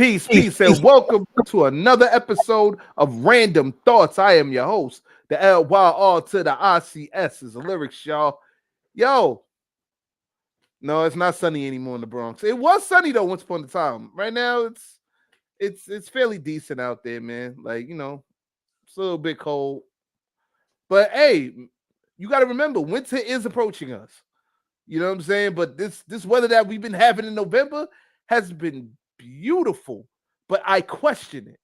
Peace, and welcome to another episode of Randumb Thoughtz. I am your host, the LYR to the ICS is the lyrics, y'all. Yo, no, it's not sunny anymore in the Bronx. It was sunny though once upon a time. Right now, it's fairly decent out there, man. Like it's a little bit cold, but hey, you got to remember, winter is approaching us. You know what I'm saying? But this weather that we've been having in November has been beautiful, but I question it.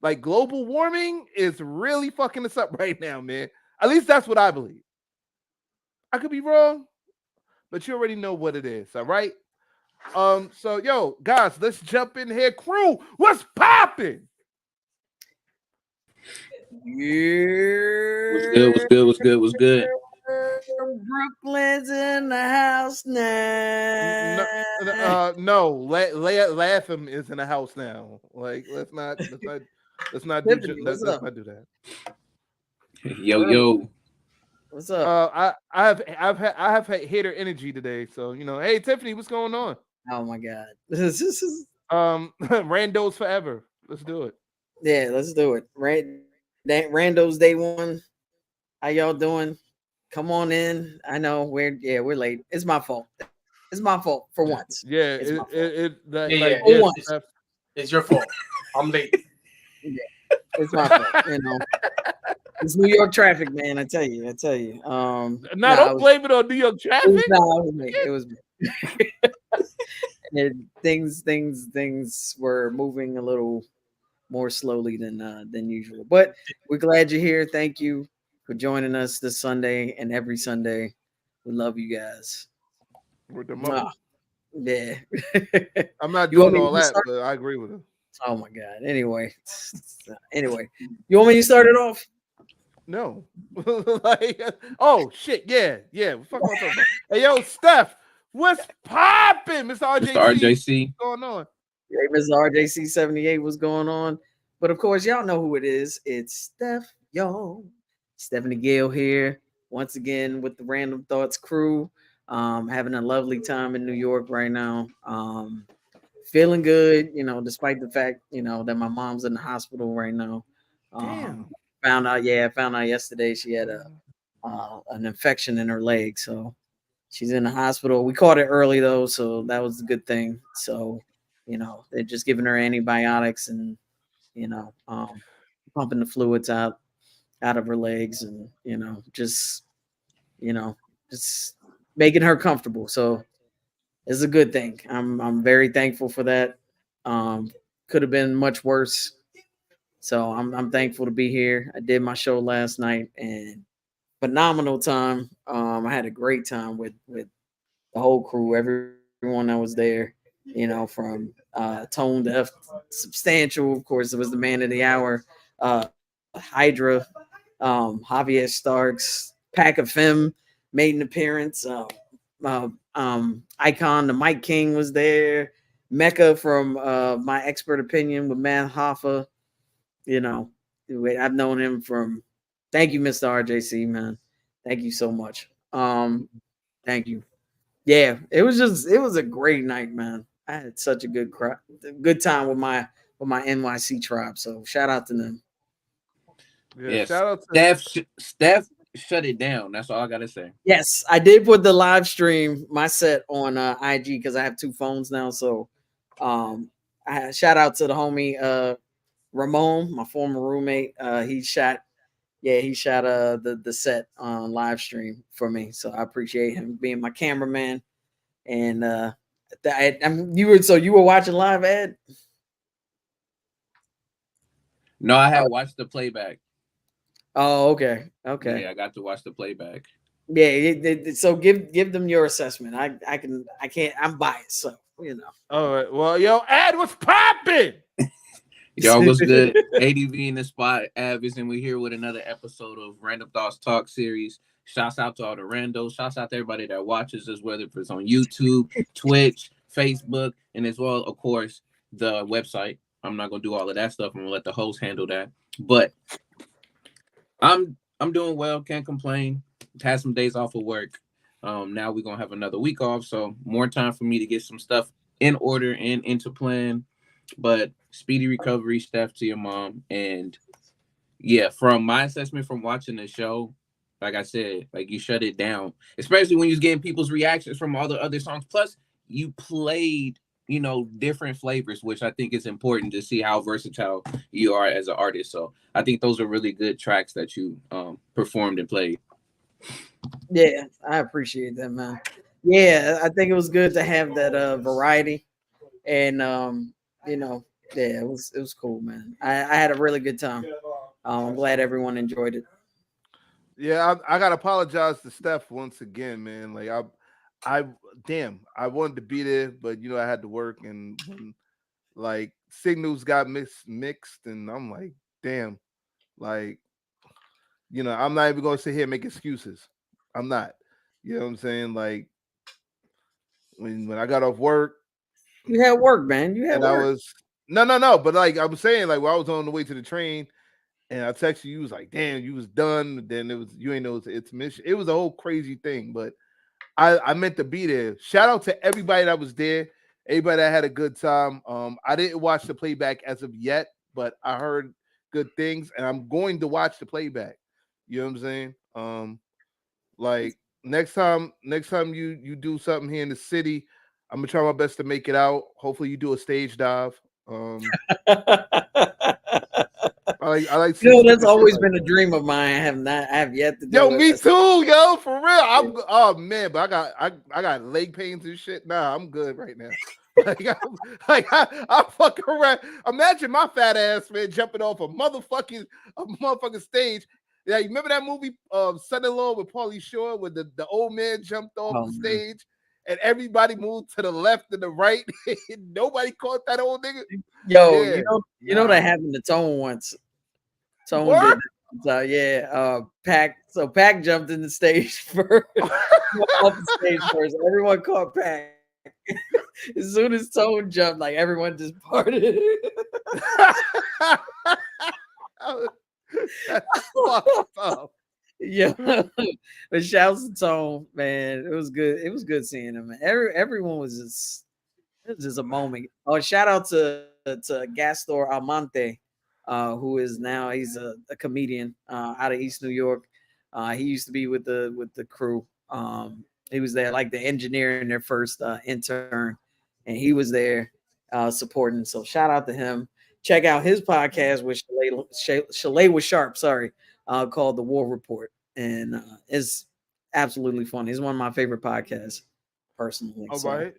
Like global warming is really fucking us up right now, man. At least that's what I believe. I could be wrong, but you already know what it is, all right? So yo, guys, let's jump in here. Crew, what's popping? Yeah. What's good? Brooklyn's in the house now. No, Latham is in the house now. Like, let's not do that. Yo. What's up? I have had hater energy today, so Hey, Tiffany, what's going on? Oh my god, this is Randos forever. Let's do it. Yeah, let's do it. Randos day one. How y'all doing? Come on in. I know we're late. It's my fault. It's my fault for once. Yeah, it's your fault. I'm late. Yeah, it's my fault. It's New York traffic, man. I tell you. Don't blame it on New York traffic. It was me. And things were moving a little more slowly than usual. But we're glad you're here. Thank you for joining us this Sunday and every Sunday. We love you guys. With the yeah. I'm not doing all that, but I agree with him. Oh my god. Anyway, you want me to start it off? No. Oh shit, yeah. Fuck my talking about. Hey yo, Steph, what's popping, Mr. RJC? What's going on? Hey, Mr. RJC 78, what's going on? But of course, y'all know who it is. It's Steph, yo. Stephanie Gale here, once again with the Randumb Thoughtz crew. Having a lovely time in New York right now. Feeling good, despite the fact, that my mom's in the hospital right now. Damn. Found out yesterday she had an infection in her leg, so she's in the hospital. We caught it early though, so that was a good thing. So, they're just giving her antibiotics and pumping the fluids out of her legs, and just making her comfortable. So it's a good thing. I'm very thankful for that. Could have been much worse. So I'm thankful to be here. I did my show last night and phenomenal time. I had a great time with the whole crew, everyone that was there, from Tone Deaf, Substantial, of course, it was the man of the hour, Hydra, Javier Starks, Pack of Femme made an appearance. Icon, the Mike King was there. Mecca from My Expert Opinion with Matt Hoffa. I've known him from. Thank you, Mr. RJC, man. Thank you so much. Thank you. Yeah, it was a great night, man. I had such a good time with my NYC tribe. So shout out to them. Yeah, shout out to Steph. Shut it down. That's all I gotta say. Yes, I did put the live stream my set on IG because I have two phones now. So, shout out to the homie Ramon, my former roommate. He shot the set on live stream for me. So I appreciate him being my cameraman. And you were watching live, Ed? No, I had watched the playback. Oh, okay. Yeah, I got to watch the playback. Yeah, so give them your assessment. I can't. I'm biased, so All right. Well, yo, Ed, what's popping? Yo, what's good? ADV in the spot, Avis, and we're here with another episode of Randumb Thougtzz Talk series. Shouts out to all the randos. Shouts out to everybody that watches us, whether it's on YouTube, Twitch, Facebook, and as well, of course, the website. I'm not gonna do all of that stuff. I'm gonna let the host handle that. But I'm doing well. Can't complain. Had some days off of work. Now we're gonna have another week off, so more time for me to get some stuff in order and into plan. But speedy recovery, Steph, to your mom. And yeah, from my assessment from watching the show, like I said, like you shut it down, especially when you're getting people's reactions from all the other songs. Plus, you played, different flavors, which I think is important to see how versatile you are as an artist. So I think those are really good tracks that you performed and played. Yeah, I appreciate that, man. Yeah, I think it was good to have that variety, and yeah, it was cool, man. I had a really good time. I'm glad everyone enjoyed it. Yeah, I gotta apologize to Steph once again, man. Like damn, I wanted to be there, but I had to work, and when like signals got mixed, and I'm like, damn, like I'm not even gonna sit here and make excuses. I'm not. You know what I'm saying? Like when I got off work You had work, man. You had and I work. was no, but like I was saying, like when I was on the way to the train and I texted you, was like, damn, you was done. Then it was you ain't know it's mission. It was a whole crazy thing, but I meant to be there. Shout out to everybody that was there, everybody that had a good time. I didn't watch the playback as of yet, but I heard good things, and I'm going to watch the playback. You know what I'm saying? Like next time you do something here in the city, I'm gonna try my best to make it out. Hopefully, you do a stage dive. I like You see know, that's stupid shit always like been a dream of mine. I have yet to yo, do it. me too, yo, for real. Oh man, but I got leg pains and shit. Nah, I'm good right now. I fucking around. Imagine my fat ass man jumping off a motherfucking stage. Yeah, you remember that movie, Son-in-Law with Pauly Shore, where the old man jumped off Oh, the man. stage and everybody moved to the left and the right. Nobody caught that old nigga. Yo, Yeah, that happened to Tone once. Tone Word? did. So yeah, Pac. So Pac jumped in the stage first. Off the stage first. Everyone caught Pac. As soon as Tone jumped, like everyone just parted. That's fucked up. Yeah, but shouts to Tone, man. It was good. It was good seeing him. Man. Everyone was just it was just a moment. Oh, shout out to Gastor Almonte, who is now he's a comedian out of East New York. He used to be with the crew. He was there like the engineer in their first intern, and he was there supporting. So shout out to him. Check out his podcast with Chalet with Sharp. Sorry, called The War Report, and it's absolutely funny. It's one of my favorite podcasts personally. All So. right.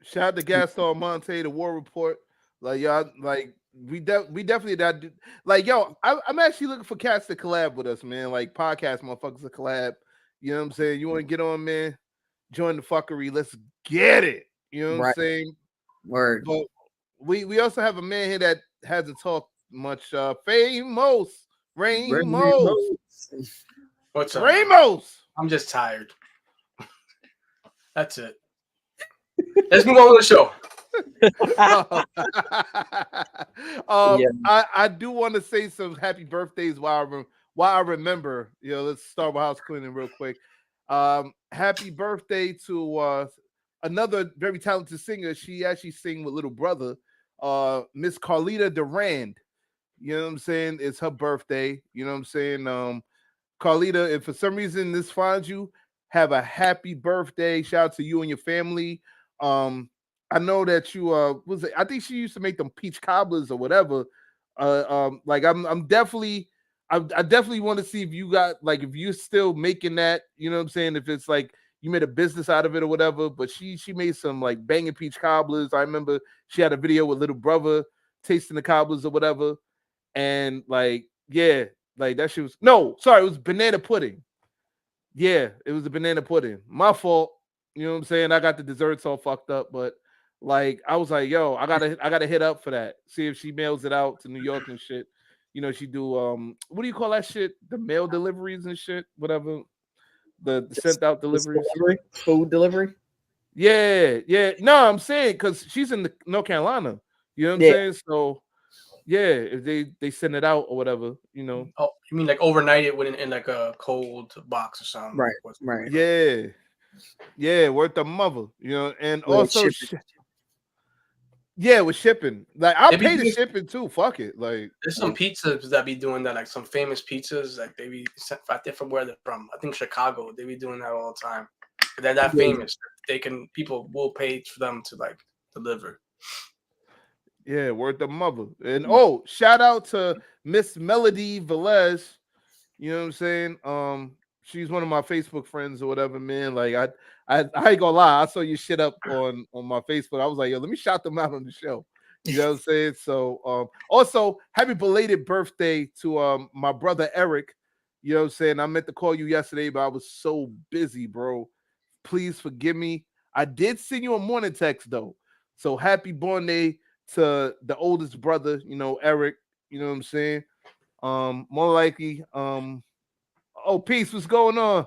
Shout out to Gaston Monte, the War Report. Like y'all, like we definitely that. Like yo, I'm actually looking for cats to collab with us, man. Like podcast motherfuckers to collab. You know what I'm saying? You want to get on, man? Join the fuckery. Let's get it. You know what I'm Right. saying? Word. But we also have a man here that hasn't talked much. Famous Ramos. What's up? Ramos. I'm just tired. That's it. Let's move on with the show. Yeah. I do want to say some happy birthdays while I remember. Let's start with house cleaning real quick. Happy birthday to another very talented singer. She actually sing with Little Brother, Miss Carlita Durand. You know what I'm saying? It's her birthday. You know what I'm saying? Carlita, if for some reason this finds you, have a happy birthday. Shout out to you and your family. I know that you I think she used to make them peach cobblers or whatever. Like I'm definitely I definitely want to see if you got like if you're still making that, you know what I'm saying? If it's like you made a business out of it or whatever, but she made some like banging peach cobblers. I remember she had a video with Little Brother tasting the cobblers or whatever. And like, yeah, like that shit was it was banana pudding. Yeah, it was a banana pudding. My fault. You know what I'm saying? I got the desserts all fucked up, but like I was like, yo, I gotta hit up for that. See if she mails it out to New York and shit. She do what do you call that shit? The mail deliveries and shit, whatever. The sent out deliveries. Food delivery. Yeah. No, I'm saying because she's in North Carolina. You know what I'm saying? So yeah, if they send it out or whatever, Oh, you mean like overnight it in like a cold box or something? Right. Yeah, worth the mother, and also Yeah, with shipping. Like I'll They be pay the doing- shipping too. Fuck it. Like There's some pizzas that be doing that, like some famous pizzas, like they be I think from where they're from. I think Chicago. They be doing that all the time. They're that Yeah. famous. People will pay for them to like deliver. yeah, word the mother. And shout out to Miss Melody Velez. You know what I'm saying? She's one of my Facebook friends or whatever, man. Like I ain't gonna lie, I saw your shit up on my Facebook. I was like, yo, let me shout them out on the show. You know what I'm saying? So also happy belated birthday to my brother Eric. You know what I'm saying? I meant to call you yesterday, but I was so busy, bro. Please forgive me. I did send you a morning text though. So happy born day to the oldest brother, you know, Eric. You know what I'm saying? More likely, peace. What's going on?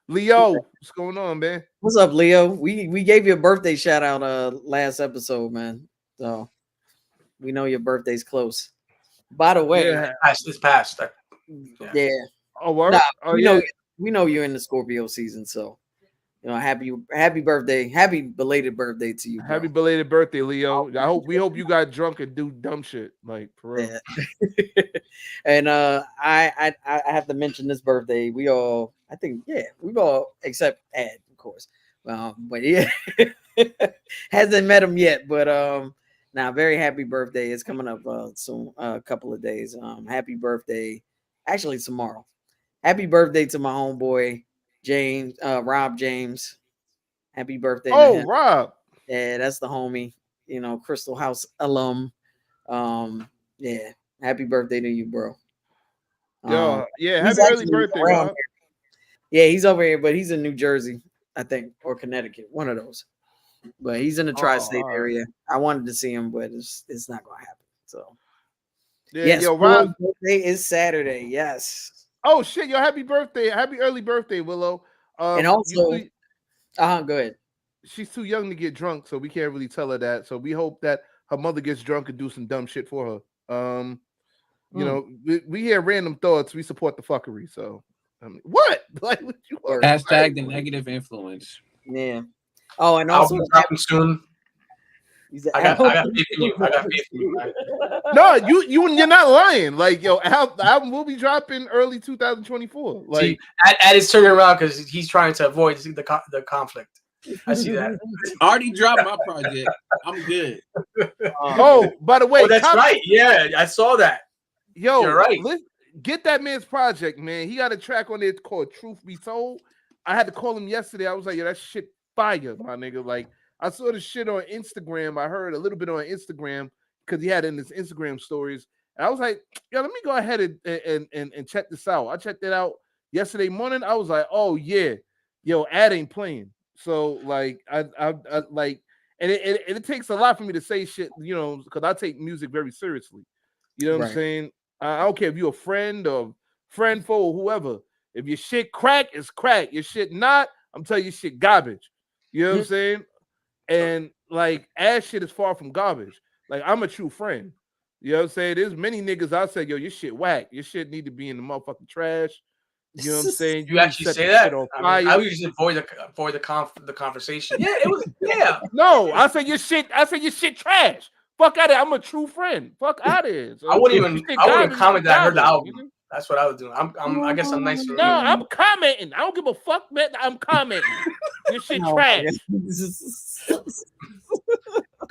Leo, what's going on, man? What's up, Leo? We gave you a birthday shout out last episode, man. So we know your birthday's close. By the way, Yeah. It's past. yeah. Oh, word? Nah, Oh, we know you're in the Scorpio season, so you know, happy birthday, happy belated birthday to you, bro. Happy belated birthday, Leo. We hope you got drunk and do dumb shit, like for real. Yeah. And I have to mention this birthday. We've all except Ed, of course. But yeah, hasn't met him yet. But now very happy birthday. It's coming up soon, a couple of days. Happy birthday, actually tomorrow. Happy birthday to my homeboy James, Rob James. Happy birthday to him. Rob. Yeah, that's the homie. You know, Crystal House alum. Yeah, happy birthday to you, bro. Yo, yeah, he's happy early actually birthday, around Rob. here. Yeah, he's over here, but he's in New Jersey, I think, or Connecticut, one of those. But he's in the tri-state all right. area. I wanted to see him, but it's not gonna happen. So Yeah, yes, yo, Rob. birthday is Saturday. Yes. Oh shit, yo, happy birthday, happy early birthday, Willow. And also, go ahead. She's too young to get drunk, so we can't really tell her that. So we hope that her mother gets drunk and do some dumb shit for her. You know, we hear random thoughts. We support the fuckery. So, I mean, what? Like, what you want? Hashtag the negative influence. Yeah. Oh, and I'll also be dropping soon. I got faith in you. I got faith in you, man. No, you're not lying. Like, yo, the album will be dropping early 2024. Like, see, Ed is turning around because he's trying to avoid the conflict. I see that. I already dropped my project. I'm good. By the way, that's right. Yeah, I saw that. Yo, you're right. Get that man's project, man. He got a track on it called "Truth Be Told." I had to call him yesterday. I was like, yo, that shit fire, my nigga. Like, I saw the shit on Instagram. I heard a little bit on Instagram because he had it in his Instagram stories. And I was like, yo, let me go ahead and check this out. I checked it out yesterday morning. I was like, oh yeah, yo, Ad ain't playing. So like, I like, and it takes a lot for me to say shit, you know, because I take music very seriously. You know what I'm saying? I don't care if you're a friend or friend, foe, or whoever. If your shit crack, it's crack. Your shit not, I'm telling you, shit garbage. You know what I'm saying? And like, ass shit is far from garbage. Like, I'm a true friend. You know what I'm saying? There's many niggas I say, yo, your shit whack. Your shit need to be in the motherfucking trash. You know what I'm saying? You actually say that? I usually avoid the conversation. Yeah, it was. Yeah. No, I say your shit. I say your shit trash. Fuck out of it. I'm a true friend. Fuck out of it. So I wouldn't comment that I heard the album. You know? That's what I was doing. I guess I'm nice. No, I'm commenting. I don't give a fuck, man. I'm commenting. Your shit trash. You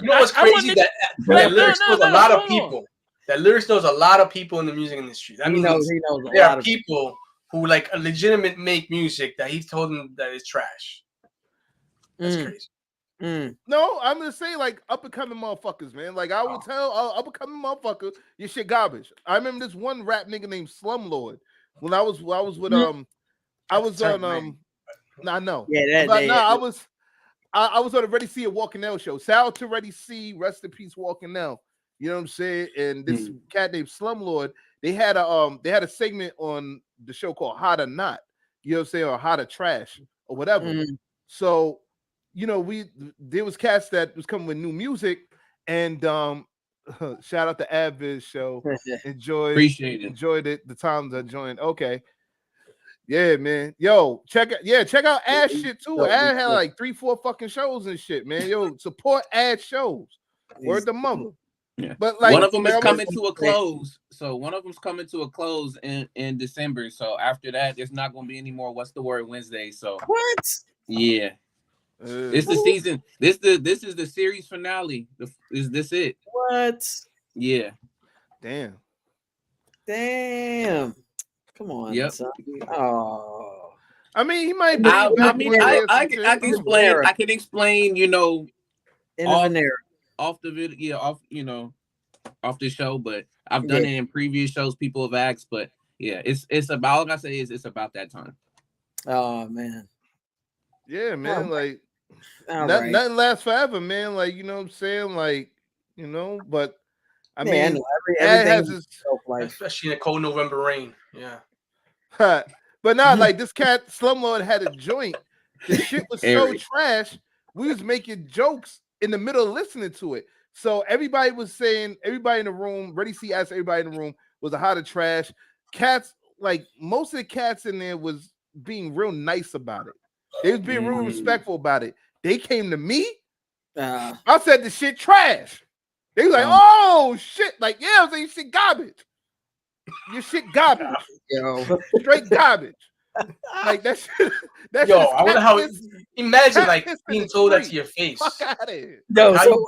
know what's crazy? That lyrics knows a lot of people. That lyrics knows a lot of people in the music industry. That means he knows there are people who like a legitimate make music that he's told them that is trash. That's crazy. No, I'm gonna say like up and coming motherfuckers, man. Like I will tell up and coming motherfucker, your shit garbage. I remember this one rap nigga named Slumlord when I was with I was on I know. Yeah, I was on the Ready See a Walking L show. Sal to Ready See, rest in peace, Walking L. You know what I'm saying? And this cat named Slumlord, they had a segment on the show called Hot or Not, you know what I'm saying, or Hot or Trash or whatever. So, you know, there was cats that was coming with new music, and shout out to Adviz show. Enjoyed it. The times I joined. Okay. Yeah, man. Yo, check out Ash shit too. Ad had like 3-4 fucking shows and shit, man. Yo, support Ad shows. Word the mother. Yeah. But like one of them is like, coming to a close. So one of them's coming to a close in December. So after that, there's not going to be any more. What's the word Wednesday? So What? yeah, it's the season. This is the series finale. Is this it? What? Yeah. Damn. Come on. Yep. Son. Oh. I mean, he might be I back mean, one day or I some can shit. explain. I can explain. In the Venera. Off the video, yeah, off the show. But I've done it in previous shows. People have asked, but yeah, it's about. All I say is it's about that time. Oh man. Yeah, man. Like right. nothing lasts forever, man. Like, you know what I'm saying? Like, you know, but I mean, everything has his especially in a cold November rain. Yeah. But not like this cat Slumlord had a joint. The shit was so trash. We was making jokes in the middle of listening to it. So everybody was saying, everybody in the room, Ready See asked everybody in the room, was a hot of trash. Cats, like most of the cats in there was being real nice about it. They was being real respectful about it. They came to me. I said the shit trash. They was like, oh shit. Like, yeah, I was saying shit garbage. Your shit garbage. Yo. Straight garbage. Like that shit. That yo, shit I wonder how imagine like being told that to your face. Fuck out of here. No, so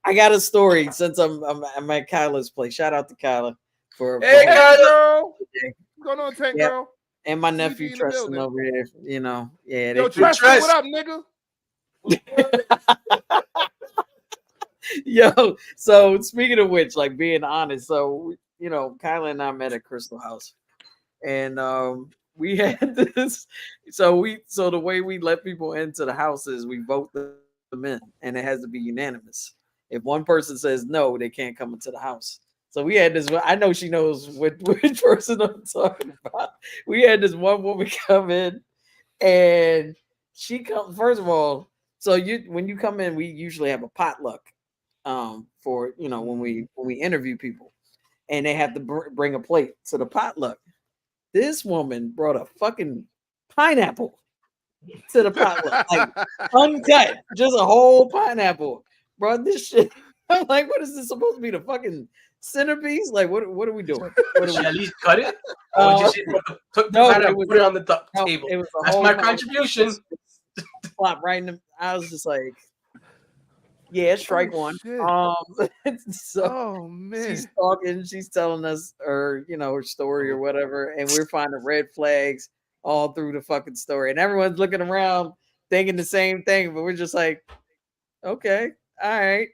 I got a story since I'm at Kyla's place. Shout out to Kyla for girl. What's going on, Tank girl? And my nephew Tristan over here. You know, yeah. Yo, Tristan, what up, nigga? Yo, so speaking of which, like being honest, so you know, Kyla and I met at Crystal House, and we had this. So the way we let people into the house is we vote them in, and it has to be unanimous. If one person says no, they can't come into the house. So we had this. I know she knows which person I'm talking about. We had this one woman come in, and she comes. First of all, so when you come in, we usually have a potluck. For you know when we interview people, and they have to bring a plate to the potluck. This woman brought a fucking pineapple to the potluck, like uncut, just a whole pineapple. Brought this shit. I'm like, what is this supposed to be? The fucking centerpiece? Like, what are we doing? What Should at least cut it? Or just took the pineapple, put it on the table. It was that's my contribution. Flop right in the. I was just like. Yeah, strike one. So oh man, she's talking, she's telling us her story or whatever, and we're finding red flags all through the fucking story, and everyone's looking around thinking the same thing, but we're just like, okay, all right.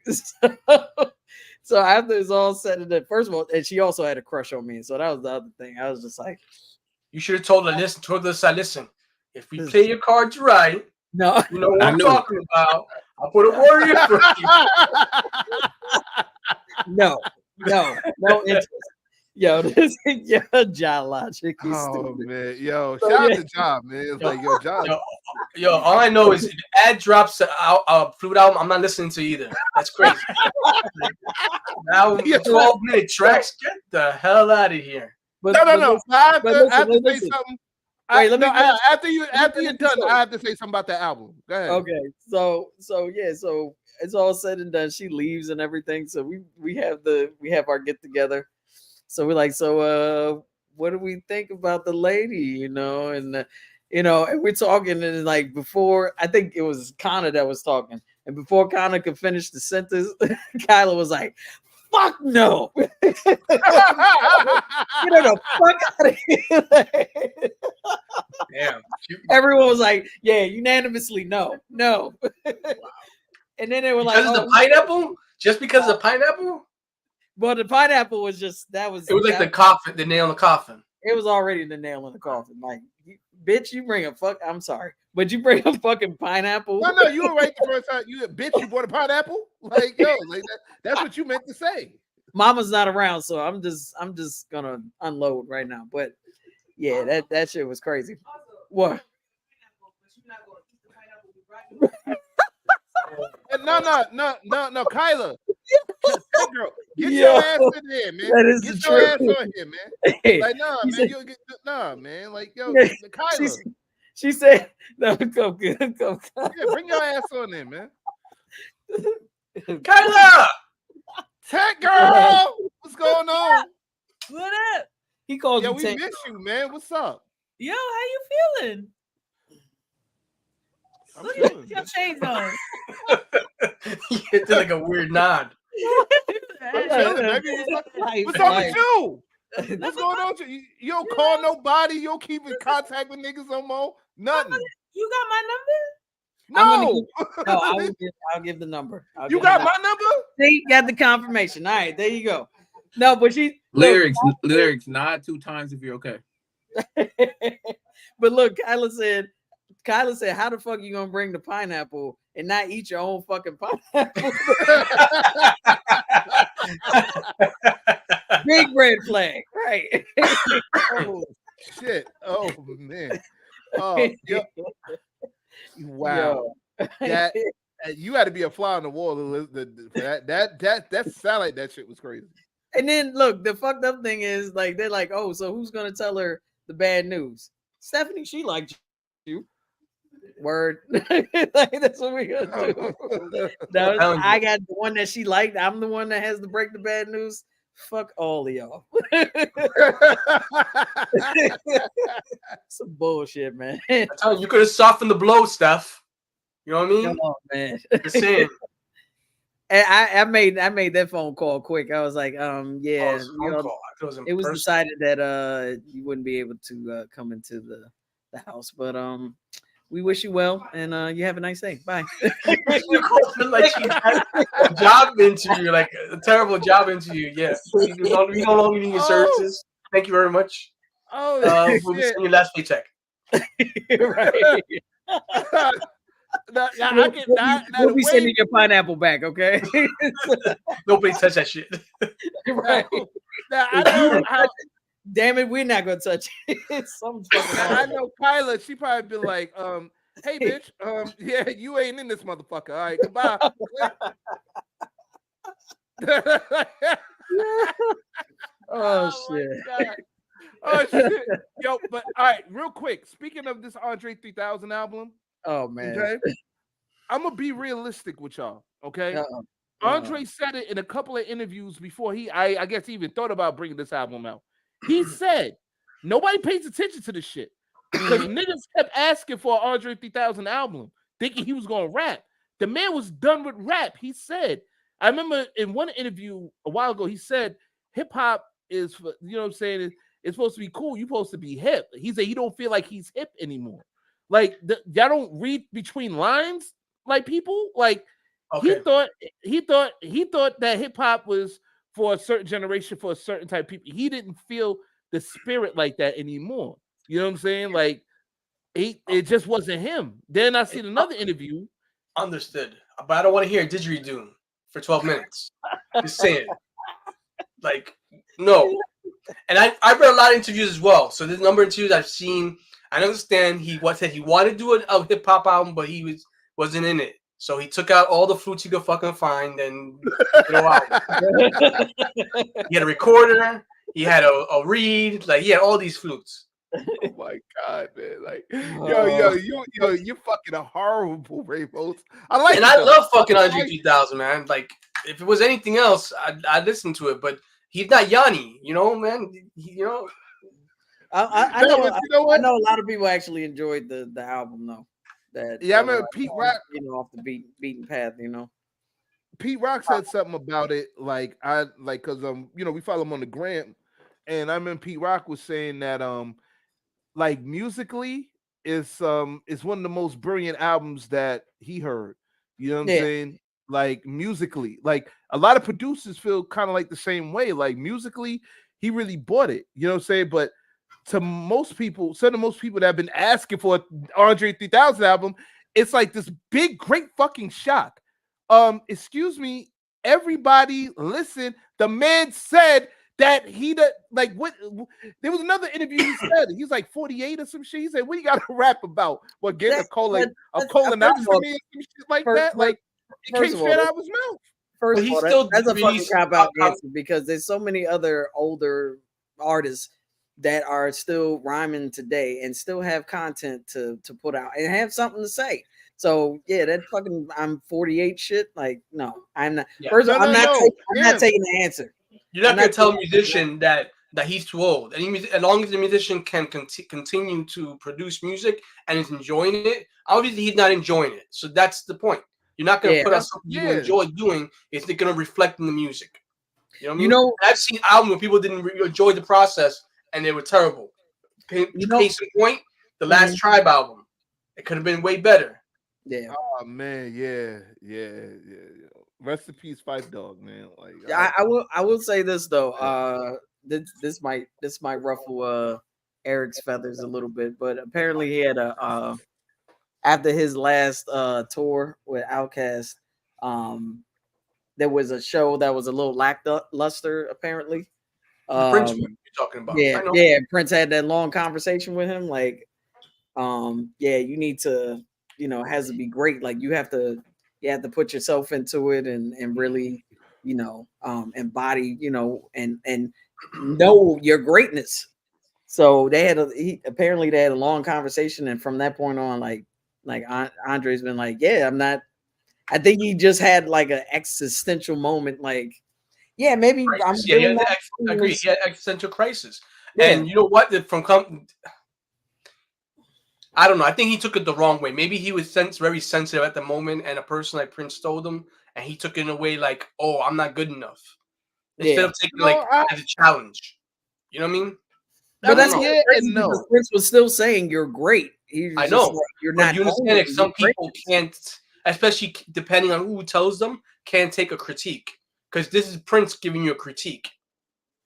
So after it's all said and done, first of all, and she also had a crush on me, so that was the other thing. I was just like, you should have told her, listen, if we play your cards right, no, you know what I'm talking about. I'll put a word in for you. No interest. Yo, this John Logic. Oh man, yo, shout out to John, man. It's like John. Yo, all I know is if the ad drops a Flute album, I'm not listening to either. That's crazy. Now 12-minute tracks, get the hell out of here. No. I have to say something. After you're done, I have to say something about that album. Go ahead. Okay, so it's all said and done. She leaves and everything. So we have our get together. So we're like, what do we think about the lady? And we're talking, and like before, I think it was Connor that was talking, and before Connor could finish the sentence, Kyla was like, fuck no. Get her the fuck out of here. Damn. Everyone was like, yeah, unanimously no. Wow. And then they were like, the pineapple? Just because of the pineapple? Well, the pineapple was just it was like the coffin, the nail in the coffin. It was already the nail in the coffin. Like, bitch, you bring a I'm sorry, but you bring a fucking pineapple. No, you were right the first time. You brought a pineapple? Like, yo, like that's what you meant to say. Mama's not around, so I'm just gonna unload right now. But yeah, that shit was crazy. What? No, Kyla. Girl, get your ass in there, man. That is get the your truth. ass on here, man. Hey, like, man. Like, yo, Kyla. She said, "No, go good, go." Yeah, bring your ass on there, man. Kyla! Tech girl, what's going on? What up? He called Yeah, you we Tank. miss you, man. What's up? Yo, how you feeling? I'm Look feeling at your good. shades on. He did like a weird nod. I'm chilling, baby. What's up with you? What's going on? You don't call nobody. You don't keep in contact with niggas no more. Nothing. You got my No. I'll give the number. You got my number? See, got the confirmation. All right, there you go. No, but Lyrics, nod 2 times if you're okay. But look, Kyla said, how the fuck you gonna bring the pineapple and not eat your own fucking pineapple? Big red flag, right? Oh shit. Oh man. Oh yeah. Wow. Yo. That you had to be a fly on the wall for that sound like that shit was crazy. And then look, the fucked up thing is like they're like, oh, so who's gonna tell her the bad news? Stephanie, she liked you. Word. Like, that's what we gonna do. No, I got the one that she liked. I'm the one that has to break the bad news. Fuck all of y'all. Some bullshit, man. I'm telling you could have softened the blow, Steph. You know what I mean? Come on, man. Just saying. And I made that phone call quick. I was like, yeah, it was decided that you wouldn't be able to come into the house, but we wish you well and you have a nice day. Bye. You called her like she had a job interview, like a terrible job interview. Yes, we no longer need your services. Thank you very much. Oh, we'll be seeing your last paycheck. Right. We'll be sending your pineapple back, okay? Nobody touch that shit. Right. Now, I know how. Damn it, we're not gonna touch it. I know Kyla. She probably been like, "Hey, bitch, yeah, you ain't in this motherfucker. All right, goodbye." Oh shit. Oh shit. Yo, but all right, real quick. Speaking of this Andre 3000 album. Oh man. Okay. I'm gonna be realistic with y'all. Okay. Andre said it in a couple of interviews before I guess he even thought about bringing this album out. He said nobody pays attention to this shit because niggas kept asking for an Andre 3000 album, thinking he was gonna rap. The man was done with rap. He said, I remember in one interview a while ago, he said hip hop is, you know what I'm saying, it's supposed to be cool. You're supposed to be hip. He said he don't feel like he's hip anymore. Like y'all don't read between lines like people. Like he thought that hip hop was for a certain generation, for a certain type of people. He didn't feel the spirit like that anymore. You know what I'm saying? Like it just wasn't him. Then I seen another interview. Understood. But I don't want to hear a didgeridoo for 12 minutes. Just saying. Like, no. And I read a lot of interviews as well. So there's a number of interviews I've seen. I understand he said he wanted to do a hip hop album, but he wasn't in it. So he took out all the flutes he could fucking find and out. He had a recorder, he had a reed, like he had all these flutes. Oh my god, man! Like, you're fucking a horrible Rainbows. I like, and I love fucking Andre 3000, man. Like, if it was anything else, I'd listen to it. But he's not Yanni, you know, man. I know a lot of people actually enjoyed the album though. I remember Pete Rock, off the beaten path, Pete Rock said something about it, because we follow him on the gram, and I remember Pete Rock was saying that like musically it's one of the most brilliant albums that he heard. You know what I'm saying? Like musically, like a lot of producers feel kind of like the same way. Like musically, he really bought it. You know what I'm saying? But to most people, some of most people that have been asking for an Andre 3000 album, it's like this big, great fucking shock. Excuse me, everybody, listen. The man said that what? There was another interview. He said he's like 48 or some shit. He said, "What you got to rap about? What getting a colonoscopy or some shit like that? Like it came straight out of his mouth." First of all, that's a fucking cop out answer because there's so many other older artists that are still rhyming today and still have content to put out and have something to say. So yeah, that fucking I'm 48 shit. Like, no, I'm not. Yeah. First of all, I'm No. not taking the answer. You're not I'm gonna not tell a taking- musician that he's too old. As long as the musician can continue to produce music and is enjoying it, obviously he's not enjoying it. So that's the point. You're not gonna Yeah. put out something you Yeah. enjoy doing. It's not gonna reflect in the music. You know what I You mean? know, And I've seen albums where people didn't enjoy the process and they were terrible. You know- Case in point, the last Tribe album. It could have been way better. yeah. Oh man, yeah. Rest in peace, Five Dog, man. Like I will say this though. This might ruffle Eric's feathers a little bit, but apparently he had a after his last tour with Outkast, there was a show that was a little lackluster apparently. The Prince one you're talking about. Yeah, I know. yeah. Prince had that long conversation with him. Like, yeah, you need to, it has to be great. Like you have to put yourself into it and really, embody, and know your greatness. So they had apparently they had a long conversation, and from that point on, like Andre's been like, yeah, I'm not. I think he just had like an existential moment, like, yeah, maybe I'm. Yeah, I agree. He had existential crisis, Yeah. and you know what? I don't know. I think he took it the wrong way. Maybe he was very sensitive at the moment, and a person like Prince told him, and he took it in a way like, "Oh, I'm not good enough," instead of taking it as a challenge. You know what I mean? But that's yeah and no. because Prince was still saying you're great. I know. Like, you're But not. you understand that some people can't, especially depending on who tells them, can't take a critique. Because this is Prince giving you a critique.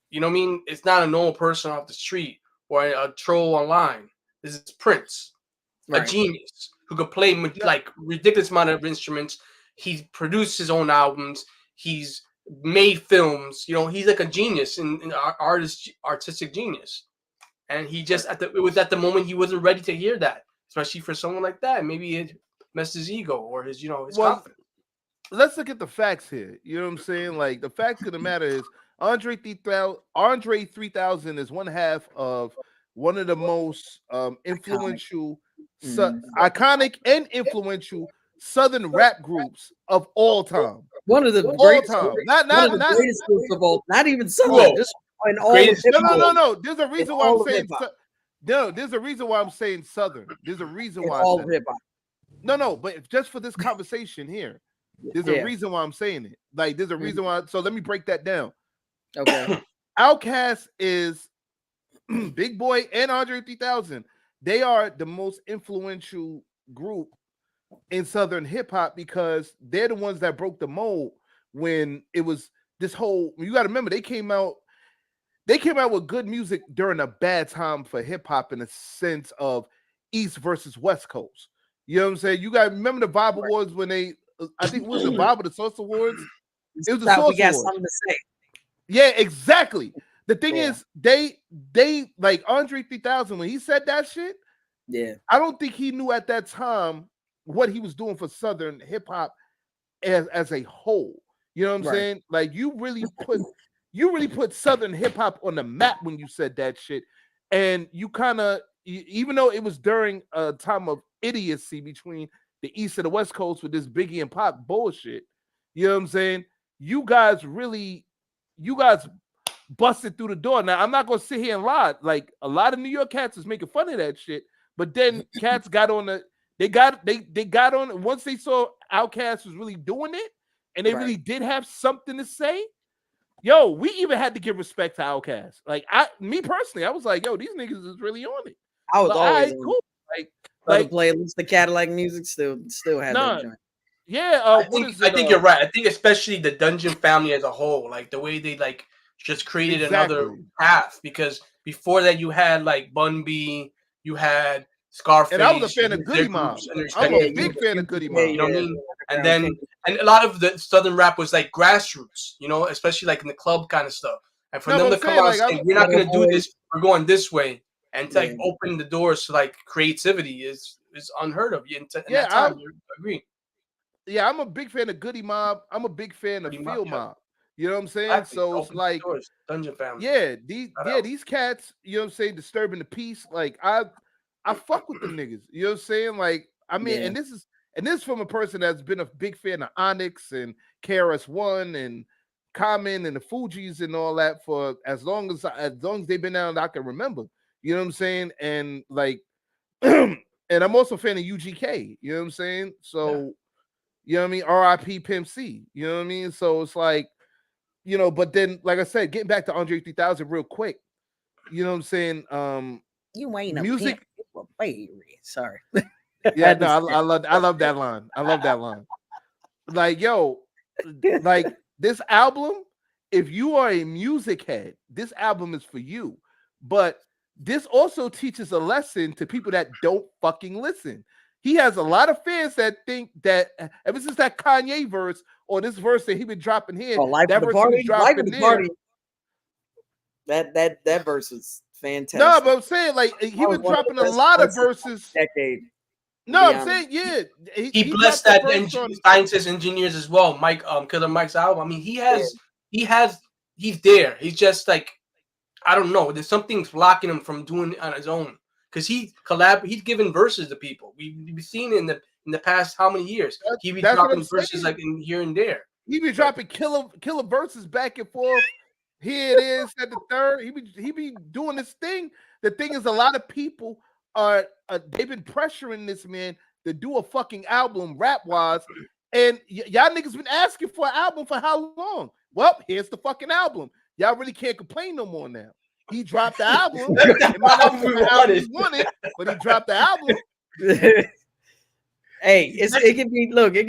You know what I mean? It's not a normal person off the street or a troll online. This is Prince, a genius who could play like ridiculous amount of instruments. He's produced his own albums. He's made films. He's like a genius in artistic genius. And he just it was at the moment he wasn't ready to hear that, especially for someone like that. Maybe it messed his ego or his confidence. Let's look at the facts here. You know what I'm saying? Like the fact of the matter is, Andre 3000 is one half of one of the most influential, iconic and influential Southern rap groups of all time. One of the greatest time. Not greatest groups of all. Not even Southern. Just in all no. There's a reason why I'm saying. No, there's a reason why I'm saying Southern. There's a reason why. All of hip hop. No, but just for this conversation here, there's a reason why I'm saying it. Like, there's a reason why. So let me break that down. Okay. Outkast is Big Boy and Andre 3000. They are the most influential group in Southern hip hop because they're the ones that broke the mold when it was this whole. You got to remember, they came out with good music during a bad time for hip hop in a sense of East versus West Coast. You know what I'm saying? You got to remember the Vibe Awards when they, I think it was the Vibe or the Source Awards. It was the Source we got Awards. something to say. Yeah, exactly. The thing is, they like Andre 3000 when he said that shit. Yeah, I don't think he knew at that time what he was doing for Southern hip hop as a whole. You know what I'm saying? Like you really put Southern hip hop on the map when you said that shit, and you kind of, even though it was during a time of idiocy between the East and the West Coast with this Biggie and Pop bullshit. You know what I'm saying? You guys busted through the door. Now I'm not gonna sit here and lie. Like a lot of New York cats is making fun of that shit, but then cats got on they got on once they saw Outkast was really doing it, and they really did have something to say. Yo, we even had to give respect to Outkast. Like me personally, I was like, yo, these niggas is really on it. I was always cool. Like play at least the Cadillac music still had that joint. Yeah, I think you're right. I think especially the Dungeon family as a whole, like the way they like just created another path. Because before that, you had like Bun B, you had Scarface, and I was a fan of Goody Mob. I'm a big fan of Goody Mob. You know what I mean? And then a lot of the Southern rap was like grassroots, especially like in the club kind of stuff. And for them to come out and say, "We're not going to do this. We're going this way," and to like open the doors to like creativity is unheard of. In that time, you agree? Yeah, I'm a big fan of Goody Mob. I'm a big fan of Field Mob. You know what I'm saying? Exactly. So it's Open like, doors, Dungeon Family. yeah, out. these cats, you know what I'm saying, disturbing the peace. Like I fuck with them niggas. You know what I'm saying? Like, I mean, Yeah. and this is from a person that's been a big fan of Onyx and KRS-One and Common and the Fugees and all that for as long as they've been out, I can remember. You know what I'm saying? And like, and I'm also a fan of UGK. You know what I'm saying? So, you know what I mean? R.I.P. Pimp C. You know what I mean? So it's like, you know, but then, like I said, getting back to Andre 3000 real quick. You know what I'm saying? You ain't Music. a baby. Sorry. Yeah, no, I love that line. I love that line. Like, yo, like this album, if you are a music head, this album is for you. But this also teaches a lesson to people that don't fucking listen. He has a lot of fans that think that ever since that Kanye verse or this verse that he been dropping here, Life that of the verse he was Party. Life dropping of the there. Party. That verse is fantastic. No, but I'm saying like he been dropping a lot of verses. Decade. No, I'm saying He blessed that scientists, engineers as well. Mike, Killer Mike's album. I mean, he's there. He's just like, I don't know. There's something blocking him from doing it on his own because he's giving verses to people. We've seen it in the past how many years he be dropping verses like in here and there. He be dropping killer verses back and forth. Here it is at the third. He be doing this thing. The thing is, a lot of people are they've been pressuring this man to do a fucking album rap wise, and y'all niggas been asking for an album for how long? Well, here's the fucking album. Y'all really can't complain no more now. He dropped the album. It might not be the album he wanted, but he dropped the album. Hey, it can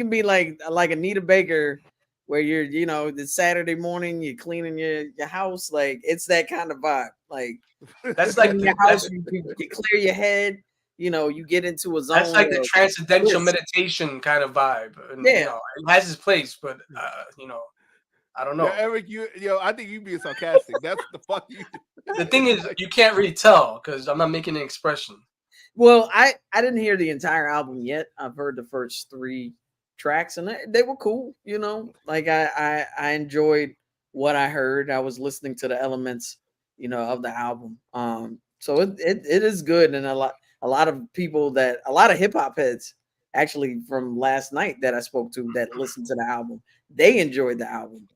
be like Anita Baker, where you're, you know, the Saturday morning you're cleaning your house, like it's that kind of vibe. Like that's like your house, you clear your head, you know, you get into a zone. That's like the transcendental meditation kind of vibe. And, yeah, you know, it has its place, but you know, I don't know. Yeah, Eric, I think you being sarcastic. That's the fuck you do. The thing is, you can't really tell because I'm not making an expression. Well, I didn't hear the entire album yet. I've heard the first 3 tracks and they were cool, you know. Like I enjoyed what I heard. I was listening to the elements, you know, of the album. So it is good, and a lot of hip hop heads actually from last night that I spoke to that listened to the album, they enjoyed the album,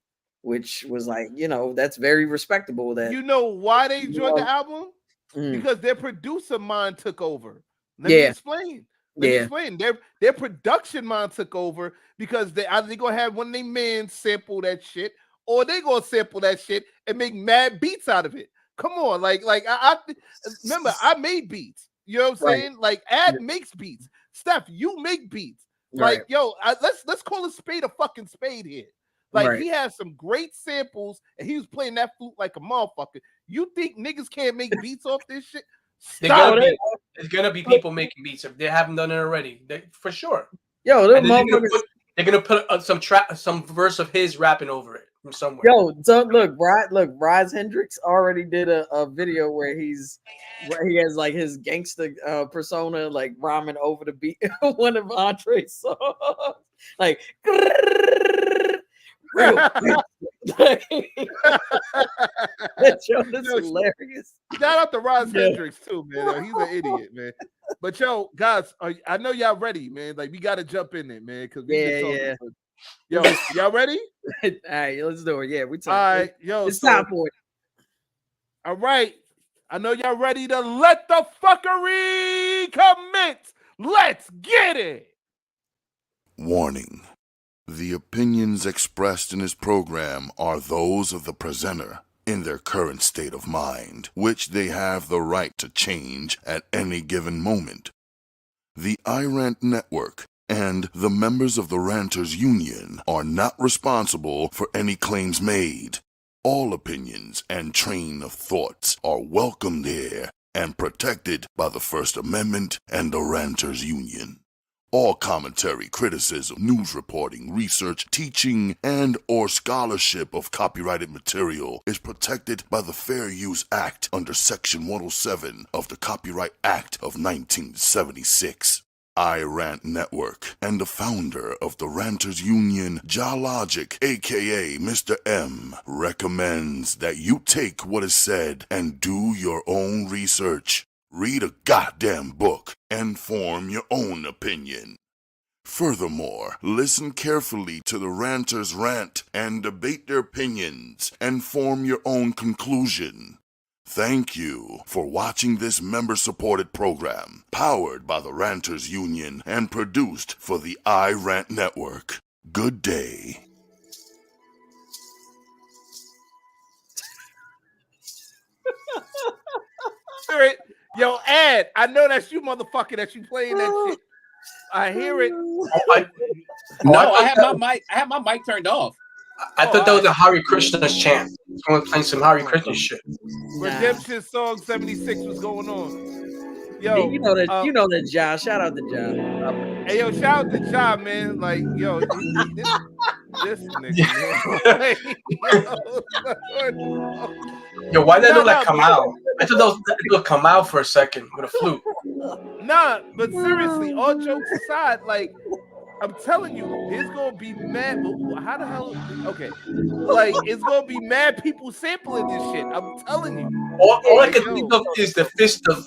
which was like, you know, that's very respectable. That you know why they enjoyed the album? Because their producer mind took over. Let me explain. Let me explain. Their production mind took over because they either gonna have one of their men sample that shit, or they gonna sample that shit and make mad beats out of it. Come on, like I remember I made beats. You know what I'm saying? Like Ad makes beats. Steph, you make beats. Like yo, let's call a spade a fucking spade here. Like he has some great samples, and he was playing that flute like a motherfucker. You think niggas can't make beats off this shit? There's gonna be people making beats if they haven't done it already, for sure. Yo, they're gonna put some verse of his rapping over it from somewhere. Yo, so look, Bryce Hendricks already did a video where he has like his gangster persona like rhyming over the beat one of Andre's songs, like. Real that show is hilarious. Shout out to Roz Hendricks too, man. He's an idiot, man. But yo, guys, I know y'all ready, man. Like we gotta jump in it, man. Cause Yo, y'all ready? All right, let's do it. Yeah, we talking. All right, yo, it's time for it. All right, I know y'all ready to let the fuckery commence. Let's get it. Warning. The opinions expressed in this program are those of the presenter in their current state of mind, which they have the right to change at any given moment. The iRant Network and the members of the Ranters Union are not responsible for any claims made. All opinions and train of thoughts are welcomed here and protected by the First Amendment and the Ranters Union. All commentary, criticism, news reporting, research, teaching, and or scholarship of copyrighted material is protected by the Fair Use Act under Section 107 of the Copyright Act of 1976. iRant Network and the founder of the Ranters Union, Jalogic, aka Mr. M, recommends that you take what is said and do your own research. Read a goddamn book and form your own opinion. Furthermore, listen carefully to the ranters rant and debate their opinions and form your own conclusion. Thank you for watching this member-supported program, powered by the Ranters Union and produced for the iRant Network. Good day. All right. Yo, Ed, I know that's you, motherfucker, that you playing that shit. I hear it. I have my mic turned off. I thought that was a Hare Krishna's chant. Someone playing some Hare Krishna shit. Redemption Song 76 was going on. Yo, you know that Ja. Shout out to Ja. Hey, yo, shout out to Ja, man. Like, yo, this nigga, man. Yo, why did that look like Kamau? I thought that was Kamau for a second with a flute. Nah, but seriously, all jokes aside, like, I'm telling you, there's gonna be mad. How the hell? Okay, like, it's gonna be mad people sampling this shit. I'm telling you. All I can think of is the fist of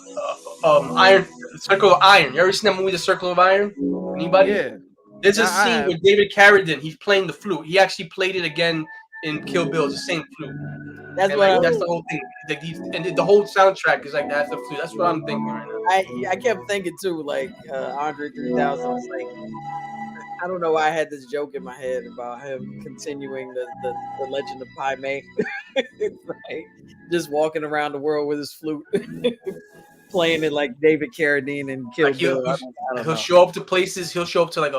iron, Circle of Iron. You ever seen that movie, The Circle of Iron? Anybody? Yeah. There's a scene with David Carradine. He's playing the flute. He actually played it again in Kill Bill. It's the same flute. That's the whole thing. And the whole soundtrack is like that's the flute. That's what I'm thinking right now. I kept thinking too, like Andre 3000 was like, I don't know why I had this joke in my head about him continuing the legend of Pai Mei. Like, just walking around the world with his flute, playing it like David Carradine and Kill Bill. He'll show up to places. He'll show up to like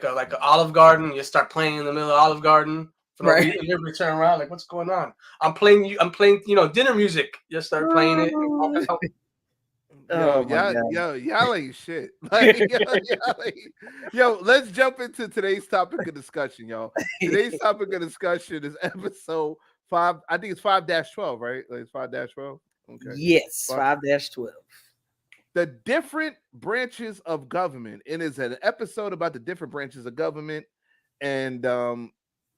an Olive Garden. You start playing in the middle of Olive Garden. Right. And everybody turn around like, what's going on? I'm playing, dinner music. You start playing it. Y'all ain't shit. Like, yo, let's jump into today's topic of discussion, y'all. Today's topic of discussion is episode 5. I think it's 5-12, right? Like, it's 5-12. Okay. Yes, 5-12. The different branches of government. It is an episode about the different branches of government, and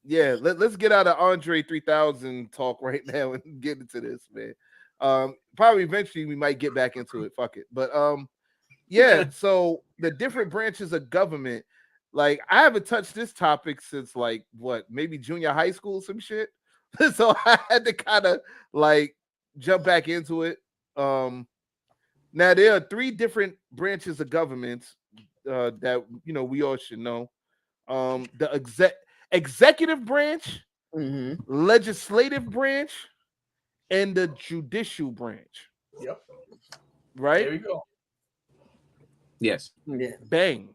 let's get out of Andre 3000 talk right now and get into this, man. Probably eventually we might get back into it. Fuck it. But so the different branches of government, like, I haven't touched this topic since like maybe junior high school, some shit. So I had to kind of like jump back into it. Now there are 3 different branches of government that we all should know. The executive branch, legislative branch, and the judicial branch. Yep. Right? There we go. Yes. Yeah. Bang.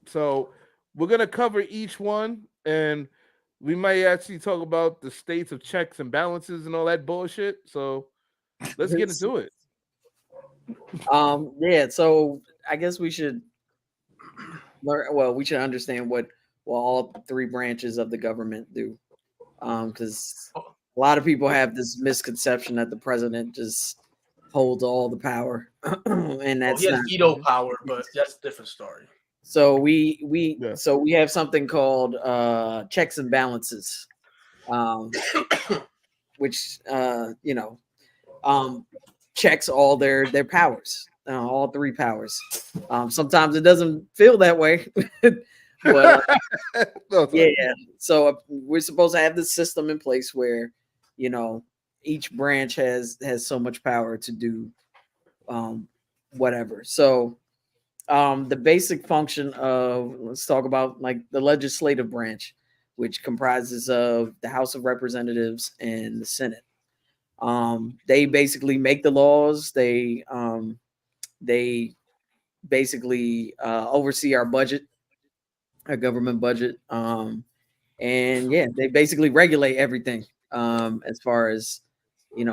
So we're gonna cover each one, and we might actually talk about the states of checks and balances and all that bullshit. So let's get into it. So I guess we should understand what all 3 branches of the government do. Because a lot of people have this misconception that the president just holds all the power. And that's he has veto power, but that's a different story. So we have something called checks and balances, which checks all their powers, all 3 powers. Sometimes it doesn't feel that way, but So we're supposed to have this system in place where each branch has so much power to do whatever. So the basic function of, let's talk about like the legislative branch, which comprises of the House of Representatives and the Senate. They basically make the laws. They basically oversee our budget, our government budget. They basically regulate everything as far as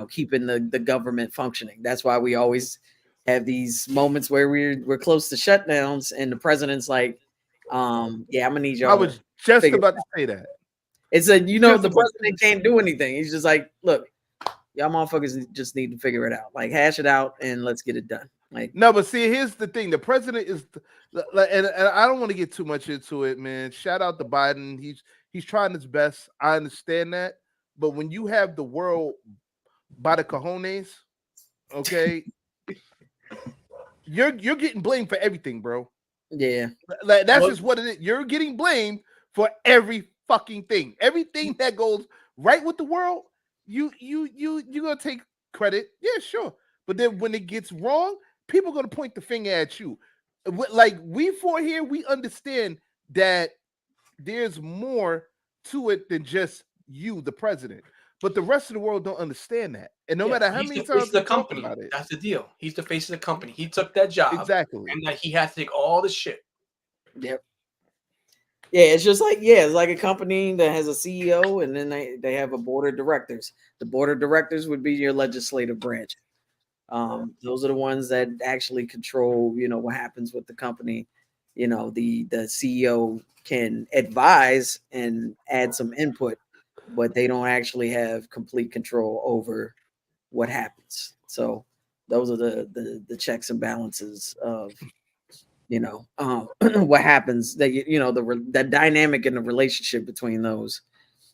keeping the government functioning. That's why we always have these moments where we're close to shutdowns, and the president's like, I'm gonna need y'all. I was just about to say that. It's the president can't do anything. He's just like, look, y'all motherfuckers just need to figure it out. Like, hash it out and let's get it done. Like, No, but see, here's the thing: the president is, and I don't want to get too much into it, man. Shout out to Biden; he's trying his best. I understand that, but when you have the world by the cojones, okay, you're getting blamed for everything, bro. yeah, Like that's Well- just what it is. You're getting blamed for every fucking thing. Everything that goes right with the world, you gonna take credit. Yeah, sure. But then when it gets wrong, people are gonna point the finger at you. Like we four here, we understand that there's more to it than just you, the president. But the rest of the world don't understand that. And no Yeah, matter how he's many the face times of the we talk company. about it, That's the deal. He's the face of the company. He took that job, exactly. and that he has to take all the shit. yep. Yeah, it's just like it's like a company that has a CEO and then they have a board of directors. The board of directors would be your legislative branch. Those are the ones that actually control, what happens with the company. The CEO can advise and add some input, but they don't actually have complete control over what happens. So those are the checks and balances of what happens, that the dynamic in the relationship between those.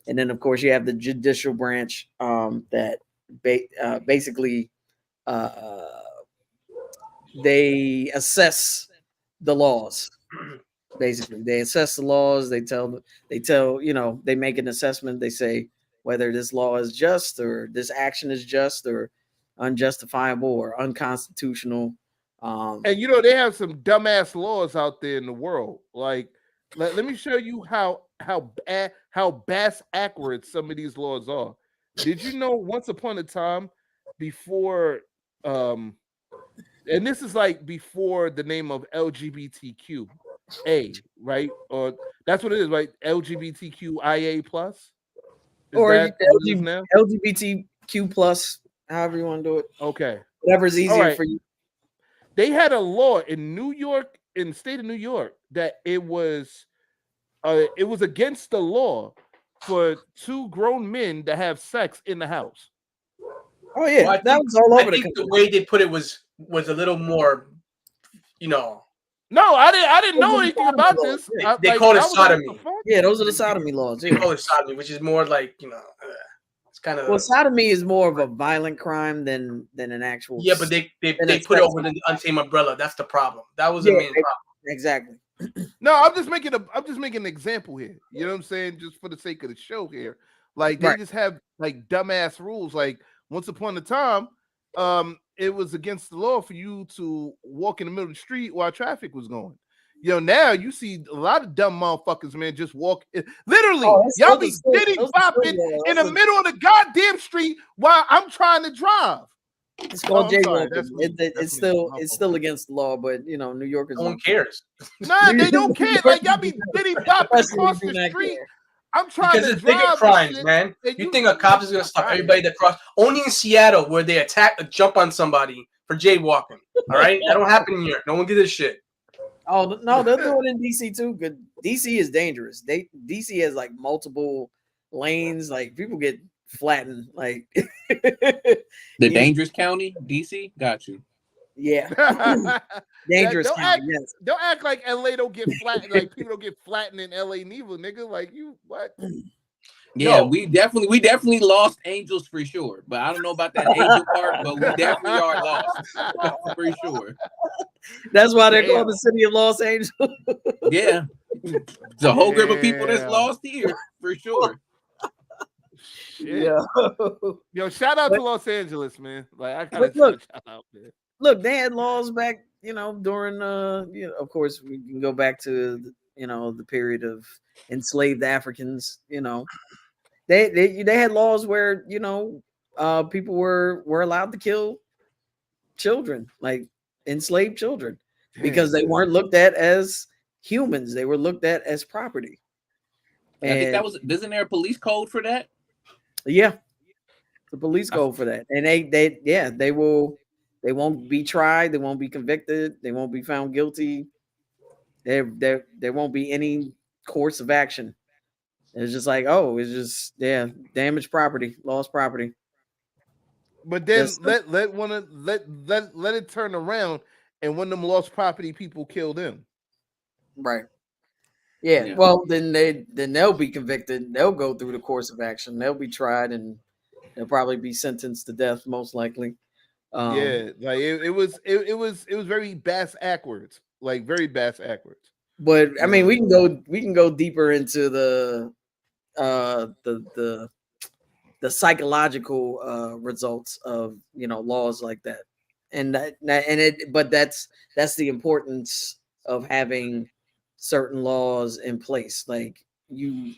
And then of course you have the judicial branch that basically they assess the laws. Basically they assess the laws. They make an assessment. They say whether this law is just, or this action is just or unjustifiable or unconstitutional. And they have some dumbass laws out there in the world. Like, let me show you how bass accurate some of these laws are. Did you know once upon a time, before and this is like before the name of LGBTQA, right? Or that's what it is, right? LGBTQIA plus. Is Or that what it is now? LGBTQ plus, however you want to do it. Okay. Whatever's All easier right. for you. They had a law in New York, in the state of New York, that it was against the law for two grown men to have sex in the house. Oh yeah, Well, I that think, was all I over the think country. the way they put it was a little more, No, I didn't know anything about Sodomy this. laws, they call it I was like, sodomy. what the fuck? Yeah, those are the sodomy laws. They Yeah. call it sodomy, which is more like it's kind of Well, sodomy is more of a violent crime than an actual. yeah, but they and put it's it sex- over the untamed umbrella. That's the problem. That was the main problem. exactly. No, I'm just making an example here. You know what I'm saying? Just for the sake of the show here. Like they Right. just have like dumbass rules. Like once upon a time, it was against the law for you to walk in the middle of the street while traffic was going. Now you see a lot of dumb motherfuckers, man, just walk. Literally, y'all be sitting bopping in the middle of the goddamn street while I'm trying to drive. It's called I'm sorry, jaywalking. that's me. It's That's me. it's still against the law, but New Yorkers No one cares Nah, they don't care. Like y'all be sitting bopping Especially across do the not street. care. I'm trying because to it's bigger drive and crimes, shit, man. and You think a cop is gonna stop everybody that cross? Only in Seattle where they jump on somebody for jaywalking. All right, that don't happen here. No one gives a shit. Oh no, they'll do it in DC too. Good. DC is dangerous. DC has like multiple lanes. Like people get flattened. Like The dangerous county, DC, got you. yeah, dangerous. Don't county, act, yes. don't act like LA don't get flattened. Like people don't get flattened in LA neither, nigga. Like you, what? Yeah, Yo. we definitely lost angels for sure. But I don't know about that angel part, but we definitely are lost for sure. That's why they call Damn. the city of Los Angeles. Yeah, it's a whole group of people that's Damn. lost here for sure. Shit. Yo, shout out to Los Angeles, man. Like I gotta look, shout out, man. Look, they had laws back, during of course we can go back to the period of enslaved Africans. They had laws where people were allowed to kill children, like enslaved children, because they weren't looked at as humans. They were looked at as property. And I think isn't there a police code for that? Yeah, the police code for that, and they won't be tried, they won't be convicted, they won't be found guilty. There won't be any course of action. It's just like, it's just damaged property, lost property. But then Just- let it turn around, and when them lost property people kill them. Right. Yeah. Yeah. Well, then they'll be convicted. They'll go through the course of action. They'll be tried and they'll probably be sentenced to death, most likely. Yeah, like it was very bass backwards, like very bass backwards. But I mean, Yeah. we can go deeper into the psychological results of laws like that, but that's the importance of having certain laws in place. Like you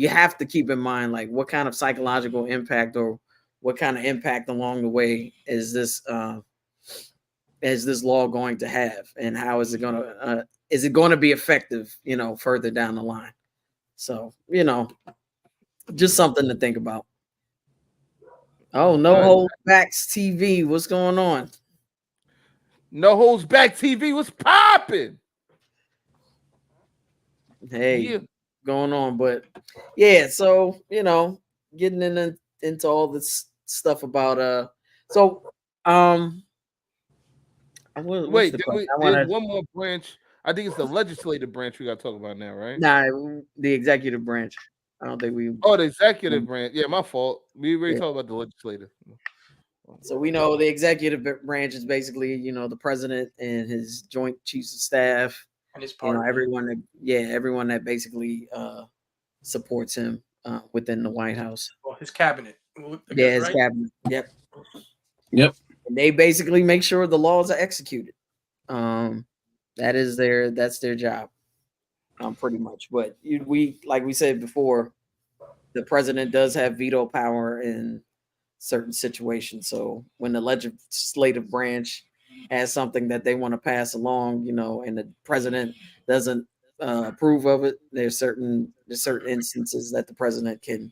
have to keep in mind like what kind of psychological impact or what kind of impact along the way is this law going to have, and how is it going to be effective further down the line. So just something to think about. Oh, no Right. hold backs TV. What's going on? No Holds Back TV was popping. Hey, Yeah. going on, but yeah. So getting into all this stuff about Wait, there's one more branch. I think it's the legislative branch we got to talk about now, right? Nah, the executive branch. I don't think we. Oh, the executive branch. Yeah, my fault. We already Yeah. talked about the legislative. So we know the executive branch is basically the president and his joint chiefs of staff. And his part. Everyone that basically supports him within the White House. Well, his cabinet. Yeah, his right? cabinet. Yep. Yep. They basically make sure the laws are executed. That's their job, pretty much. But like we said before, the president does have veto power in certain situations. So when the legislative branch has something that they want to pass along, and the president doesn't approve of it, there's certain instances that the president can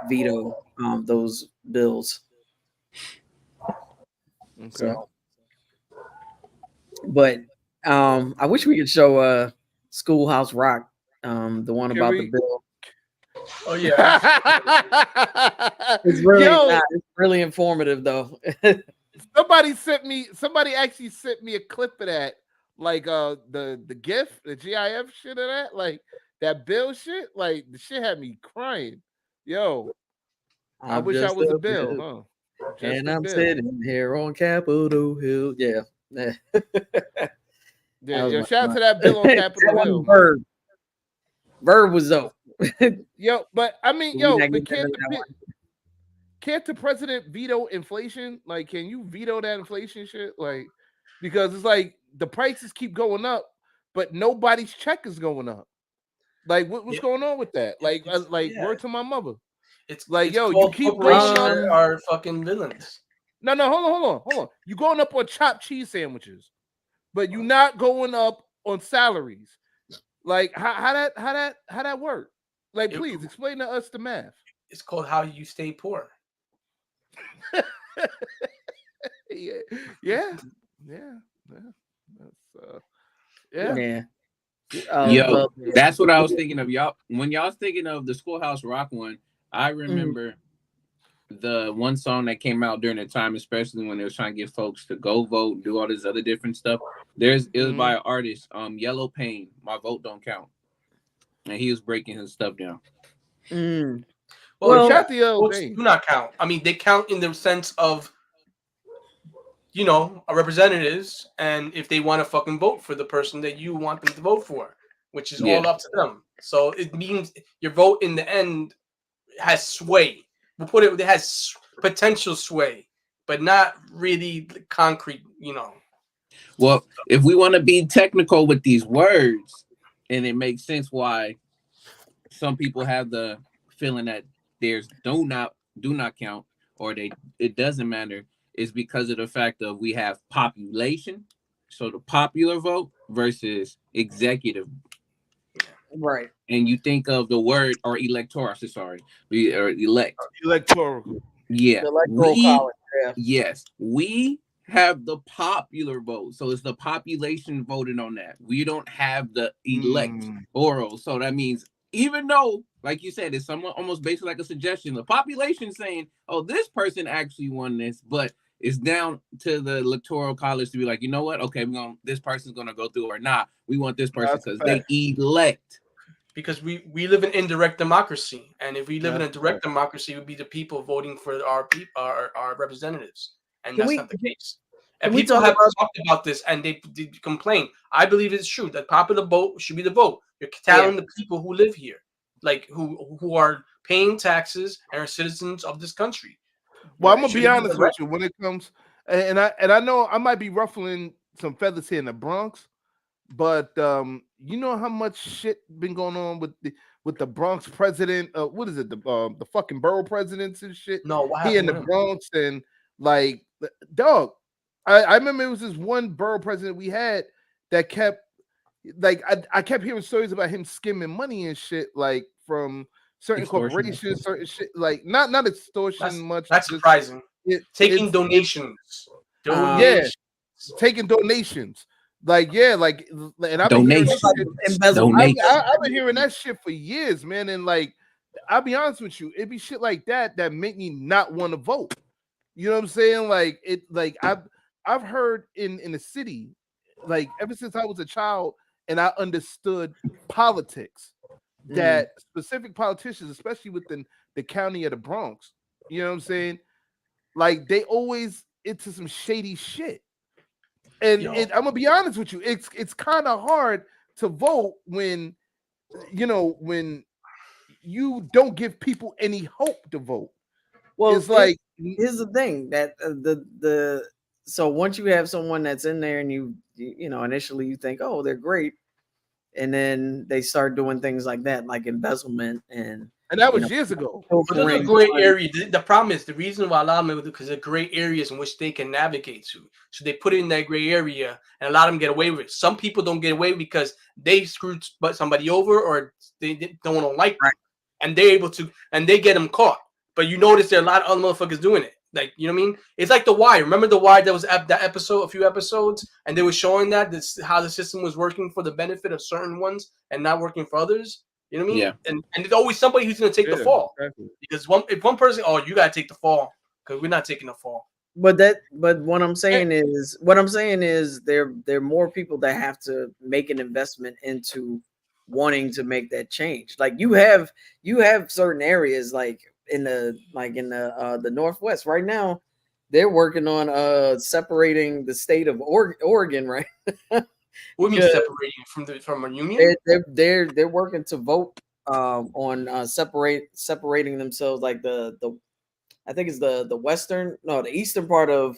veto those bills. Okay. So, but I wish we could show Schoolhouse Rock, the one about the bill. Oh yeah. It's really informative though. Somebody actually sent me a clip of that, like the GIF, the GIF shit of that, like that bill shit. Like the shit had me crying. Yo, I wish I was a bill, huh? And I'm sitting here on Capitol Hill. Yeah. Yeah, yo, shout out to that bill on Capitol Hill. Verb was dope. Yo, but I mean, but can't can't the president veto inflation? Like, can you veto that inflation shit? Like, because it's like the prices keep going up, but nobody's check is going up. Like, what's going on with that? Like, word to my mother. It's like, it's yo, you called keep bringing up our fucking villains. No, hold on. You going up on chopped cheese sandwiches, but you not going up on salaries. Like, how that work? Like, please explain to us the math. It's called how you stay poor. Yeah. Yo, that's what I was thinking of. Y'all, when y'all was thinking of the Schoolhouse Rock one, I remember the one song that came out during the time, especially when they was trying to get folks to go vote, do all this other different stuff. It was by an artist, Yellow Pain. My vote don't count, and he was breaking his stuff down. Well, votes do not count. I mean, they count in the sense of, a representatives, and if they want to fucking vote for the person that you want them to vote for, which is all up to them. So it means your vote in the end has sway. We'll put it has potential sway, but not really concrete, Well, if we want to be technical with these words, and it makes sense why some people have the feeling that there's do not count, or it doesn't matter, is because of the fact of we have population, so the popular vote versus executive. Right. And you think of the word or electoral, or elect. Electoral. Yeah. Electoral college. Yeah. Yes. We have the popular vote. So it's the population voting on that. We don't have the electoral. So that means even though like you said, it's someone almost basically like a suggestion. The population saying, "Oh, this person actually won this," but it's down to the electoral college to be like, you know what? Okay, this person's gonna go through, or not. We want this person That's a because they fact. elect. Because we live in indirect democracy, and if we live in a That's a direct fact. democracy, it would be the people voting for our people, our representatives, and Can that's we not the case. can And we people talk have about talked about this, and they complain. I believe it's true that popular vote should be the vote. You're telling the people who live here, like who are paying taxes and are citizens of this country. Well, I'm gonna Should be it be the honest with you. When it comes, and I know I might be ruffling some feathers here in the Bronx, but you know how much shit been going on with the Bronx president. What is it? The fucking borough presidents and shit No, what here in happened the with him? Bronx, and like, dog. I remember it was this one borough president we had that kept like I kept hearing stories about him skimming money and shit like from certain Extortion. corporations, certain shit like not extortion much. That's Just surprising. Taking it's donations. yeah, taking donations. Like yeah, like and I've been hearing this Donation. shit. embezzlement? I've been hearing that shit for years, man. And like, I'll be honest with you, it be shit like that that make me not want to vote. You know what I'm saying? Like it, like I've heard in the city, like ever since I was a child, and I understood politics, that specific politicians, especially within the county of the Bronx, you know what I'm saying? Like they always into some shady shit. And Yo. I'm gonna be honest with you, it's kind of hard to vote when when you don't give people any hope to vote. Well, It's like here's the thing that the so once you have someone that's in there and you know initially you think, oh, they're great, and then they start doing things like that, like embezzlement and that you was know, years ago. But there's a pilfering gray funds. area. The problem is the reason why a lot of them because they're gray areas in which they can navigate to. So they put it in that gray area, and a lot of them get away with it. Some people don't get away because they screwed somebody over, or they don't like them, and they're able to, and they get them caught. But you notice there are a lot of other motherfuckers doing it. Like, you know what I mean? It's like The Wire. Remember The Wire? That was that episode, a few episodes, and they were showing that this how the system was working for the benefit of certain ones and not working for others. You know what I mean? Yeah. And there's always somebody who's going to take the fall. Exactly. Because if one person, oh, you gotta take the fall because we're not taking the fall. But what I'm saying is there are more people that have to make an investment into wanting to make that change. Like you have certain areas like in the Northwest right now, they're working on separating the state of Oregon, right? What do you mean separating from a union? They're working to vote on separating themselves, like the I think it's the eastern part of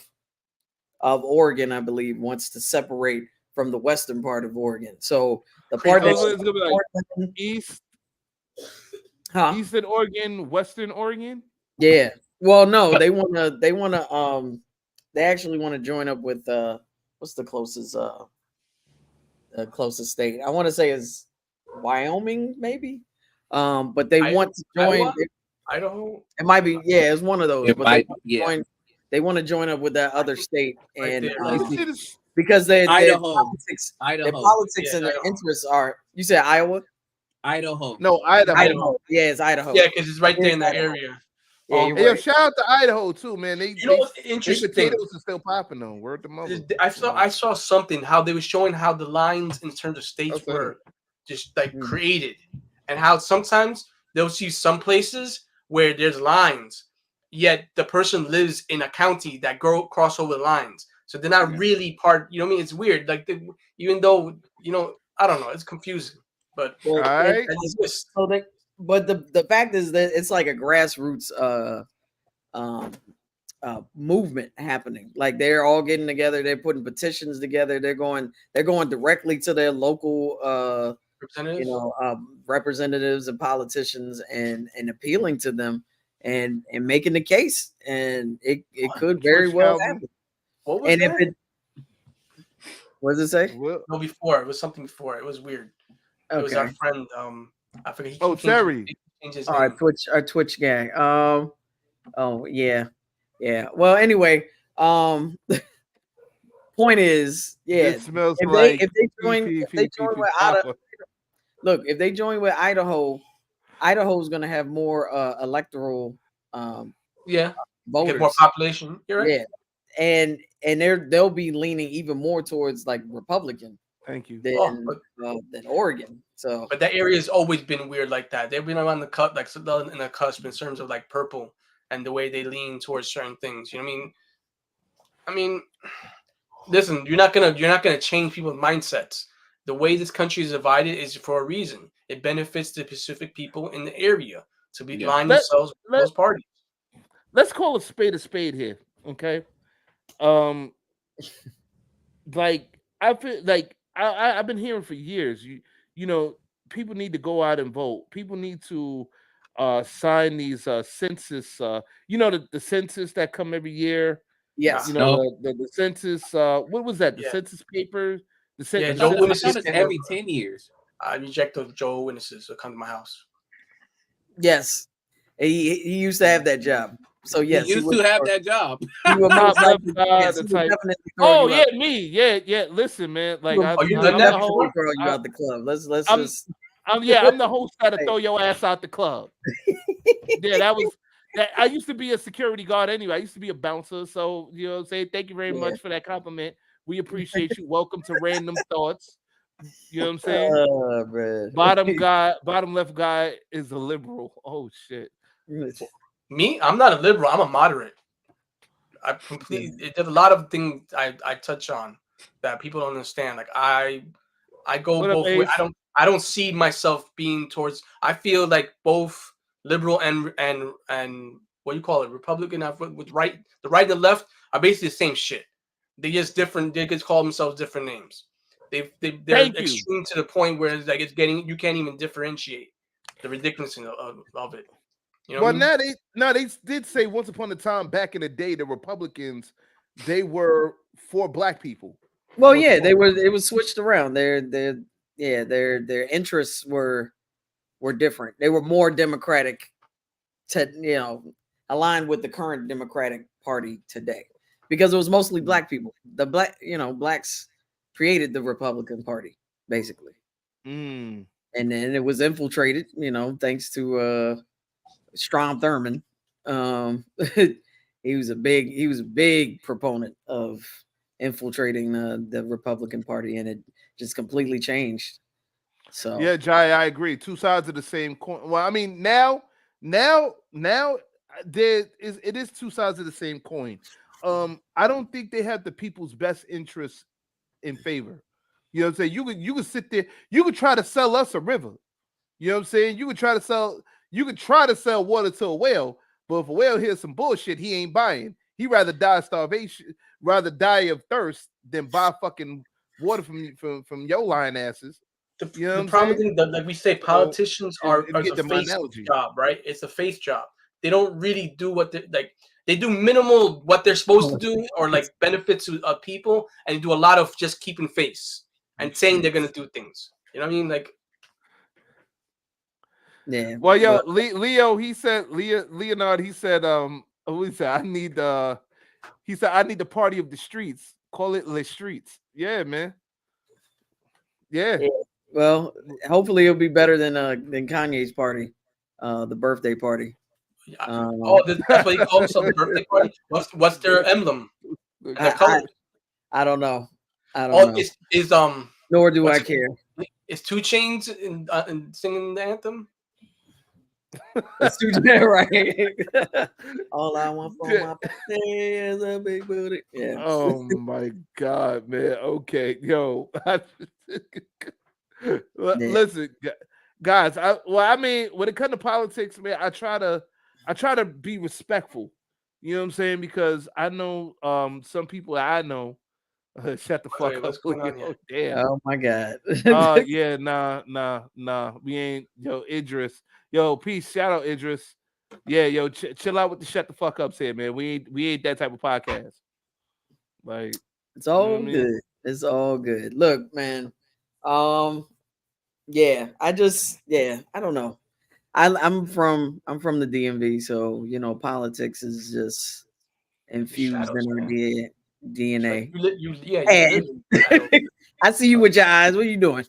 Oregon, I believe, wants to separate from the western part of Oregon. So the part So that's it's gonna be like Eastern Oregon, Western Oregon. yeah. Well, no, they actually want to join up with what's the closest state? I want to say is Wyoming, maybe. But they want to join Idaho. It might be, yeah, it's one of those. But they want to join up with that other state, and because their politics and their interests are. You said Iowa? Idaho. No, Idaho. Yeah, it's Idaho. Yeah, because it's right there in that area. Yeah, hey, yo, shout out to Idaho too, man. You know what's interesting? Potatoes are still popping though. Word to mother. I saw something how they were showing how the lines in terms of states were just like created, and how sometimes they'll see some places where there's lines, yet the person lives in a county that cross over lines, so they're not really part. You know what I mean? It's weird. Like even though I don't know, it's confusing. But but the fact is that it's like a grassroots movement happening. Like they're all getting together, they're putting petitions together, they're going directly to their local representatives and politicians and appealing to them and making the case, and it could very well happen. What was that? What does it say? No, before it was something before. It was weird. It was our friend. I forget. Terry. Our Twitch gang. Oh yeah. Well, anyway, point is, yeah. It smells if they join with Idaho, Idaho's going to have more electoral Yeah, voters. get more population. You're right. Yeah, and they'll be leaning even more towards like Republican. Thank you. Than Oregon. So, but that area has always been weird like that. They've been around the cut, like in the cusp in terms of like purple and the way they lean towards certain things. You know what I mean? I mean, listen, you're not gonna change people's mindsets. The way this country is divided is for a reason. It benefits the Pacific people in the area to be line themselves with those parties. Let's call a spade here, okay? Like I feel like I've been hearing for years. You know, people need to go out and vote. People need to sign these census. You know, the census that come every year. yes, You know, the census. What was that? The census papers. Yeah, Joe Witnesses every 10 years. I reject those Joe Witnesses to come to my house. yes, he used to have that job. So yes, he used to have that job. He would most likely, oh yeah, me, yeah. Listen, man, like I'm the host. Throw you out the club. Let's just. I'm the host that to throw your ass out the club. Yeah, that was. I used to be a security guard anyway. I used to be a bouncer. So you know, what I'm saying, thank you very much for that compliment. We appreciate you. Welcome to Randumb Thoughtz. You know what I'm saying? Bottom left guy is a liberal. Oh shit. Me? I'm not a liberal. I'm a moderate. There's a lot of things I touch on that people don't understand. Like I go both ways. I don't see myself being towards. I feel like both liberal and what do you call it, Republican with the right and the left are basically the same shit. They just different. They just call themselves different names. They're extreme to the point where it's like you can't even differentiate the ridiculousness of it. You know well, they did say once upon a time back in the day, the Republicans, they were for black people. Well, yeah, they were. It was switched around. Their interests were different. They were more democratic, aligned with the current Democratic Party today, because it was mostly black people. The blacks created the Republican Party basically, and then it was infiltrated. Thanks to Strom Thurmond. He was a big proponent of infiltrating the Republican Party, and it just completely changed. So yeah, Jai, I agree. Two sides of the same coin. Well, I mean, now it is two sides of the same coin. I don't think they have the people's best interests in favor. You know what I'm saying? You could sit there, you could try to sell us a river. You know what I'm saying? You could try to sell water to a whale, but if a whale hears some bullshit, he ain't buying. He rather die of starvation, rather die of thirst than buy fucking water from your lying asses. The problem is that, like we say, politicians are a face job, right? It's a face job. They don't really do what they do minimal what they're supposed to do, or like benefits to people, and do a lot of just keeping face and saying they're gonna do things. You know what I mean? Like, yeah. Well, yo, Leo, he said, Leonard, he said, I need the party of the streets. Call it Les Streets. Yeah, man. Yeah. Well, hopefully it'll be better than Kanye's party, the birthday party. That's what he calls themselves, the birthday party. What's their emblem? I don't know. I don't know. Nor do I care. Is 2 Chainz in singing the anthem? It's 2 Chainz, right? All I want for my birthday is a big booty. Yeah. Oh my God, man. Okay, yo. Listen, guys. When it comes to politics, man, I try to be respectful. You know what I'm saying? Because I know some people I know. Shut the fuck up. Oh, damn. Oh my God. Yeah, nah. We ain't Idris. Yo, peace. Shout out Idris. Yeah, yo, chill out with the shut the fuck ups here, man. We ain't that type of podcast. Like, it's all good. I mean? It's all good. Look, man. Yeah, I don't know. I'm from the DMV, so politics is just infused in our DNA. Yeah. I see you with your eyes. What are you doing?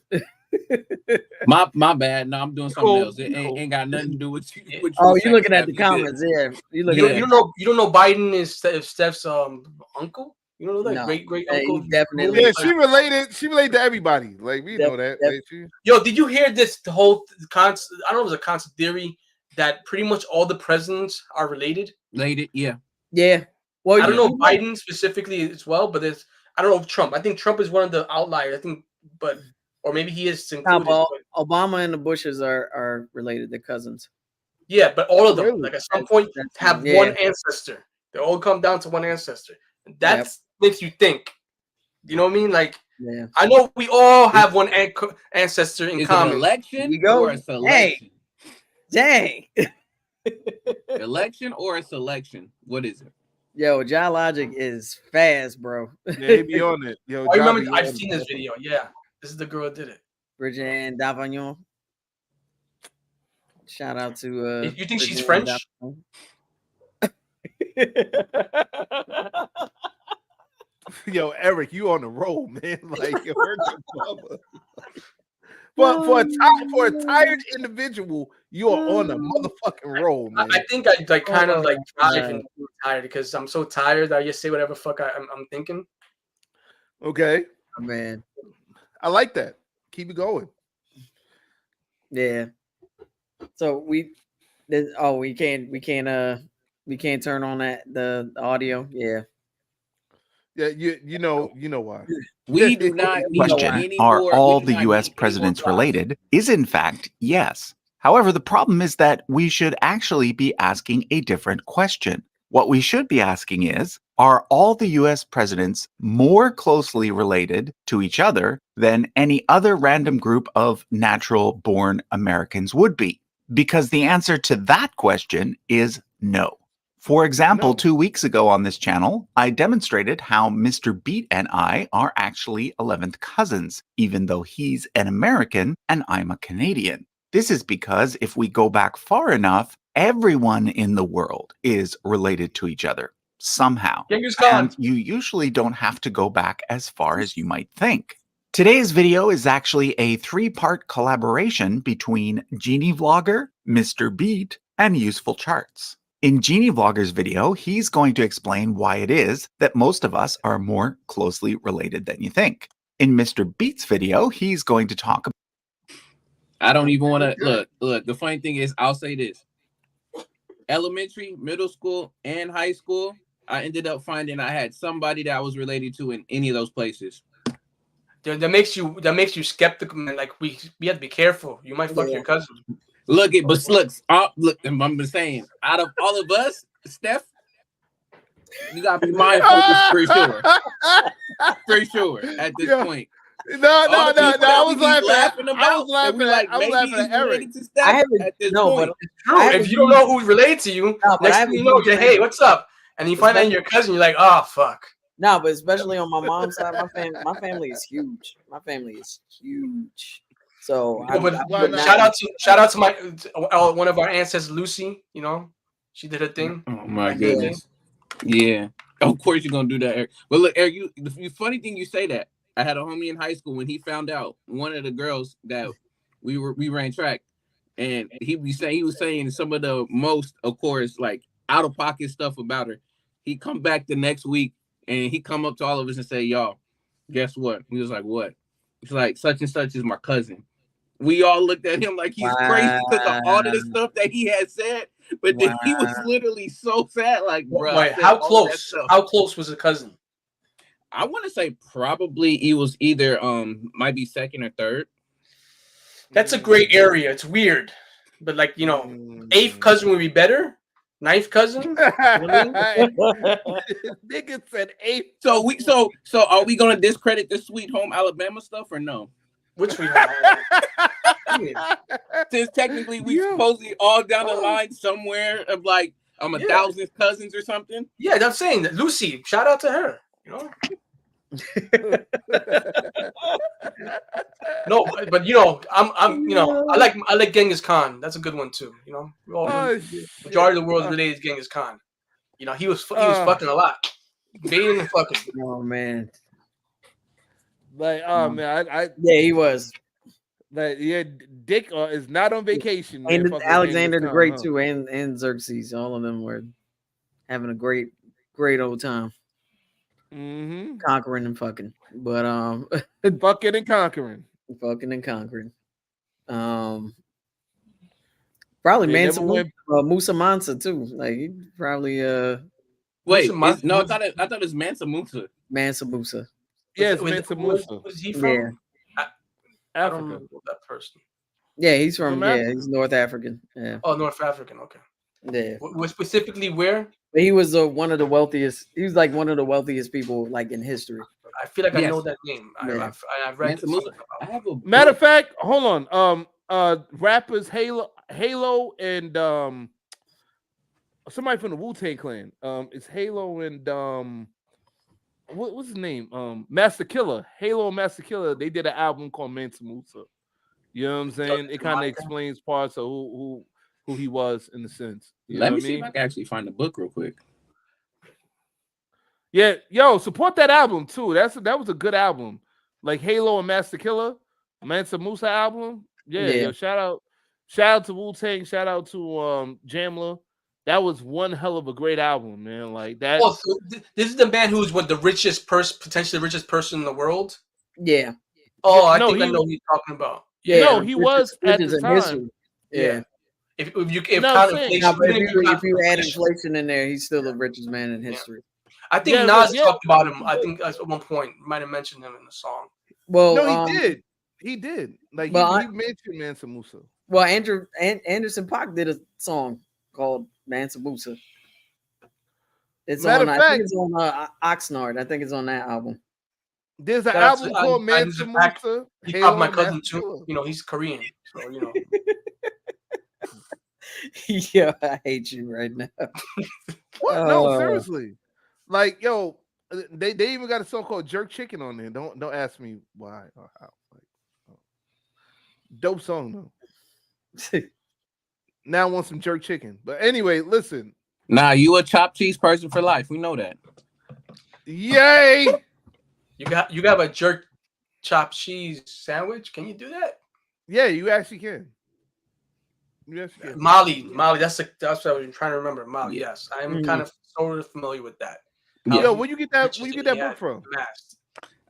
My bad. No, I'm doing something Cool. else. It ain't got nothing to do with you. With Oh, you you're looking at the Steph. You good. comments. Yeah, you look You, at you don't know Biden is Steph's uncle. You don't know that No. great He uncle. definitely- Yeah, she related. She related to everybody. Like we know that. Like, she, Yo, did you hear this? The whole concept. I don't know. If it was a concept theory that pretty much all the presidents are related. Related, yeah. Yeah. Well, I don't know you Biden specifically as well, but there's. I don't know if Trump. I think Trump is one of the outliers. I think, or maybe he is included. Nah, but- Obama and the Bushes are related. They're cousins. yeah, but all of them, Really? like at some point, That's- have yeah. one ancestor. They all come down to one ancestor. That makes you think. You know what I mean? Like, Yeah. I know we all have one ancestor in Is common. it election You go. or a selection? Dang. Election or a selection? What is it? Yo, Logic is fast, bro. yeah, he be on it. Yo, I remember. Jobby be I've on seen it. this video. Yeah, this is the girl that did it. Bridget Davignon. Shout out to You think she's Bridget French? Davignon. Yo, Eric, you on the roll, man. Like yo, for a tired individual, you are on a motherfucking roll, man. I think I like kind of like drive God. and tired because I'm so tired that I just say whatever fuck I'm thinking. Okay, Oh, man. I like that. Keep it going. Yeah. So we can't turn on the audio. Yeah. Yeah, you know why. We do not need Question, any are more- all we do the not U.S. need any more presidents plots. related? Is in fact yes. However, the problem is that we should actually be asking a different question. What we should be asking is, are all the U.S. presidents more closely related to each other than any other random group of natural-born Americans would be? Because the answer to that question is no. For example, No. 2 weeks ago on this channel, I demonstrated how Mr. Beat and I are actually 11th cousins, even though he's an American and I'm a Canadian. This is because if we go back far enough, everyone in the world is related to each other somehow. Genghis Khan. And you usually don't have to go back as far as you might think. Today's video is actually a 3-part collaboration between Genie Vlogger, Mr. Beat, and Useful Charts. In Genie Vlogger's video, he's going to explain why it is that most of us are more closely related than you think. In Mr. Beat's video, he's going to talk about I don't even want to look. The funny thing is, I'll say this: elementary, middle school, and high school, I ended up finding I had somebody that I was related to in any of those places. That makes you skeptical, man. Like we have to be careful. You might fuck your cousin. Look, I'm just saying, out of all of us, Steph, you gotta be mindful for sure. For sure, at this point. No. I was laughing. I was laughing at Eric. I haven't but True. If you don't know who's related to you, No, but I next haven't thing you know, been- hey, what's up? And you find out you're your cousin, you're like, oh fuck. no, but especially on my mom's side, my family is huge. My family is huge. So Yeah, but shout out to my one of our ancestors, Lucy. You know, she did her thing. Oh my goodness. Yeah. Of course you're gonna do that, Eric. But look, Eric, the funny thing you say that. I had a homie in high school when he found out one of the girls that we ran track, and he was saying some of the most, of course, like out of pocket stuff about her. He come back the next week and he come up to all of us and say, "Y'all, guess what?" He was like, "What?" He's like, "Such and such is my cousin." We all looked at him like he's crazy because of all of the stuff that he had said, but then he was literally so sad, like, bro. Wait, how close? How close was the cousin? I want to say probably he was either might be second or third. That's a great area. It's weird, but like you know, 8th cousin would be better. 9th cousin. Nigga said 8th. So are we gonna discredit the Sweet Home Alabama stuff or no? Which we Since technically we supposedly all down the line somewhere of like a 1,000 cousins or something. Yeah, I'm saying that Lucy. Shout out to her. You know. No, but you know, I'm you know, I like Genghis Khan. That's a good one too. You know, majority of the world's related to Genghis Khan. You know, he was fucking a lot, baiting and fucking. Oh man, like man, I yeah, he was. Like, yeah, Dick is not on vacation. Man. And Fucking Alexander the Genghis Great Khan, huh? too, and Xerxes. All of them were having a great old time Mm-hmm. conquering and fucking. But Fucking and conquering. fucking and conquering. Probably They never Mansa went. Musa Mansa too. Like he probably Wait, Musa no, I Musa- thought it was Mansa Musa. Mansa Musa. Yes, was- Mansa where's- Musa, Where's he from? Yeah. I don't Africa. know that person. Yeah, he's from From Africa. he's North African. Yeah. Oh, North African. Okay. Yeah. Specifically where? But he was one of the wealthiest. He was like one of the wealthiest people like in history. I feel like I Yes. know that name. Yeah. I've read Mansa something Musa. I about. have a Matter of book. fact, hold on. Rappers Halo, and somebody from the Wu-Tang Clan. It's Halo and what's his name? Master Killer. Halo and Master Killer. They did an album called Mansa Musa. You know what I'm saying? It kind of explains parts of who he was in a sense. You know Let me what I see if mean? I can actually find the book real quick. Yeah, yo, support that album too. That was a good album. Like Halo and Master Killer, Mansa Musa album. Yeah, Yeah. yo, shout out to Wu-Tang, shout out to Jamla. That was one hell of a great album, man. Like that. Oh, so this is the man who's the richest person, potentially the richest person in the world. Yeah. Oh, I No, think I he- know who you're talking about. Yeah. No, he was at riches the in time. history. Yeah. If you No, count I'm saying- inflation, Now, but even if you add inflation, inflation in there, he's still the richest man in history. I think Yeah, Nas but yeah. talked about him. I think at one point might have mentioned him in the song. Well, No, he did. He did. Like Well, he mentioned Mansa Musa. Well, Anderson .Paak did a song called Mansa Musa. It's Matter on. of I fact- think it's on Oxnard. I think it's on that album. There's an Shout out to album called Mansa Anderson .Paak. Musa. He Halo called my and cousin Master Killer. too. You know, he's Korean, so you know. Yeah, I hate you right now. What? No, Oh. seriously. Like, yo, they even got a song called Jerk Chicken on there. Don't ask me why or how. Like, dope song though. Now I want some jerk chicken. But anyway, listen. Nah, you a chopped cheese person for life. We know that. Yay! You got a jerk chopped cheese sandwich. Can you do that? Yeah, you actually can. You actually can. Molly. That's what I was trying to remember. Molly. Yeah. Yes, I am kind of sort of familiar with that. Yeah. Yo, where you get that? Where you get that Yeah, book from? masked.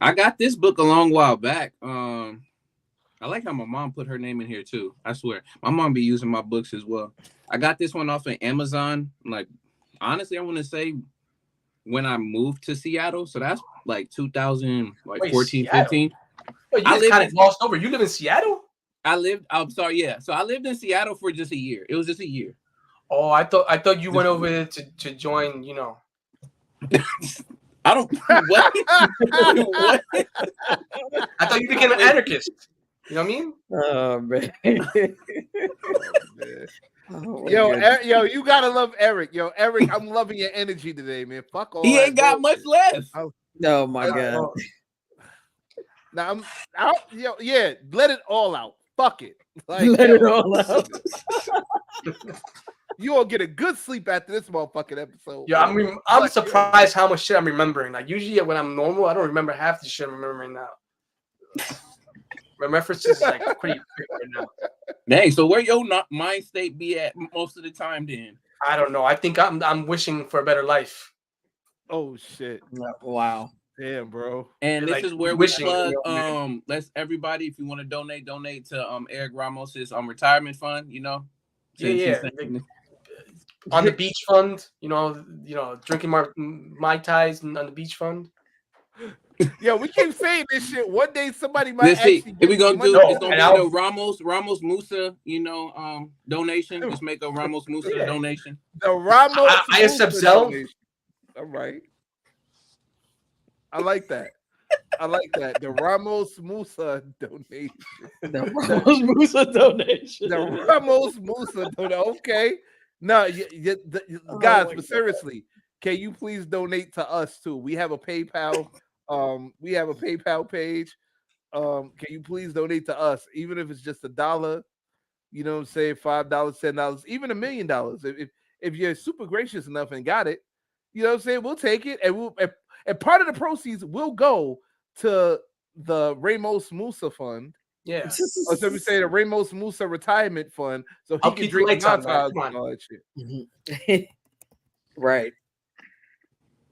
I got this book a long while back. I like how my mom put her name in here too. I swear, my mom be using my books as well. I got this one off of Amazon. Like, honestly, I want to say when I moved to Seattle, so that's like 2000, like Wait, 14, Seattle? 15. Wait, I you live kind in- of glossed over. You live in Seattle? I'm sorry, yeah. So I lived in Seattle for just a year. It was just a year. Oh, I thought you went over there to join. You know. I don't what? What? I thought you became an anarchist. You know what I mean? Oh man. Man. Oh, my Yo, goodness. yo, you gotta love Eric. Yo, Eric, I'm loving your energy today, man. Fuck all He that ain't got much bullshit. left. Oh my god. Oh, Now I'm out. Yo, yeah, let it all out. Fuck it. Like, Let yo, it all out. You all get a good sleep after this motherfucking episode. yeah, man. I'm Like, surprised how much shit I'm remembering. Like usually when I'm normal, I don't remember half the shit I'm remembering now. My references is like pretty quick right now. Dang, so where your mind state be at most of the time then? I don't know. I think I'm wishing for a better life. Oh shit. Wow. Damn, bro. And this Like, is where we wishing, plug. you know, man. Let's everybody, if you want to donate to Eric Ramos's retirement fund. You know, Yeah. On the beach fund, you know, drinking Mai Tais on the beach fund. Yo, we keep saying this shit. One day somebody might Let's see. actually. If we gonna do, No, it's gonna and be I'll- the Ramos Musa, donation. Just make a Ramos Musa Yeah. donation. The Ramos. I accept Zelle. donation. All right. I like that. I like that. The Ramos Musa donation. The Ramos Musa donation. The Ramos Musa donation. Okay. No, guys, my but seriously, can you please donate to us too? We have a PayPal. We have a PayPal page. Can you please donate to us, even if it's just $1? You know what I'm saying? $5, $10, even $1 million. If you're super gracious enough and got it, you know what I'm saying? We'll take it, and and part of the proceeds will go to the Ramos Musa Fund. Yeah. Or so we say the Ramos Musa Retirement Fund, so he I'll can keep the drink lights on, man. Natas Come on. and all that shit. Right.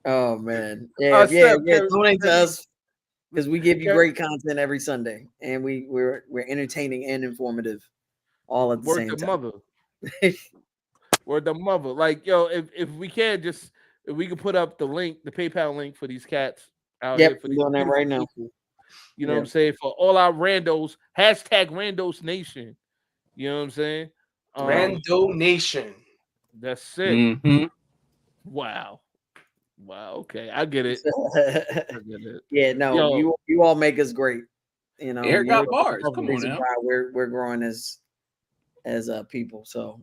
Oh man. Yeah. Steph, Donate to us because we give you Kev- great content every Sunday, and we're entertaining and informative all at the Word same to time. mother. Word to mother. Like, yo, if we can just, if we could put up the link, the PayPal link for these cats out here Yep, for I'm these doing that beautiful right now. people. You know what I'm saying? For all our randos, #Randos Nation. You know what I'm saying? Rando Nation. That's it. Mm-hmm. Wow. Okay, I get it. I get it. Yeah, no, Yo, you all make us great. You know, Eric you're got bars. the Come on reason now. why we're growing as people. So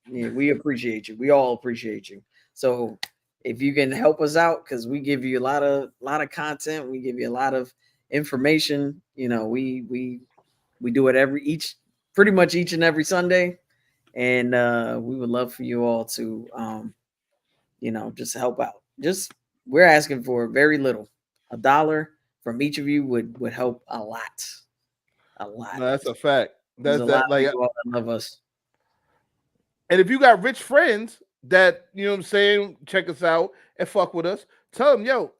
we appreciate you. We all appreciate you. So if you can help us out, because we give you a lot of content, we give you a lot of information. You know, we do it pretty much each and every Sunday, and we would love for you all to just help out. We're asking for very little. $1 from each of you would help a lot. no, that's a fact. There's That's a lot that. of Like, you all that love us. and if you got rich friends that you know what I'm saying, check us out and fuck with us. Tell them, yo,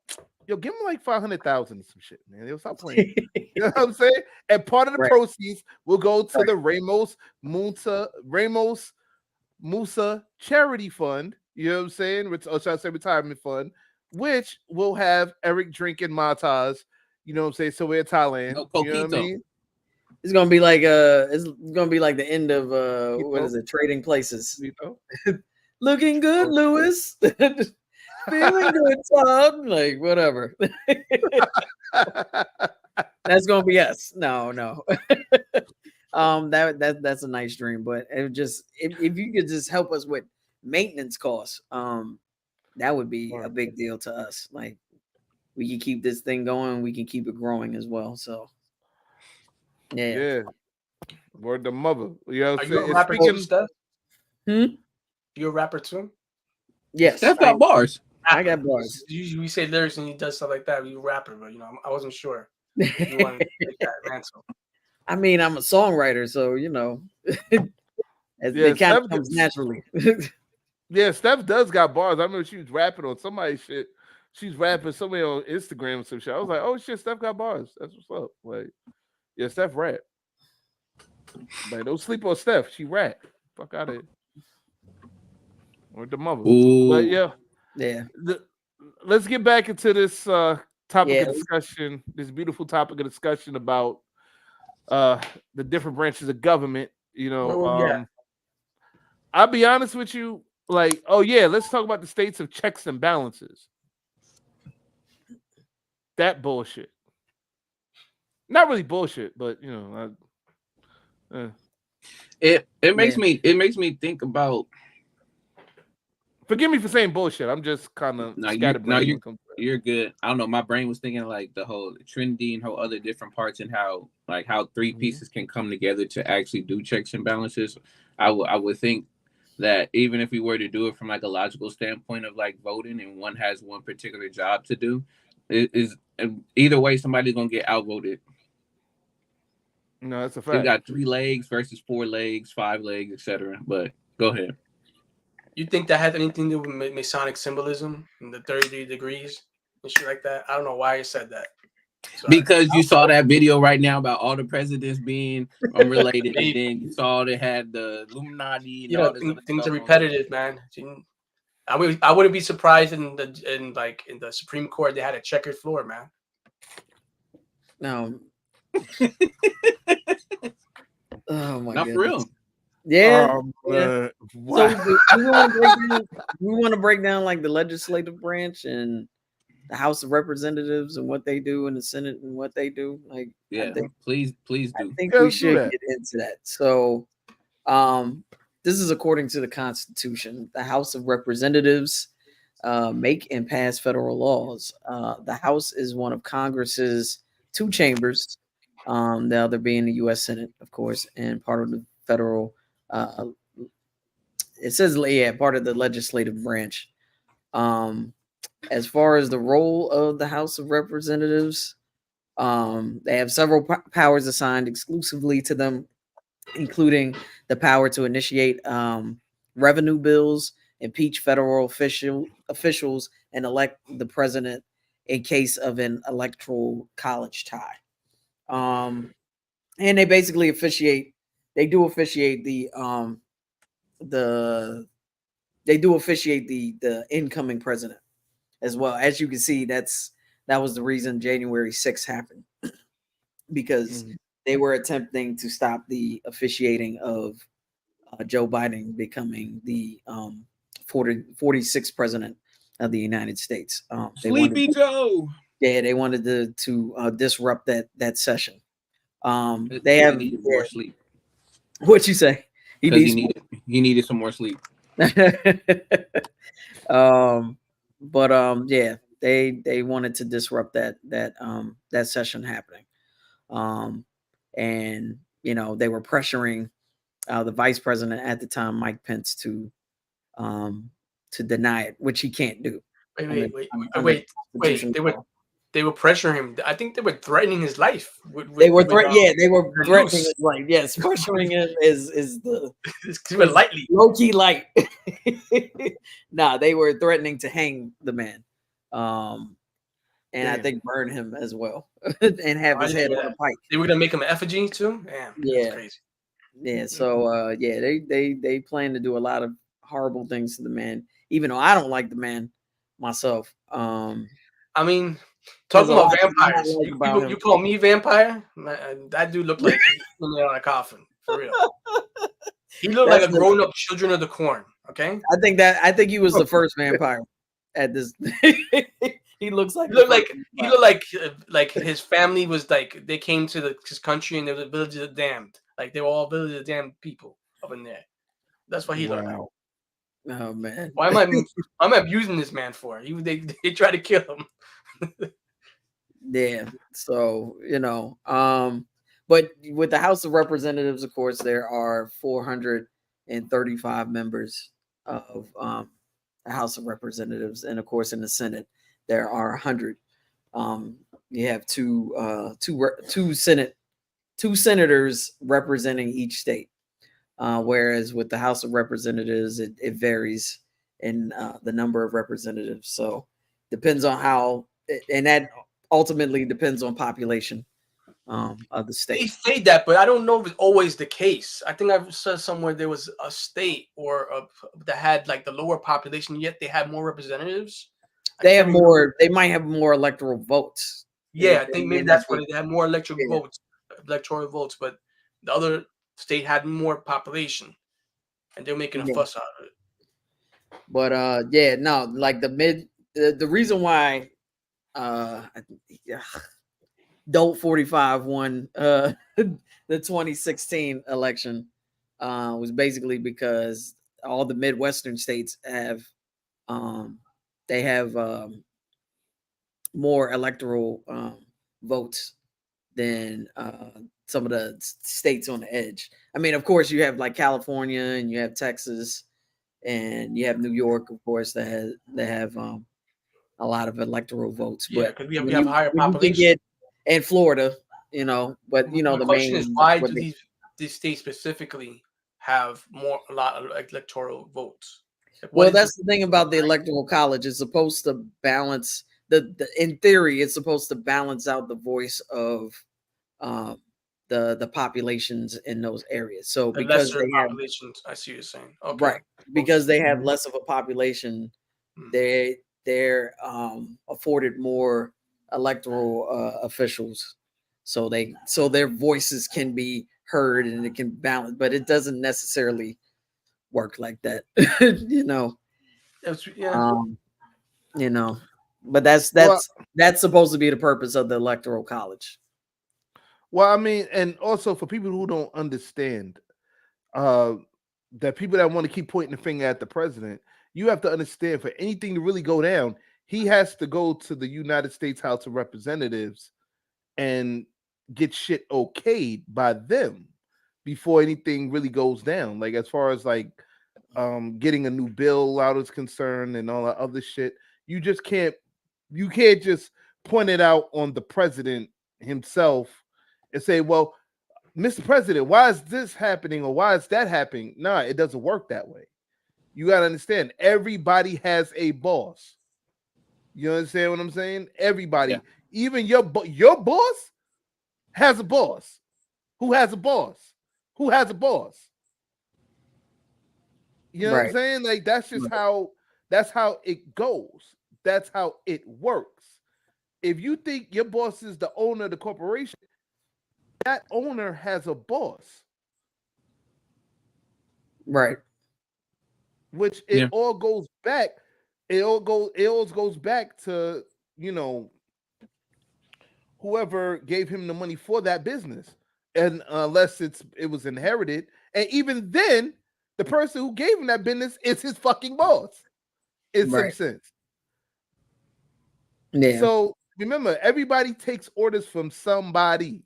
give them like 500,000 or some shit, man. They'll stop playing. You know what I'm saying? And part of the Right. proceeds will go to Right. the Ramos Musa Charity Fund. You know what I'm saying? Or should I say retirement fund, which will have Eric drinking Matas. You know what I'm saying? So we're in Thailand. No you know what I coquito. mean? It's gonna be like the end of what is it? Trading Places. You know? Looking good, Lewis. Feeling good, Tom. Like whatever. That's gonna be us. No. That's a nice dream, but it just if you could just help us with maintenance costs, that would be a big deal to us. Like we can keep this thing going, we can keep it growing as well. So yeah. Word to mother. You know what Are I'm you a saying? rapper too, Steph? Hmm? You a rapper too? Yes, Steph got bars. I got bars. Usually we say lyrics and he does stuff like that. You a rapper, but I wasn't sure. You want to take that mantle. I mean, I'm a songwriter, so it kind of comes naturally. Yeah, Steph does got bars. I remember she was rapping on somebody's shit. She's rapping somebody on Instagram or some shit. I was like, oh shit, Steph got bars. That's what's up. Like, yeah, Steph rap. Like, don't sleep on Steph. She rap. Fuck out of here. Or the mother. Ooh. But yeah. Let's get back into this topic of discussion, this beautiful topic of discussion about the different branches of government. I'll be honest with you, like, let's talk about the states of checks and balances. That bullshit. Not really bullshit, but it makes me think about. Forgive me for saying bullshit. I'm just kind of you're good. I don't know. My brain was thinking like the whole Trinity and how other different parts and how three pieces can come together to actually do checks and balances. I would think that even if we were to do it from like a logical standpoint of like voting and one has one particular job to do, it is either way somebody's gonna get outvoted. No, that's a fact. You got 3 legs versus 4 legs, 5 legs, etc. But go ahead. You think that has anything to do with Masonic symbolism and the 30 degrees and shit like that? I don't know why I said that. Sorry. Because you saw that video right now about all the presidents being unrelated, and then you saw they had the Illuminati. And all this things are repetitive, man. I wouldn't be surprised in the Supreme Court they had a checkered floor, man. No. Oh my god. Not for real. Yeah. Wow. So we want to break down like the legislative branch and the House of Representatives and what they do in the Senate and what they do. Like, please do. I think we should get into that. So, this is according to the Constitution. The House of Representatives make and pass federal laws. The House is one of Congress's 2 chambers. The other being the U.S. Senate, of course, and part of the federal. It says, part of the legislative branch. As far as the role of the House of Representatives, They have several powers assigned exclusively to them, including the power to initiate revenue bills, impeach federal officials, and elect the president in case of an electoral college tie. And they basically officiate. They do officiate the incoming president as well. As you can see, that was the reason January 6th happened, because they were attempting to stop the officiating of Joe Biden becoming the 46th president of the United States. Sleepy Joe. Yeah, they wanted to disrupt that session. They He have needed more sleep. What you say? He needed some more sleep. Yeah, they wanted to disrupt that session happening. And they were pressuring the vice president at the time, Mike Pence, to deny it, which he can't do. Wait. They were pressuring him. I think they were threatening his life. They were threatening his life. Yes, pressuring him is the lightly low key light. Nah, they were threatening to hang the man, and I think burn him as well, and have his head on a pike. They were gonna make him an effigy too. Damn, yeah, that's crazy. Yeah. So they plan to do a lot of horrible things to the man, even though I don't like the man myself. I mean, talking about vampires, you call me vampire? That dude looked like he was on a coffin, for real. He looked like a grown-up Children of the Corn. Okay, I think he was the first vampire at this. He looked like his family was like, they came to his country and they were the Village of the Damned. Like they were all Village of the Damned people up in there. That's what he looked like. Oh man, why am I abusing this man for? They try to kill him. Yeah. So but with the House of Representatives, of course, there are 435 members of the House of Representatives, and of course in the Senate there are 100. You have two senators representing each state, whereas with the House of Representatives it varies in the number of representatives. So depends on how, and that ultimately depends on population of the state. They say that, but I don't know if it's always the case. I think I saw somewhere there was a state that had like the lower population, yet they had more representatives. They might have more electoral votes. Yeah, I think maybe that's what they had more electoral votes, but the other state had more population, and they're making a fuss out of it. But like the reason why Dope 45 won the 2016 election was basically because all the Midwestern states have more electoral votes than some of the states on the edge. I mean, of course, you have like California and you have Texas and you have New York, of course, that have a lot of electoral votes. Yeah, but because we have higher population. And Florida, but the question is, why do these states specifically have a lot of electoral votes? Well, that's the thing about the Electoral College. It's supposed to balance in theory, it's supposed to balance out the voice of the populations in those areas. So because they have populations, I see what you're saying. Okay. Right, because they have less of a population, they're afforded more electoral officials, so their voices can be heard and it can balance, but it doesn't necessarily work like that. But that's supposed to be the purpose of the Electoral College. Well, I mean, and also for people who don't understand, that people that want to keep pointing the finger at the president, you have to understand, for anything to really go down, he has to go to the United States House of Representatives and get shit okayed by them before anything really goes down. Like as far as like getting a new bill out is concerned and all that other shit, you can't just point it out on the president himself and say, well, Mr. President, why is this happening or why is that happening? Nah, it doesn't work that way. You got to understand, everybody has a boss. You understand what I'm saying? Everybody, even your boss has a boss. Who has a boss? Who has a boss? You know what I'm saying? Like that's just how it goes. That's how it works. If you think your boss is the owner of the corporation, that owner has a boss. Right. Which it all goes back. It all goes back to, you know, whoever gave him the money for that business. And unless it was inherited. And even then, the person who gave him that business is his fucking boss. In some sense. Yeah. So remember, everybody takes orders from somebody.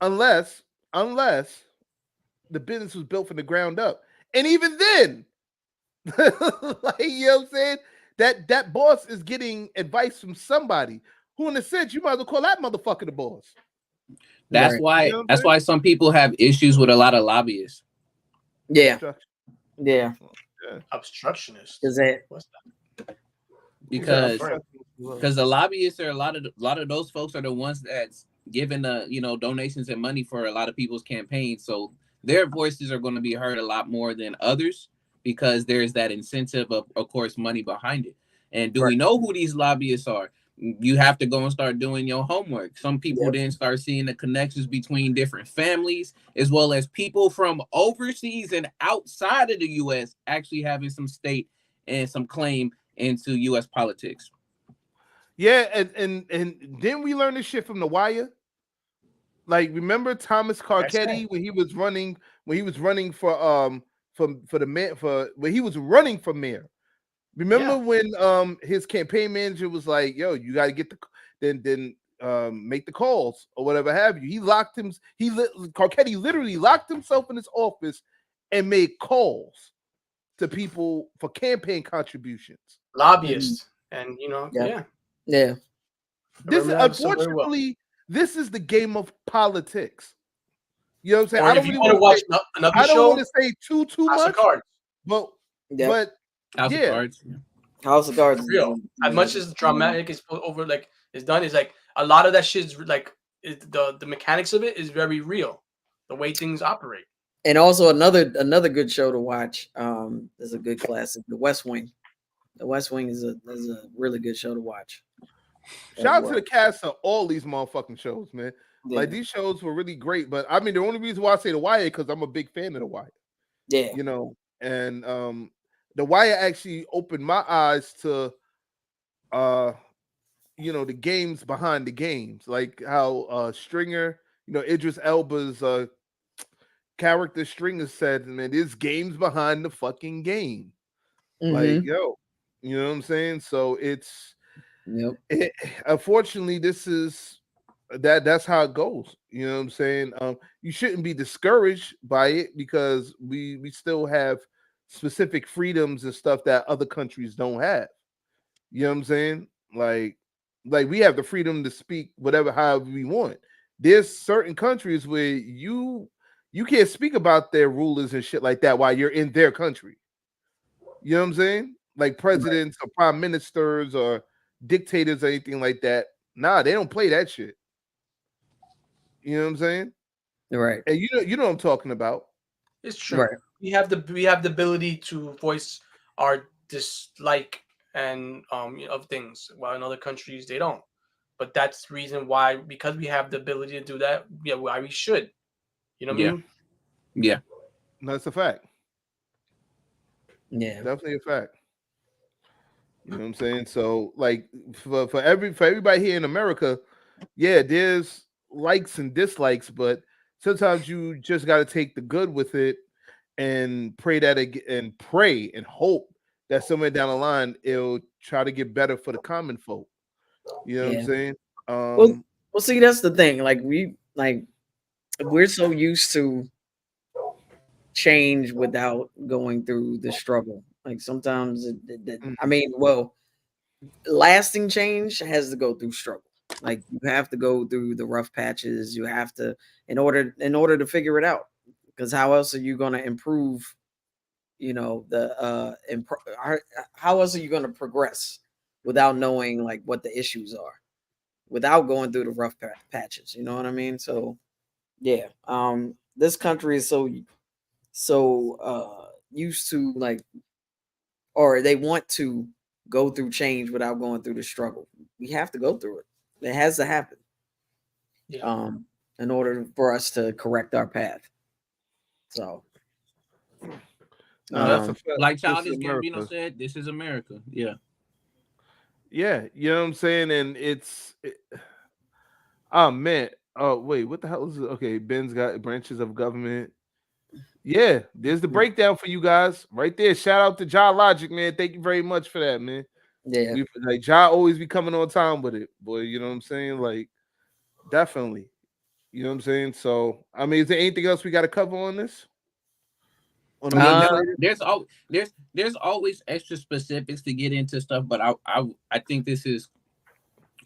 Unless the business was built from the ground up. And even then, like, you know what I'm saying? That boss is getting advice from somebody who, in a sense, you might as well call that motherfucker the boss. That's why. You know that's why some people have issues with a lot of lobbyists. Yeah. Yeah. Obstructionist. Is that? What's that? Because the lobbyists are a lot of those folks are the ones that's given donations and money for a lot of people's campaigns. So their voices are going to be heard a lot more than others because there's that incentive of course, money behind it. And do we know who these lobbyists are? You have to go and start doing your homework. Some people then start seeing the connections between different families, as well as people from overseas and outside of the U.S. actually having some stake and some claim into U.S. politics. Yeah, and then we learned this shit from The Wire. Like, remember Thomas Carcetti when he was running for the mayor when he was running for mayor. Remember when his campaign manager was like, "Yo, you got to get make the calls or whatever have you." He locked him. Carcetti literally locked himself in his office and made calls to people for campaign contributions. Lobbyists, and Yeah. This unfortunately, this is the game of politics. You know what I'm saying? I don't really want to watch another show. I don't want to say too House much. Of Cards. But House of Cards. House of Cards. Real. As much as dramatic is put over, like is done, is like a lot of that shit is like the mechanics of it is very real. The way things operate. And also another good show to watch. Is a good classic, The West Wing. The West Wing is a really good show to watch. Shout out to the cast of all these motherfucking shows, man. Yeah. Like these shows were really great. But I mean, the only reason why I say The Wire because I'm a big fan of The Wire. Yeah, you know, and The Wire actually opened my eyes to, the games behind the games, like how Stringer, Idris Elba's character Stringer said, man, there's games behind the fucking game. Like, yo, you know what I'm saying? So it's, unfortunately, this is that's how it goes. You know what I'm saying? You shouldn't be discouraged by it because we still have specific freedoms and stuff that other countries don't have. You know what I'm saying? Like we have the freedom to speak however we want. There's certain countries where you can't speak about their rulers and shit like that while you're in their country. You know what I'm saying? Like presidents or prime ministers or dictators or anything like that. Nah, they don't play that shit. You know what I'm saying? Right. And you know what I'm talking about. It's true. Right. We have the ability to voice our dislike and of things, while in other countries they don't. But that's the reason why, because we have the ability to do that, why we should. You know what I mean? Yeah. That's a fact. Yeah. Definitely a fact. You know what I'm saying? So, like, for everybody here in America, there's likes and dislikes, but sometimes you just got to take the good with it and pray and hope that somewhere down the line it'll try to get better for the common folk. You know what I'm saying? Well, see, that's the thing. Like we're so used to change without going through the struggle. Like sometimes, lasting change has to go through struggle. Like you have to go through the rough patches. You have to in order to figure it out. Because how else are you going to improve? You know how else are you going to progress without knowing like what the issues are, without going through the rough patches? You know what I mean? So yeah, this country is so used to like, or they want to go through change without going through the struggle. We have to go through it. It has to happen. Yeah. In order for us to correct our path. So, No, that's a um, fact. Like This is Childish Gambino America. said, this is America. Yeah. Yeah, you know what I'm saying, and oh man, oh wait, what the hell is it? Okay, Ben's got branches of government. Yeah, there's the breakdown for you guys right there. Shout out to Ja Logic, man. Thank you very much for that, man. yeah. We like Ja always be coming on time with it, boy. You know what I'm saying? Like, definitely. You know what I'm saying? So, I mean, is there anything else we got to cover on this? On the legislative? There's always extra specifics to get into stuff, but I think this is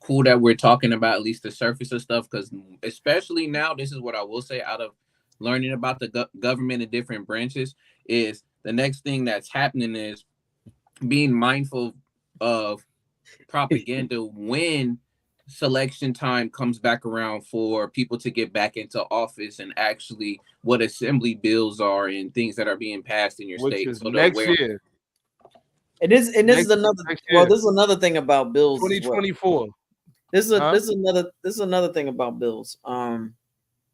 cool that we're talking about at least the surface of stuff, because especially now, this is what I will say out of learning about the government and different branches, is the next thing that's happening is being mindful of propaganda when selection time comes back around for people to get back into office, and actually what assembly bills are and things that are being passed in your Which state. is So next year, It is, and this is Next- another. next Well, year. this is another thing about bills. As well. 2024. This is Huh? this is another thing about bills.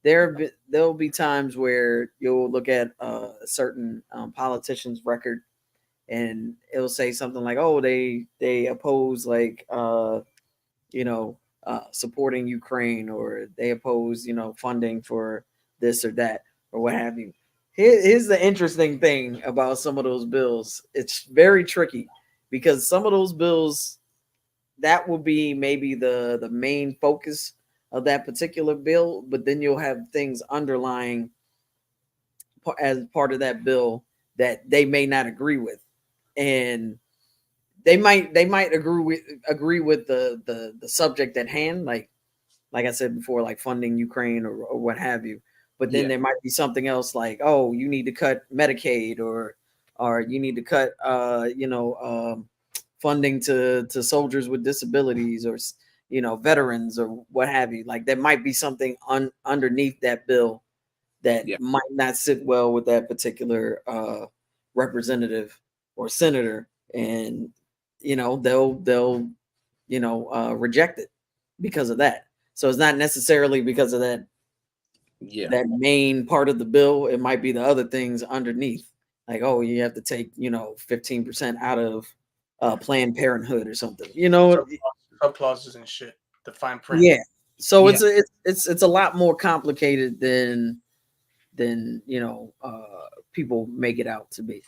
There'll be times where you'll look at a certain politician's record, and it'll say something like, "Oh, they oppose like supporting Ukraine, or they oppose funding for this or that or what have you." Here's the interesting thing about some of those bills. It's very tricky because some of those bills, that will be maybe the main focus of that particular bill, but then you'll have things underlying as part of that bill that they may not agree with, and they might agree with the subject at hand, like I said before, like funding Ukraine or what have you. But then there might be something else like, oh, you need to cut Medicaid, or you need to cut funding to soldiers with disabilities, or veterans, or what have you. Like there might be something underneath that bill that might not sit well with that particular representative or senator, and they'll reject it because of that. So it's not necessarily because of that main part of the bill. It might be the other things underneath, like, oh, you have to take 15% out of Planned Parenthood or something. Sub clauses and shit. The fine print. Yeah. So it's a lot more complicated than people make it out to be.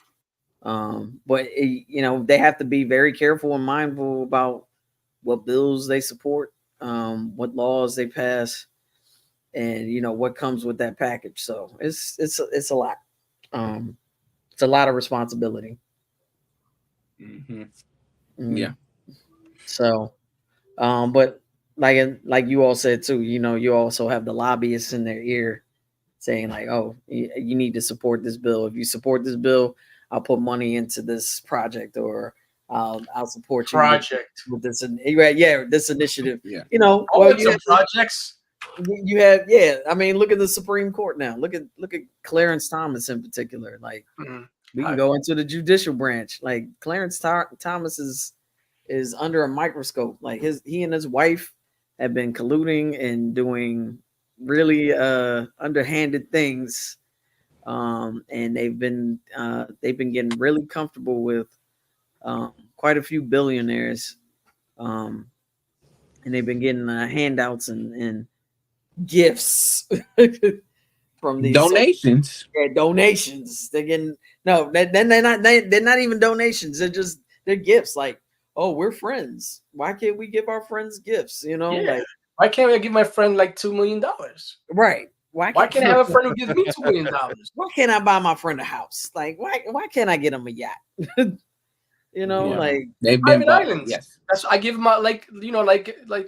But they have to be very careful and mindful about what bills they support, what laws they pass, and what comes with that package. So it's a lot. It's a lot of responsibility. Yeah. So, but like you all said too, you also have the lobbyists in their ear saying like, oh, you need to support this bill. If you support this bill, I'll put money into this project, or I'll support you with this. This initiative. Yeah. Some projects. You have, I mean, look at the Supreme Court now. Look at Clarence Thomas in particular. Like, we can go into the judicial branch. Like Clarence Thomas is under a microscope. Like he and his wife have been colluding and doing really underhanded things, and they've been getting really comfortable with quite a few billionaires, and they've been getting handouts and gifts from these donations. Donations. They're getting they're not even donations. They're gifts. Like, oh, we're friends. Why can't we give our friends gifts? Like, why can't I give my friend like $2 million? Right. Why can't I have a friend who gives me $2 million? Why can't I buy my friend a house? Like, why can't I get him a yacht? You know, Yeah. like They've been Private bought. islands. Yes. That's I give them out like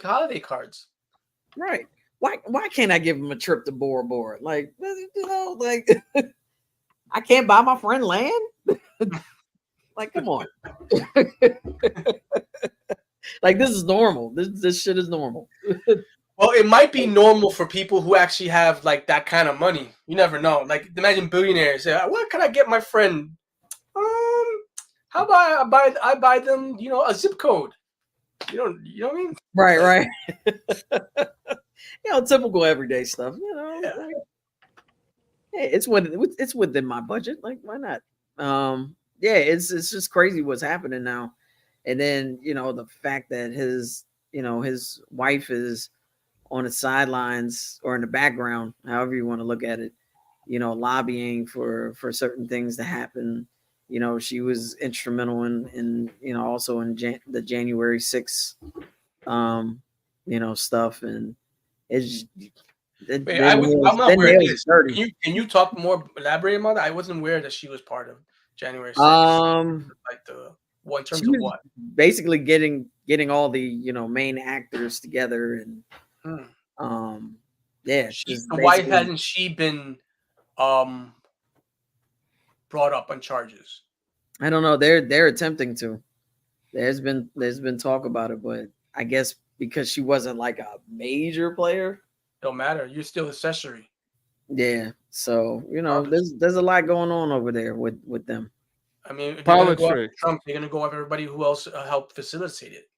holiday cards. right. Why can't I give him a trip to Bora Bora? Like, you know, like I can't buy my friend land. Like, come on. Like, this is normal. This shit is normal. Well, it might be normal for people who actually have like that kind of money. You never know. Like, imagine billionaires say, "What can I get my friend? How about I buy them, a zip code? You know what I mean? Right. Typical everyday stuff. Yeah. Like, hey, it's within my budget. Like, why not? It's just crazy what's happening now. And then, the fact that his wife is on the sidelines or in the background, however you want to look at it, lobbying for certain things to happen. She was instrumental in also in the January 6th, stuff. And it's, Wait, I'm not aware of this. Can you talk more, elaborate on that? I wasn't aware that she was part of January 6th. In terms of what? Basically getting all the main actors together and why hasn't she been brought up on charges? I don't know. They're attempting to. There's been talk about it, but I guess because she wasn't like a major player. Don't matter. You're still accessory. Yeah. So there's a lot going on over there with them. I mean, if they're gonna go after Trump, they're gonna go after everybody who else helped facilitate it.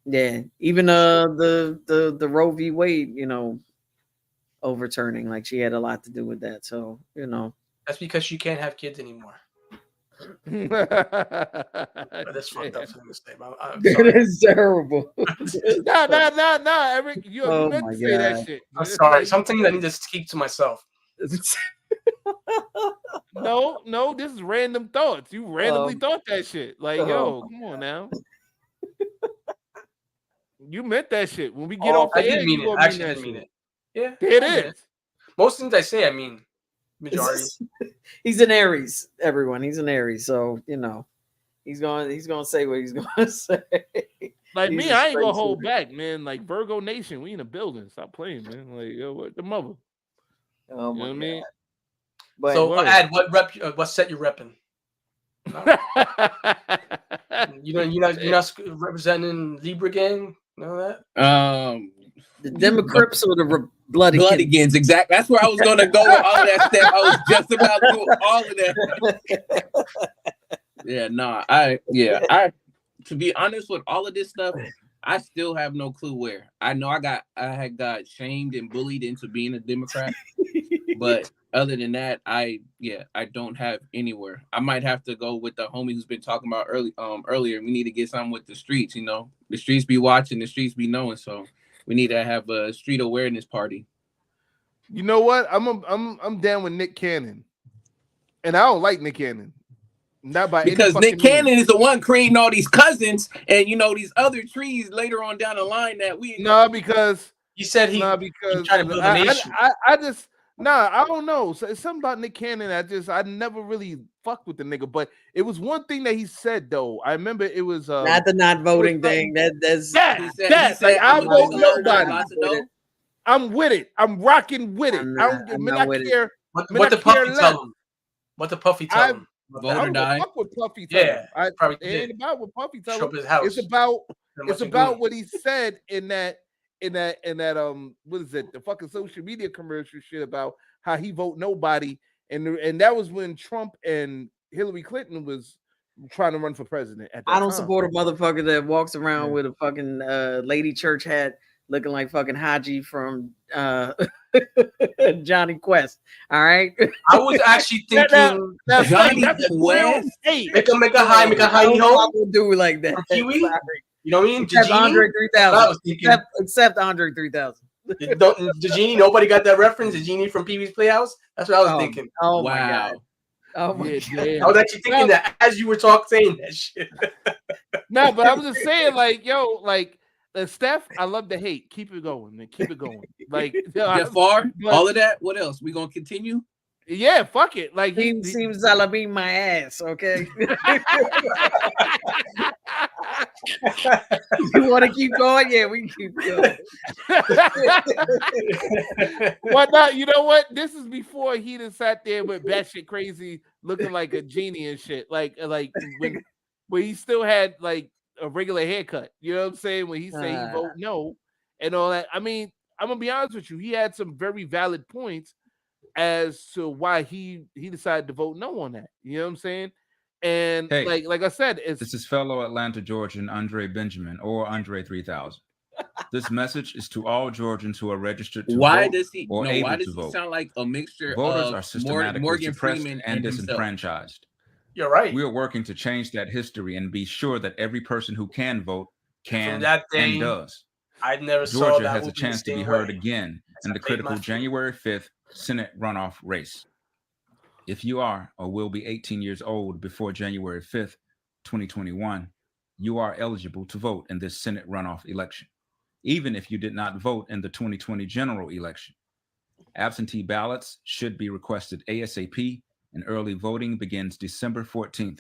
Yeah. Even the Roe v. Wade, overturning, like she had a lot to do with that. So that's because she can't have kids anymore. That's fucked up for them to say. It is terrible. Nah, Eric. You meant to say that shit. I'm sorry. Something I need to keep to myself. No, this is random thoughts. You randomly thought that shit. Like, yo, come on now. You meant that shit. When we get off the air, you gonna mean that shit. Yeah, it is. Most things I say, I mean majority. He's an Aries, everyone. He's an Aries, so he's gonna say what he's gonna say. Like me, I ain't gonna hold back, man. Like Virgo Nation, we in the building. Stop playing, man. Like, yo, what the mother? Oh my God. I mean? But so, Ad, what set you repping? You're not representing Libra gang. Know that? The Democrats or the Bloodigans, exactly. That's where I was gonna go with all that stuff. I was just about to do all of that. I to be honest with all of this stuff, I still have no clue where. I know I had got shamed and bullied into being a Democrat, but other than that, I don't have anywhere. I might have to go with the homie who's been talking about earlier. We need to get something with the streets. The streets be watching, the streets be knowing. So we need to have a street awareness party. You know what? I'm down with Nick Cannon, and I don't like Nick Cannon. Not by because Nick Cannon is the one creating all these cousins and these other trees later on down the line that we because you said he's trying to build a nation. I don't know. So it's something about Nick Cannon. I never really fucked with the nigga, but it was one thing that he said though. I remember it was not the not voting thing. That's like I'll vote nobody. I'm with it. I'm rocking with it. I don't care. What the Puffy tell him? What the Puffy tell him? Vote or die. Fuck what Puffy tell him. Probably it ain't about what Puffy tell him. It's about what he said in that what is it, the fucking social media commercial shit about how he vote nobody, and that was when Trump and Hillary Clinton was trying to run for president at that I don't time. support a motherfucker that walks around with a fucking lady church hat looking like fucking Haji from Johnny Quest. All right. I was actually thinking Johnny Quest. Hey, make a high ho. Do it like that. Kiwi? You know what I mean? Except Andre 3000. Except Andre 3000. The Genie, nobody got that reference. The Genie from Pee Wee's Playhouse. That's what I was thinking. Oh my god. Oh my god. I was actually thinking that as you were saying that shit. No, but I was just saying, Steph, I love the hate. Keep it going, man. Keep it going. Like that far? All of that? What else? We gonna continue? Yeah, fuck it. Like Team Simsalabim my ass, okay? You want to keep going? Yeah, we can keep going. Well, no, you know what? This is before he just sat there with batshit crazy, looking like a genie and shit. Like when he still had like a regular haircut. You know what I'm saying? When he said he vote no and all that. I mean, I'm gonna be honest with you. He had some very valid points as to why he decided to vote no on that. You know what I'm saying? And Hey, like I said, it's This is fellow Atlanta Georgian Andre Benjamin or Andre 3000. This message is to all Georgians who are registered to Why vote does he? or No, able why does to he vote. sound like a mixture Voters of are systematically Morgan suppressed Freeman and himself? disenfranchised. You're right. We are working to change that history and be sure that every person who can vote can From that day, and does. I never saw Georgia that has a movie chance the to be same heard way. again in the I paid my critical fee. January 5th Senate runoff race. If you are or will be 18 years old before January 5th, 2021, you are eligible to vote in this Senate runoff election, even if you did not vote in the 2020 general election. Absentee ballots should be requested ASAP, and early voting begins December 14th.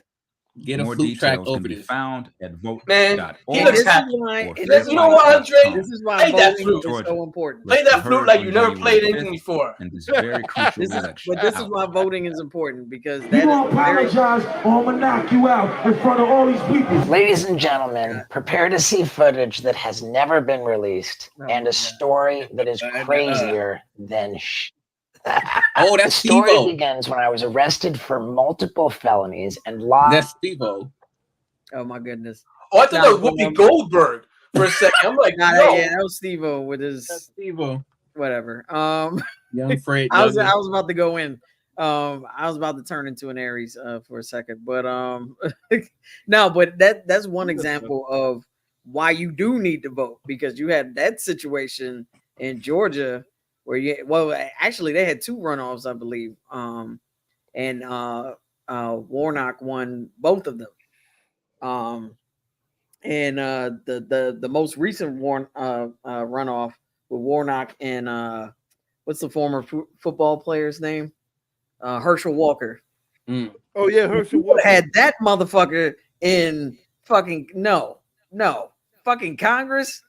Get a More flute track details can over be this. found at vote.org. Man, he looks This is happy. why. or This is You know what, Andre? freedomslight.com. This is why Play that voting flute. is Georgia. so important. Play Let's that be flute heard like on you never January played anything 5th before. in this very crucial This is, election. but this is Out. why voting is important because You that gonna is a very apologize or I'm gonna knock you out in front of all these people. Ladies and gentlemen, prepare to see footage that has never been released and a story that is crazier than Oh, The that's story Steve-O. begins when I was arrested for multiple felonies and lost. That's Steve-O. Oh my goodness. Oh, I thought that was Whoopi Goldberg for a second. I'm like, Nah, yo. yeah, that was Steve-O with his That's Steve-O. whatever. Young Fred. I was about to go in. I was about to turn into an Aries for a second, but no, but that's one example of why you do need to vote because you had that situation in Georgia where actually they had two runoffs, I believe, and Warnock won both of them. And the most recent runoff with Warnock and what's the former football player's name? Herschel Walker. Mm. Oh yeah, Herschel Walker had that motherfucker in fucking fucking Congress.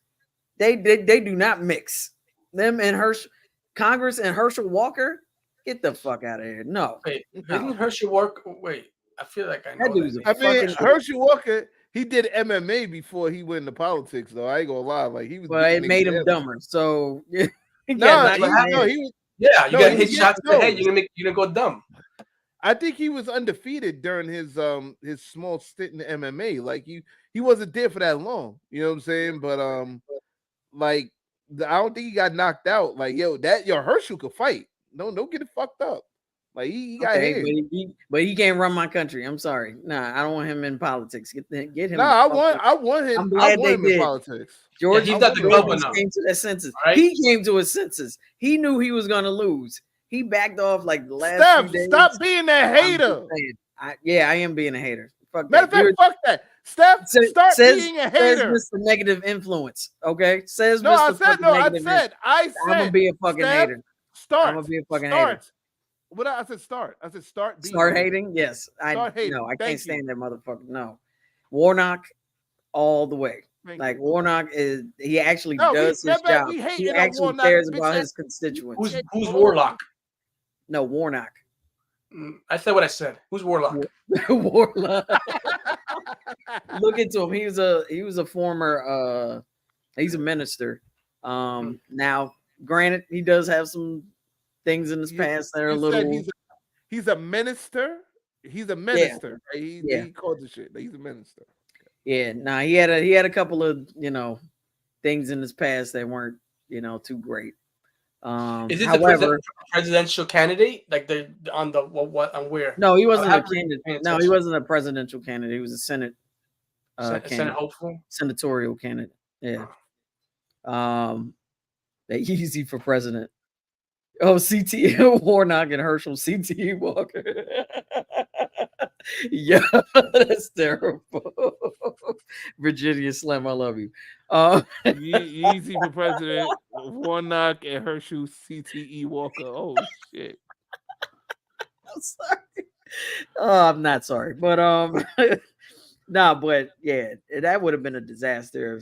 They do not mix them and Congress and Herschel Walker. Get the fuck out of here! No, Wait, didn't Herschel Walker? Wait, I feel like I know that dude's a I mean, fucking. Herschel Walker, he did MMA before he went into politics, though. I ain't gonna lie, like he was. Well, it beating made niggas him ass. dumber. So No, he he was. Yeah, you No, got he hit was shots to the head. getting You're gonna go dumb. I think he was undefeated during his small stint in the MMA. Like he wasn't there for that long. You know what I'm saying? But like I don't think he got knocked out. Like yo, Herschel could fight. Don't get it fucked up. Like he got okay, hit. but he can't run my country. I'm sorry. Nah, I don't want him in politics. Get him. Nah, I want him. I'm glad they him did. in politics. George, he's got the governor. Came to his senses. Right? He came to his senses. He knew he was gonna lose. He backed off like the last Steph, few days. stop being a hater. I am being a hater. Fuck Matter of that. fact, fuck that. Steph, start being a Says hater. Mr. Negative Influence. Okay, says No, Mr. I said no. I said. I'm gonna be a fucking Steph, hater. Start. I'm gonna be a fucking start. hater. What I said? Start. I said start. Being Start hating. Yes, Start hating. No, I Thank can't stand that motherfucker. No, Warnock, all the way. Like Warnock is. He actually does his job. He actually cares about his constituents. Who's Warlock? No, Warnock. I said what I said. Who's Warlock? Warlock. Look into him. He was a former he's a minister. Now, granted, he does have some things in his past that are a little. He's a minister. He's a minister. Yeah. He called the shit. He's a minister. Yeah. Nah, he had a couple of things in his past that weren't too great. Is it however, the presidential candidate? Like the on the what on where? No, he wasn't a candidate. No, he wasn't a presidential candidate. He was a Senate. Senate hopeful. Senatorial candidate. Yeah. They easy for president. Oh, CT Warnock and Herschel CTE Walker. Yeah, that's terrible. Virginia Slim, I love you. Easy for president. Warnock and Herschel CTE Walker. Oh shit. I'm sorry. Oh, I'm not sorry, but no, but yeah, that would have been a disaster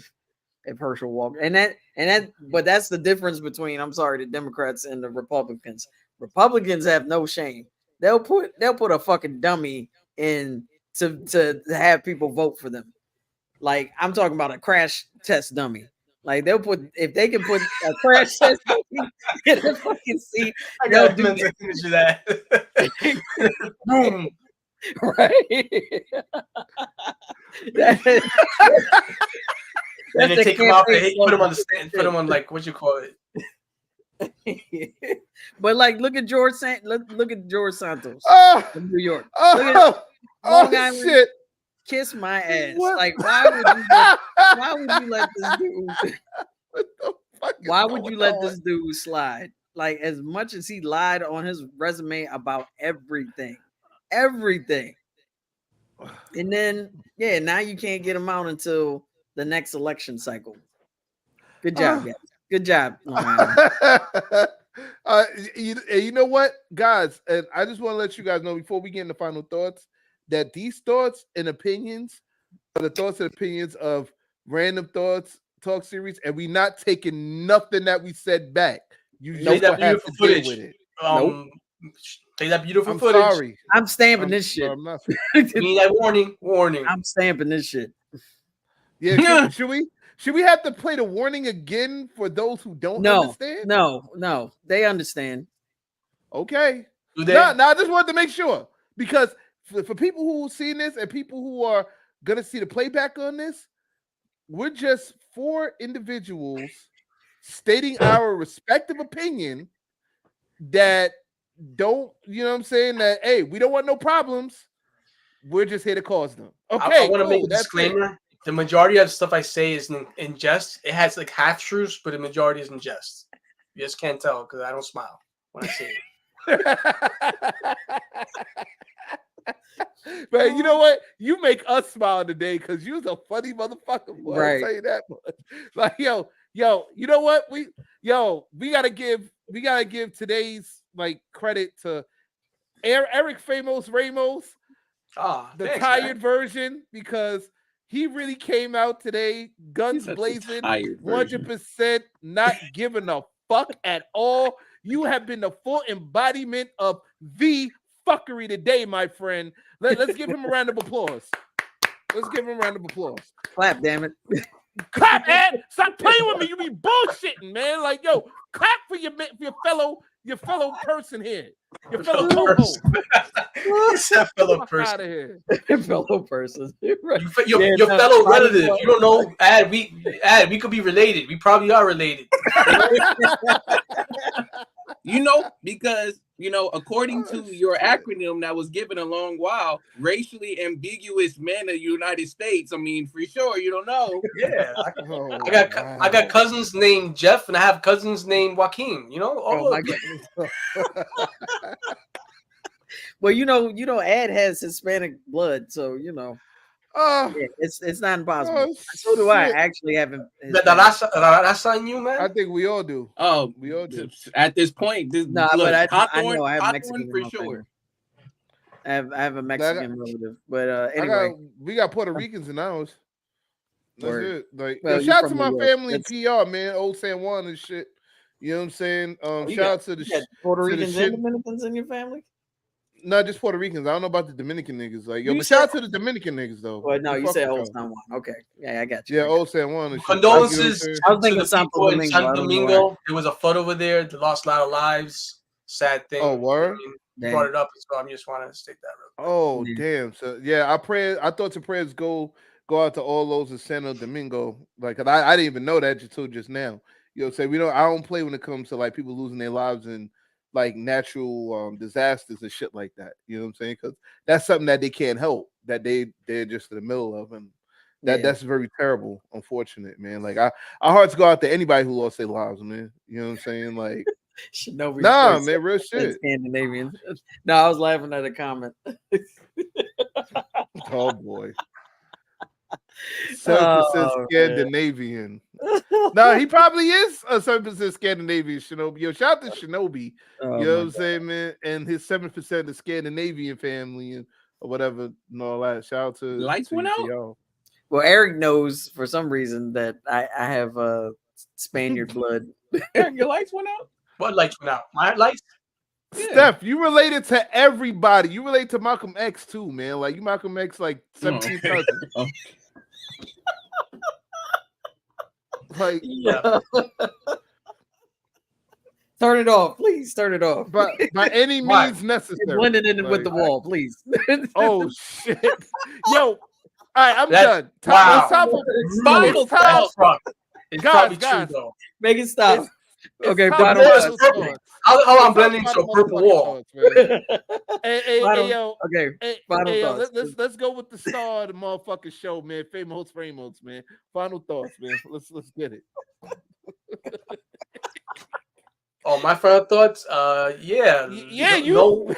if Herschel walked, but that's the difference between, I'm sorry, the Democrats and the Republicans. Republicans have no shame. They'll put a fucking dummy in to have people vote for them. Like, I'm talking about a crash test dummy. Like, if they can put a crash test dummy in the fucking seat, I they'll got do mental image of that. Boom. right. And they the take him off the campaign put him on the slogan. stand, put him on, like, what you call it? But like, look at George Santos Oh, in New York. Look at Long Island. Shit. Kiss my ass. What? Like, why would you let this dude? What the fuck is Why would you going let on? this dude slide? Like, as much as he lied on his resume about everything. And then, yeah, now you can't get him out until the next election cycle. Good job, guys. Good job, Long Island. You know what, guys? And I just want to let you guys know before we get into final thoughts that these thoughts and opinions are the thoughts and opinions of Randumb Thoughtz Talk Series, and we not taking nothing that we said back. You just that gonna have to beautiful deal footage. with it. Nope. Take that beautiful I'm footage. sorry. I'm stamping this shit. I'm not. You need that warning. I'm stamping this shit. Yeah, should we have to play the warning again for those who don't understand? No, they understand. Okay. Do they? No, I just wanted to make sure, because for people who seen this and people who are gonna see the playback on this, we're just 4 individuals stating our respective opinion that don't, you know what I'm saying, that hey, we don't want no problems. We're just here to cause them. Okay, I want to make a that's disclaimer. it. The majority of stuff I say is in jest. It has like half truths, but the majority is in jest. You just can't tell because I don't smile when I say it. Man, you know what? You make us smile today because you're a funny motherfucker, boy. Right. I'll tell you that much. Like, yo, you know what? We gotta give today's like credit to Eric Ramos, the thanks, tired man. version, because he really came out today, guns blazing, 100%, not giving a fuck at all. You have been the full embodiment of the fuckery today, my friend. Let's give him a round of applause. Let's give him a round of applause. Clap, damn it. Clap, Ed. Stop playing with me. You be bullshitting, man. Like, yo, clap for your fellow person here. Your fellow co-host. fellow person. Out of here. Fellow person. Right. Your fellow relative. You don't know. We could be related. We probably are related. Because according to your acronym that was given a long while, racially ambiguous men of the United States. I mean, for sure, you don't know. Yeah, I got cousins named Jeff, and I have cousins named Joaquin. Well, Ed has Hispanic blood, so it's not impossible. So do I. Actually haven't. That's on you, man. I think we all do. Oh, we all do. At this point, but I know I have Hawthorne Mexican for in my sure. family. I have a Mexican relative, but anyway, we got Puerto Ricans in ours. That's it. Like, shout out to my family in PR, man, old San Juan and shit. You know what I'm saying? Shout out to the Puerto Ricans and Dominicans in your family. No, just Puerto Ricans. I don't know about the Dominican niggas. Like, but shout out to the Dominican niggas though. Well, no, you said old San Juan. Okay, yeah, I got you. Yeah, old San Juan. Condolences I was thinking to the people in Santo Domingo. There was a flood over there. They lost a lot of lives. Sad thing. Oh, word. Brought it up, so I just want to state that. Oh, damn. So yeah, I thought the prayers go out to all those in Santo Domingo. Like, cause I didn't even know that until just now. You know what I'm saying? I don't play when it comes to like people losing their lives and like natural disasters and shit like that. You know what I'm saying? Because that's something that they can't help, that they're just in the middle of, and that's very terrible, unfortunate, man. Like our hearts go out to anybody who lost their lives, man. You know what I'm saying? Like, nah, man, real shit. Scandinavian. No, I was laughing at a comment. Oh boy. 7% Scandinavian. No, he probably is a 7% Scandinavian Shinobi. Yo, shout out to Shinobi. Oh, You know my what I'm saying, man? And his 7% of Scandinavian family and or whatever and all that. Shout out to, The lights went out? y'all. Well, Eric knows for some reason that I have Spaniard blood. Eric, your lights went out? What lights went out? My lights? Yeah. Steph, you related to everybody. You relate to Malcolm X too, man. Like you Malcolm X like 17 cousins. Oh. Like Yeah. Turn it off, please. Turn it off. but by any Why? means necessary. Blending in with Like, the wall, please. oh shit. Yo, all right, I'm That's- done. wow. It's time for Final it's time- thoughts. It's Guys, probably guys. true though. Make it stop. It's Okay, time final for thoughts. final Purple. thoughts. How It's I'm time blending for into a final purple motherfucking wall. thoughts, man. Hey, Final- yo. Okay, Hey, final yo, thoughts. let's go with the star of the motherfucking show, man. Famous Ramos, man. Final thoughts, man. Let's get it. Oh, my final thoughts. Yeah. Yeah, you.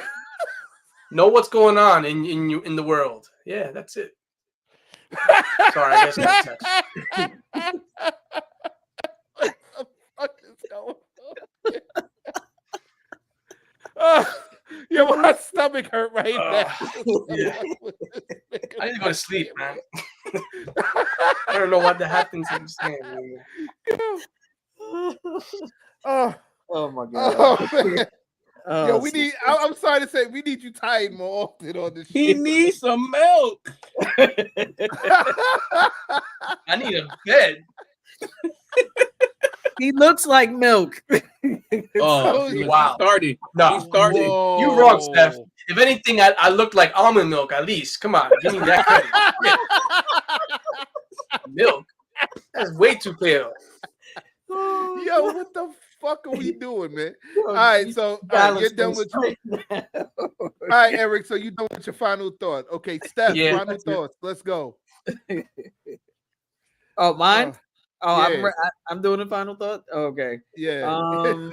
know what's going on in the world. Yeah, that's it. Sorry, I guess that's text. What the fuck is going on? Yo, my stomach hurt right now. Yeah. I need to go to sleep, man. I don't know what happens in this game. Oh, Oh my god. oh, man. Oh, Yo, we need. I'm sorry to say, we need you tied more often on this. He shit. needs some milk. I need a bed. He looks like milk. Oh, Wow. He started. No, He started. you wrong, Steph. If anything, I look like almond milk at least. Come on, give me that credit. Yeah. Milk. That's way too pale. Yo, what the fuck are we doing, man? All right, so you're done with. All right, Eric. So you done with your final thought? Okay, Steph. Yeah, final thoughts. Let's go. Oh, mine. yeah. I'm doing a final thought. Okay. Yeah.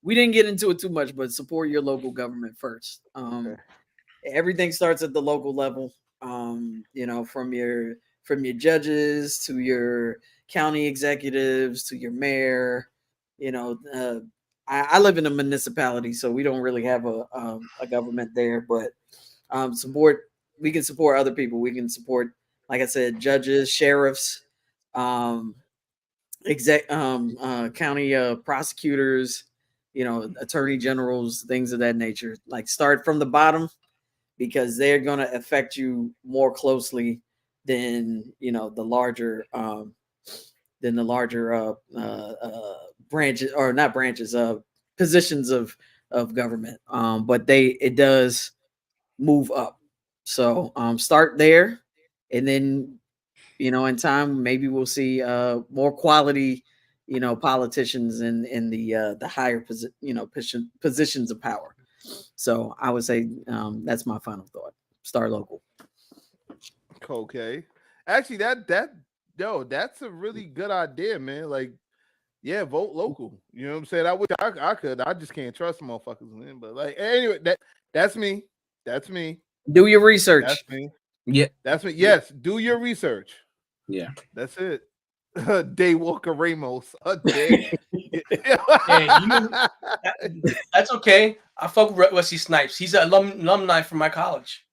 We didn't get into it too much, but support your local government first. Okay. Everything starts at the local level. You know, from your judges to your county executives to your mayor. You know, I live in a municipality, so we don't really have a government there, but we can support other people. We can support, like I said, judges, sheriffs, county prosecutors, you know, attorney generals, things of that nature. Like start from the bottom because they're going to affect you more closely than, you know, the larger branches, or not branches, positions of government. But it does move up. So start there, and then, you know, in time maybe we'll see more quality, you know, politicians in the higher positions of power. So I would say that's my final thought. Start local. Okay. Actually, that's a really good idea, man. Like, yeah, vote local. You know what I'm saying? I wish I could. I just can't trust motherfuckers, man. But like, anyway, that's me. That's me. Do your research. That's me. Yeah. That's me. Yes, do your research. Yeah. That's it. Daywalker Ramos. Hey, That's okay. I fuck with Wesley Snipes. He's an alumni from my college.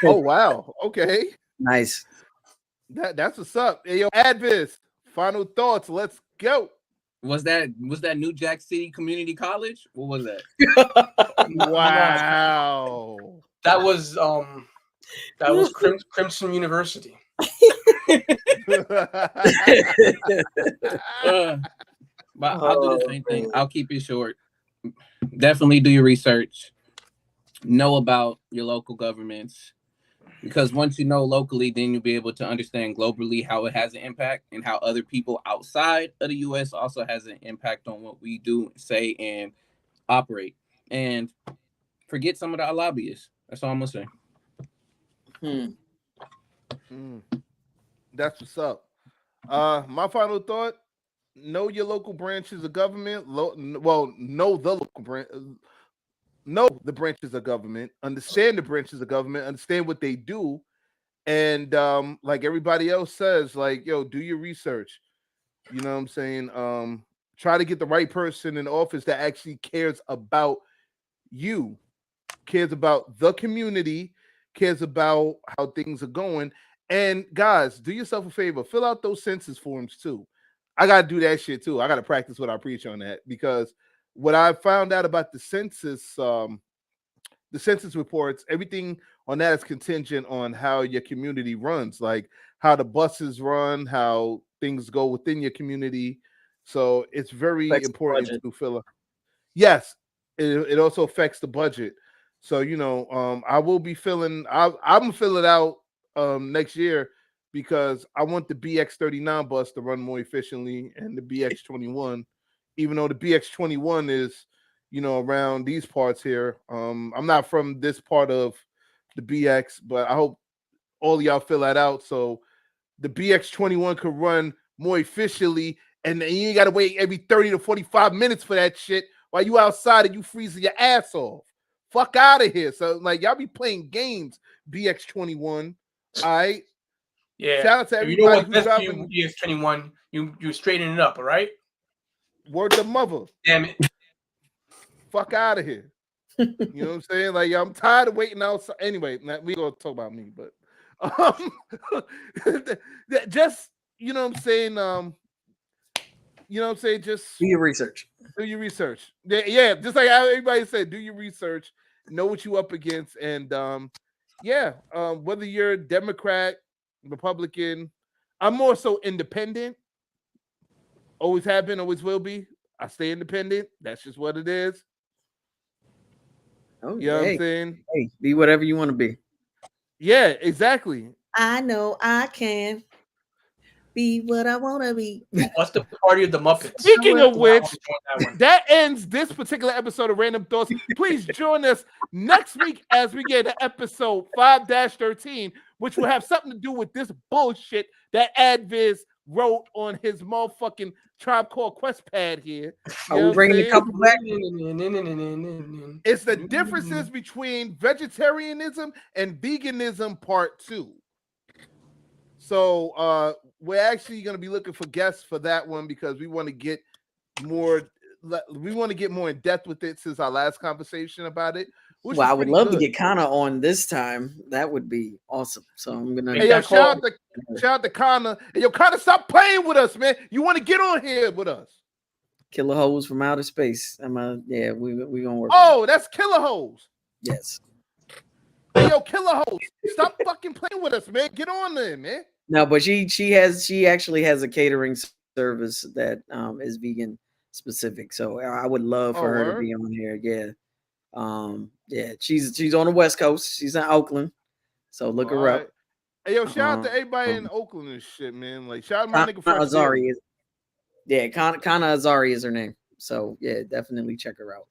Oh wow. Okay. Nice. That's what's up. Hey, yo, Advis. Final thoughts. Let's go. Was that New Jack City Community College? What was that? Wow. That was Crimson University. But I'll do the same thing. I'll keep it short. Definitely do your research. Know about your local governments. Because once you know locally, then you'll be able to understand globally how it has an impact and how other people outside of the U.S. also has an impact on what we do, say, and operate. And forget some of the lobbyists. That's all I'm going to say. That's what's up. My final thought: know your local branches of government. Know the local branch. Know the branches of government. Understand the branches of government. Understand what they do, And like everybody else says, like, yo, do your research. You know what I'm saying? Try to get the right person in office that actually cares about you, cares about the community, cares about how things are going. And guys, do yourself a favor, fill out those census forms too. I gotta do that shit too. I gotta practice what I preach on that, because what I found out about the census reports, everything on that is contingent on how your community runs, like how the buses run, how things go within your community. So it's very Affects the important budget. to fill up. Yes, it also affects the budget. So I will be I'm gonna fill it out next year, because I want the BX39 bus to run more efficiently, and the BX21, even though the BX21 is around these parts here. I'm not from this part of the BX, but I hope all of y'all fill that out so the BX21 could run more efficiently, and then you ain't gotta wait every 30 to 45 minutes for that shit while you outside and you freezing your ass off. Fuck out of here. So like y'all be playing games, BX21. All right. Yeah. Shout out to If you know everybody what who's best for driving. you, BX21, you straighten it up, all right? Word to mother. Damn it. Fuck out of here. You know what I'm saying? Like, I'm tired of waiting outside. Anyway, we gonna talk about me, but just you know what I'm saying. Just Do your research. do your research. Yeah, just like how everybody said, do your research, know what you up against, and whether you're Democrat, Republican, I'm more so independent. Always have been, always will be. I stay independent. That's just what it is. Oh, You know what I'm hey, saying? hey, be whatever you want to be. Yeah, exactly. I know I can be what I want to be. What's the party of the Muppets? Speaking of which, That one. that ends this particular episode of Random Thoughts. Please join us next week as we get to episode 5-13, which will have something to do with this bullshit that Adviz wrote on his motherfucking Tribe Called Quest pad here. You know Are we what I'm bringing a saying? couple back? It's the differences between vegetarianism and veganism part 2. So we're actually going to be looking for guests for that one, because we want to get more in depth with it since our last conversation about it. Well, I would love to get Kana on this time. That would be awesome. So I'm gonna. Hey, yo, shout out to Kana. Hey, yo, Kana, stop playing with us, man. You want to get on here with us? Killer Hoes from Outer Space. Yeah, we gonna work. Oh, that's Killer Hoes. Yes. Hey, yo, Killer Hoes, stop fucking playing with us, man. Get on there, man. No, but she actually has a catering service that is vegan specific. So I would love for her to be on here. Yeah. Yeah, she's on the West Coast. She's in Oakland. So look her up. Hey, yo, shout out to everybody in Oakland and shit, man. Like, shout out to my nigga Fresh Azari. Kana Azari is her name. So yeah, definitely check her out.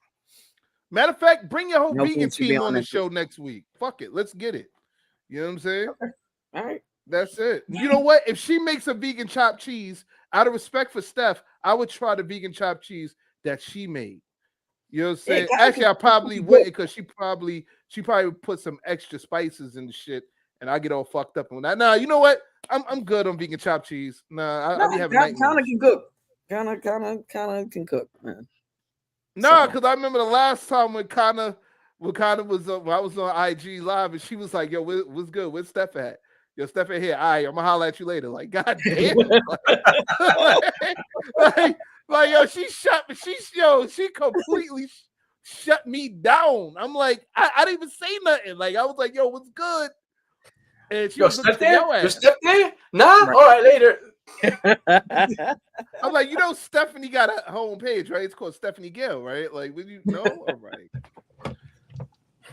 Matter of fact, bring your whole No vegan offense to be team on the honest. show next week. Fuck it, let's get it. You know what I'm saying? Okay. All right. That's it. You know what? If she makes a vegan chopped cheese, out of respect for Steph, I would try the vegan chopped cheese that she made. You know what I'm saying? Actually, I probably wouldn't, because she probably put some extra spices in the shit, and I get all fucked up on that. Nah, you know what? I'm good on vegan chopped cheese. Nah, I be having nightmares. Kana can cook. Kana can cook, man. No, because I remember the last time when Kana was when I was on IG live, and she was like, "Yo, what's good? Where's Steph at? Yo, Steph at here. All right, I'm gonna holler at you later." Like, goddamn. Like, yo, she completely shut me down. I'm like, I didn't even say nothing. Like, I was like, yo, what's good? And she was Steph there? your ass. Your Steph there? Nah? Right. All right, later. I'm like, Stephanie got a home page, right? It's called Stephanie Gill, right? Like, would you know? All right.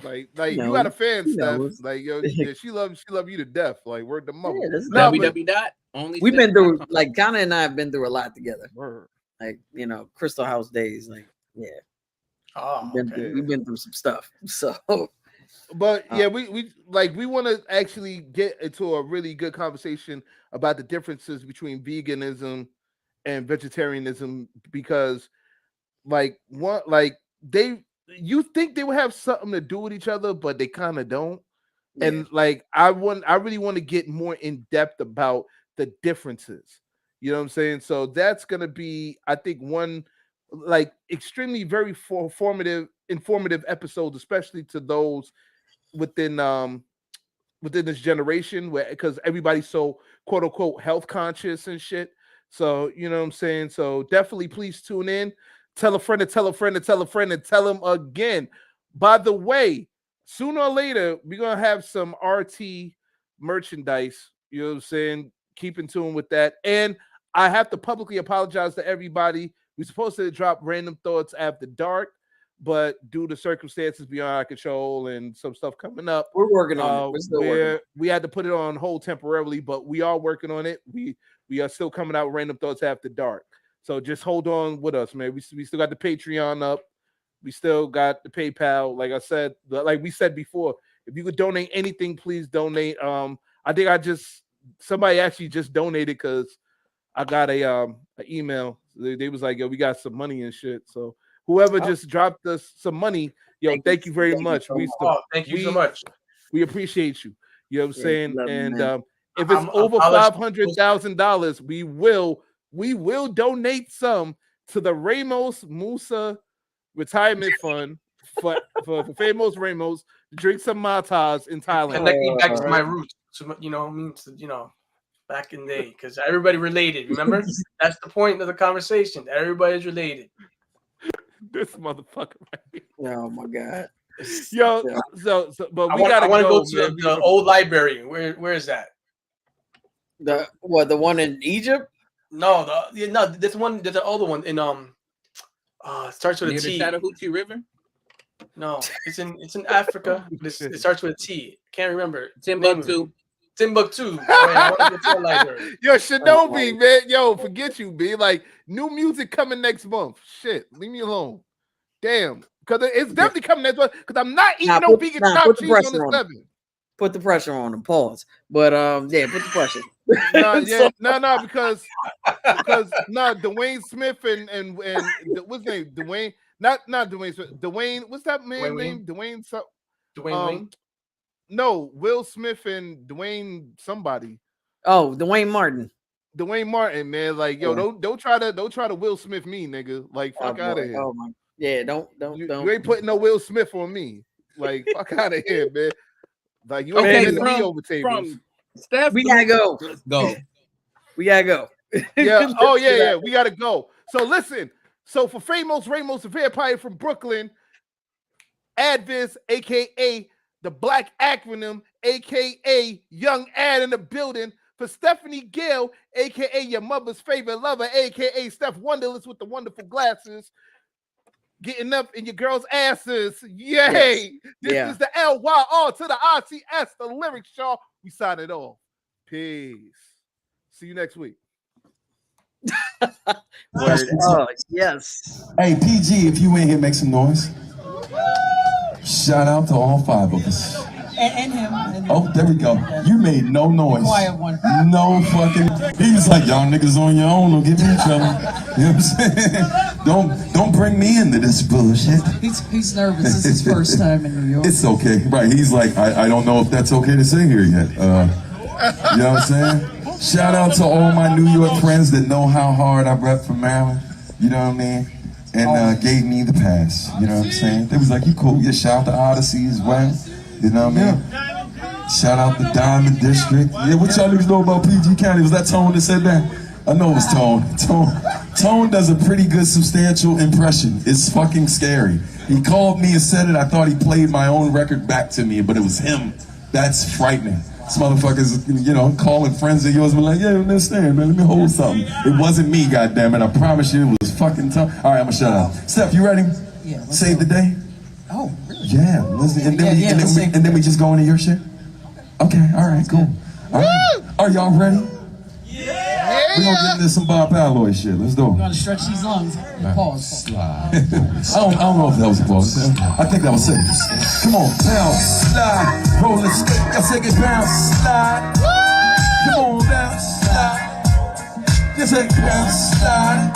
Like you got a fan, Steph. Like, yo, yeah, she love you to death. Like, word to mother. Yeah, www. We've been through, like, Kana and I have been through a lot together. Word. Like, Crystal House days. Like, yeah. Oh, we've been through some stuff. So, but yeah, we want to actually get into a really good conversation about the differences between veganism and vegetarianism, because you think they would have something to do with each other, but they kind of don't. And like I really want to get more in depth about the differences. You know what I'm saying? So that's gonna be, I think, one like extremely very informative episodes, especially to those within this generation, where because everybody's so quote unquote health conscious and shit. So you know what I'm saying? So definitely please tune in. Tell a friend to tell a friend to tell a friend and tell them again. By the way, sooner or later, we're gonna have some RT merchandise. You know what I'm saying? Keep in tune with that. And I have to publicly apologize to everybody. We're supposed to drop Randumb Thoughtz after dark, but due to circumstances beyond our control and some stuff coming up, we're working on it. We're still working. We had to put it on hold temporarily, but we are working on it. We are still coming out with Randumb Thoughtz after dark. So just hold on with us, man. We still got the Patreon up. We still got the PayPal. Like I said, like we said before, if you could donate anything, please donate. I think somebody actually just donated because I got an email. They was like, yo, we got some money and shit. So whoever just dropped us some money, yo, thank you very much. Thank you so much. We appreciate you. You know what I'm saying? And if it's I'm over $500,000, we will donate some to the Ramos Musa Retirement Fund for famous Ramos to drink some Matas in Thailand. Connect me back to my roots. So, you know, back in the day, because everybody related. Remember, that's the point of the conversation. Everybody's related. This motherfucker right here. Oh my god. Yo, so but I want to go to the old library. Where is that? The one in Egypt? No, this one. There's the other one in it starts with a T. The Chattahoochee River? No, it's in Africa. It starts with a T. Can't remember. Timbuktu. Wait, I want to go to the library. Yo, Shinobi, man. Yo, forget you, B. Like, new music coming next month. Shit, leave me alone. Damn. Because it's definitely coming next month. Because I'm not eating no vegan chopped cheese on the 7th. Put the pressure on them. Pause. But yeah, put the pressure. No, because Dwayne Smith and what's his name? Dwayne, not Dwayne Smith. Dwayne, what's that man's name? Dwayne Wayne? No, Will Smith and Dwayne somebody. Oh, Dwayne Martin. Dwayne Martin, man. Like, yo, don't try to Will Smith me, nigga. Like, fuck out of here. Oh my, yeah, don't. You ain't putting no Will Smith on me. Like, fuck out of here, man. Like, you okay, ain't me over tables. Steph, we gotta go. Let's go. We gotta go. Yeah. Oh yeah. We gotta go. So listen. So for Famous Ramos, the vampire from Brooklyn, Advis, aka the Black Acronym, aka Young Ad in the building. For Stephanie Gale, aka your mother's favorite lover, aka Steph Wonderless with the wonderful glasses, getting up in your girls' asses. Yay! This is the LYR to the RCS, the lyrics, y'all. We sign it off. Peace. See you next week. Word. Oh, yes. Hey, PG, if you ain't here, make some noise. Shout out to all 5 of us. And him. Oh, there we go. You made no noise. Quiet one. No fucking. He was like, y'all niggas on your own. Don't get me in trouble. You know what I'm saying? Don't bring me into this bullshit. He's nervous. This is his first time in New York. It's okay. Right. He's like, I don't know if that's okay to say here yet. You know what I'm saying? Shout out to all my New York friends that know how hard I rep for Maryland. You know what I mean? And gave me the pass. You know what I'm saying? They was like, you cool. Yeah, shout out to Odyssey as well. You know what I mean? Shout out to Diamond District. Yeah, what y'all niggas know about PG County? Was that Tone that said that? I know it was Tone. Tone does a pretty good substantial impression. It's fucking scary. He called me and said it. I thought he played my own record back to me, but it was him. That's frightening. This motherfuckers, you know, calling friends of yours and be like, yeah, understand, man, let me hold something. It wasn't me, goddammit. I promise you it was fucking tough. All right, I'm gonna shut up. Steph, you ready? Yeah. Save the day? Oh, really? Yeah. And then we just go into your shit? Okay, all right, cool. All right. Are y'all ready? Yeah! We're gonna get into some Bob Alloy shit. Let's do it. We're gonna stretch these lungs. Pause. Slide. I don't know if that was a pause. I think that was safe. Come on, bounce, slide, roll it, skate. I say it bounce, slide. Come on, bounce, slide. You say bounce, slide.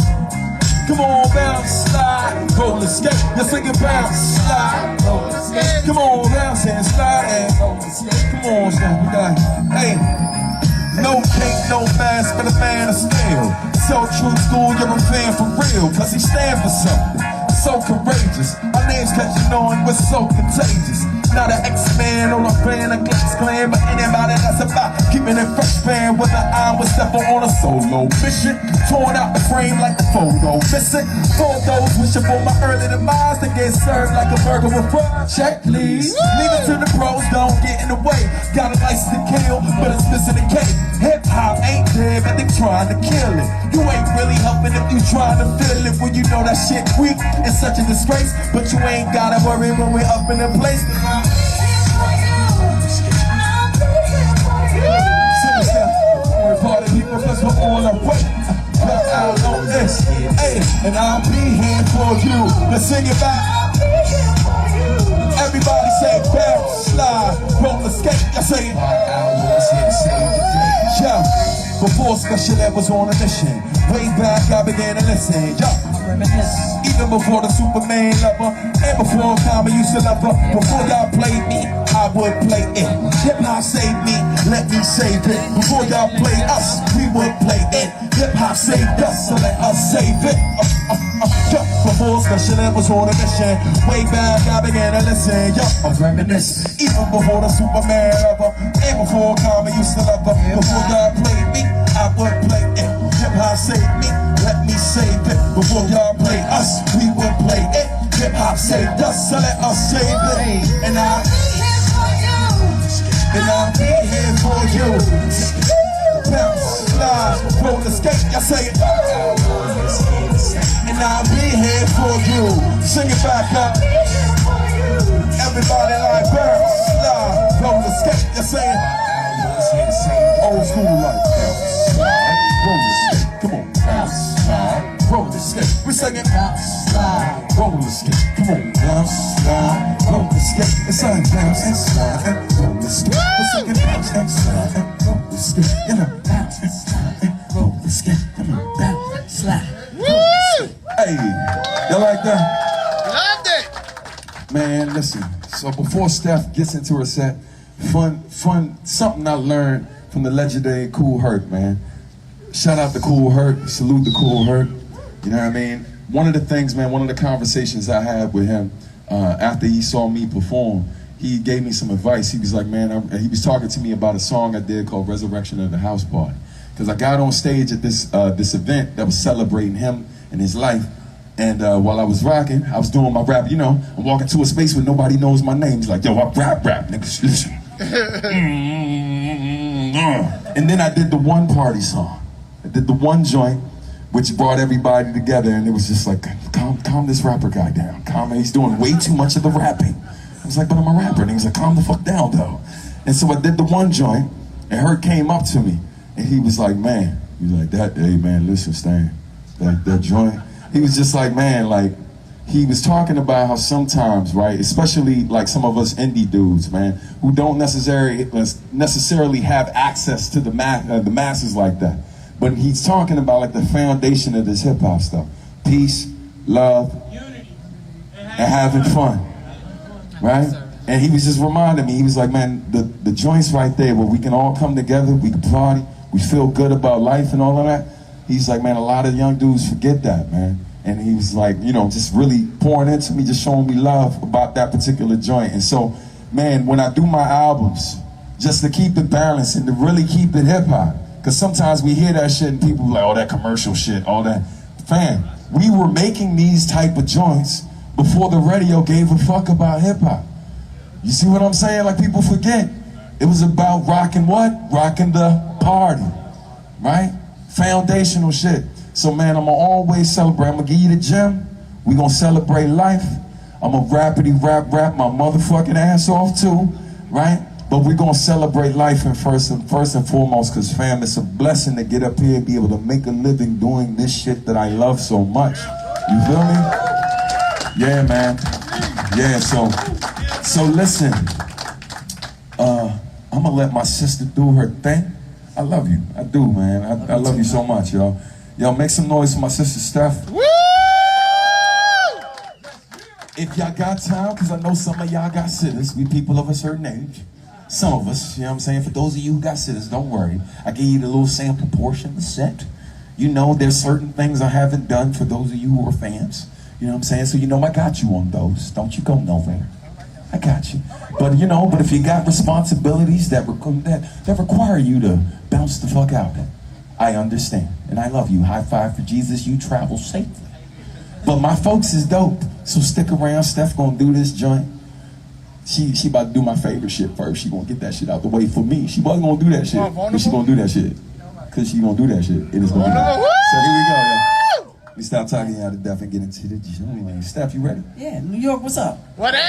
Come on, bounce, slide, roll it, skate. You say it bounce, slide, roll it, skate. Come on, bounce and slide and roll it, skate. on, Stan. We got, hey. No cake, no mask, but a man of steel. So true school, you're a fan for real, cause he stand for something. So courageous, our names catching on, we're so contagious. Not an X-Man or a fan of Glitz Clan, but anybody that's about keeping it fresh fan. Whether I was stepping on a solo mission, torn out the frame like the photo missing. For those wishing for my early demise to get served like a burger with fries. Check please, leave it to the pros, don't get in the way. Got a license to kill, but it's missing a cake. Hip-hop ain't dead, but they trying to kill it. You ain't really helping if you trying to feel it. When you know that shit weak, it's such a disgrace. But you ain't gotta worry when we up in the place. Party people, cause we're on our way. Out on this, hey, and I'll be here for you. Let's sing it back. Everybody say bounce, slide, roller skate. I say yeah. Before Special Ed was on a mission, way back I began to listen. Even before the Superman lover, and before Kama used to love her. Before y'all played me, I would play it. Hip-hop saved me, let me save it. Before y'all played us, we would play it. Hip-hop saved us, so let us save it. Before Special Ed was on a mission, way back I began to listen. I'm reminiscing. Even before the Superman lover, and before Kama used to love her. Before y'all played me, I would play it. Hip-hop saved me, let me save it. Before y'all play us, we would play it. Hip-hop saved us, so let us save it. And I'll be here for you. Bounce, slide, roller skate, I say it. And I'll be here for you. Sing it back up. Everybody like bounce, slide, roller skate, I say it. Old school like bounce, slide, roller skate. Come on, bounce, slide, roller skate. We're singing bounce, slide, roller skate. Come on, bounce, slide, roller skate. It's like bounce and slide and roller skate. We're singing bounce and slide and roller skate. You know, bounce and slide and roller skate. Come on, bounce, slide. Hey, you like that? Loved it. Man, listen. So before Steph gets into her set, fun, something I learned from the legendary Kool Herc, man. Shout out to Kool Herc, salute to Kool Herc. You know what I mean? One of the things, man, one of the conversations I had with him after he saw me perform, he gave me some advice. He was like, man, he was talking to me about a song I did called Resurrection of the House Party. Because I got on stage at this event that was celebrating him and his life. And while I was rocking, I was doing my rap, you know, I'm walking to a space where nobody knows my name. He's like, yo, I rap, niggas, listen. And then I did the one party song. I did the one joint, which brought everybody together, and it was just like, calm this rapper guy down. He's doing way too much of the rapping. I was like, but I'm a rapper. And he was like, calm the fuck down, though. And so I did the one joint, and Herc came up to me, and he was like, man, he was like, hey man, listen, Stan, that joint. He was just like, man, like, he was talking about how sometimes, right, especially like some of us indie dudes, man, who don't necessarily have access to the masses like that. But he's talking about like the foundation of this hip hop stuff: peace, love, unity, and having fun, right? And he was just reminding me. He was like, man, the joints right there where we can all come together, we can party, we feel good about life and all of that. He's like, man, a lot of young dudes forget that, man. And he was like, you know, just really pouring into me, just showing me love about that particular joint. And so, man, when I do my albums, just to keep it balanced and to really keep it hip hop, because sometimes we hear that shit and people be like, oh, that commercial shit, all that. Fam, we were making these type of joints before the radio gave a fuck about hip hop. You see what I'm saying? Like, people forget. It was about rocking what? Rocking the party, right? Foundational shit. So man, I'm gonna always celebrate. I'm gonna give you the gem. We gonna celebrate life. I'm gonna rapidy rap my motherfucking ass off too, right? But we're gonna celebrate life first and foremost, because fam, it's a blessing to get up here and be able to make a living doing this shit that I love so much. You feel me? Yeah, man. Yeah, so listen. I'm gonna let my sister do her thing. I love you. I do, man. I love you so much, y'all. Y'all make some noise for my sister Steph. Woo! If y'all got time, because I know some of y'all got sitters, we people of a certain age. Some of us, you know what I'm saying? For those of you who got sitters, don't worry. I gave you the little sample portion, the set. You know there's certain things I haven't done for those of you who are fans. You know what I'm saying? So you know I got you on those. Don't you go nowhere. I got you. But you know, but if you got responsibilities that require you to bounce the fuck out, I understand. And I love you. High five for Jesus. You travel safely. But my folks is dope. So stick around. Steph gonna do this joint. She about to do my favorite shit first. She gonna get that shit out the way for me. She wasn't gonna do that shit. But she gonna do that shit. Cause she gonna do that shit. It is gonna be that. So here we go, y'all. We stop talking y'all to death and get into the joint. Steph, you ready? Yeah, New York, what's up? What up?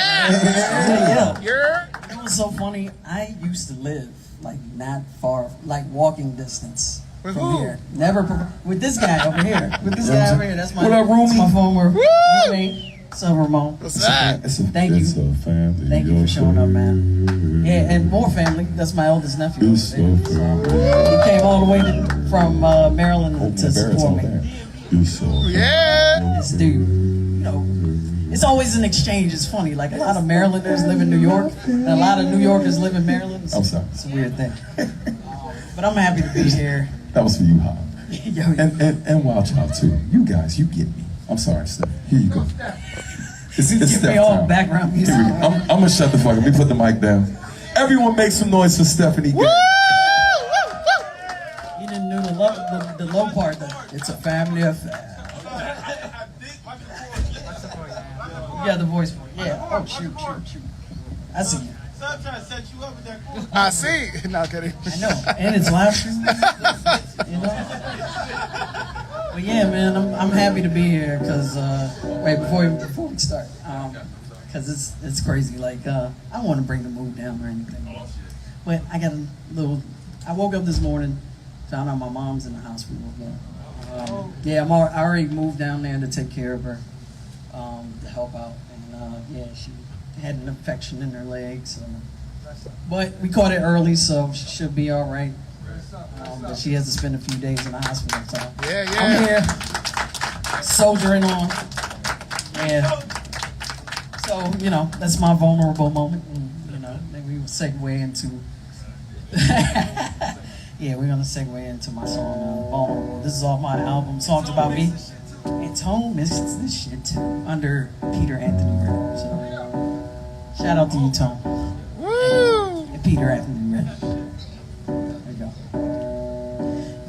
Yeah. It was so funny. I used to live like not far, like walking distance With from who? here. Never with this guy over here. With this guy over here. That's my What up, roomie? that's my former roommate. What's up, Ramon? What's up? Thank you. Thank you for showing up, man. Yeah, and more family. That's my oldest nephew. He came all the way from Maryland to support me. Yeah. This dude, you know, it's always an exchange. It's funny. Like a lot of Marylanders live in New York, and a lot of New Yorkers live in Maryland. I'm sorry. It's a weird thing. But I'm happy to be here. That was for you, Hop. Yo, And Wild Child too. You guys, you get me. I'm sorry, Steph. Here you go. It's give Steph me all time. background music. Here we go. I'm gonna shut the fuck up. Let me put the mic down. Everyone make some noise for Stephanie. You didn't do the low part though. It's a family affair. Yeah, the voice. Yeah. Oh shoot. I see you. I see. Not kidding. I know. And it's live stream. You know. But yeah, man, I'm happy to be here because right before we start, because it's crazy. Like I don't want to bring the mood down or anything, but I got a little. I woke up this morning, found out my mom's in the hospital again. Yeah, I already moved down there to take care of her, to help out, and yeah, she had an infection in her leg, so. But we caught it early, so she should be all right. But she has to spend a few days in the hospital, so I'm here, soldiering on. Yeah. So, you know, that's my vulnerable moment. And, you know, then we will segue into... yeah, we're going to segue into my song, Vulnerable. This is off my album, Songs About Me. And Tone mixes this shit, too, under Peter Anthony Red. So, shout out to you, Tone. And Peter Anthony Red. There you go.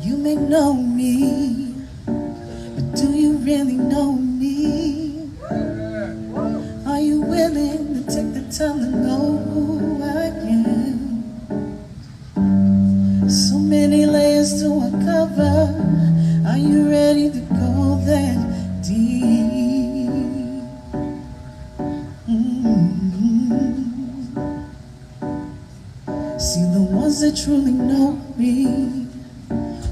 You may know me, but do you really know me? Are you willing to take the time to know who I am? So many layers to uncover. Are you ready to go that deep? See, the ones that truly know me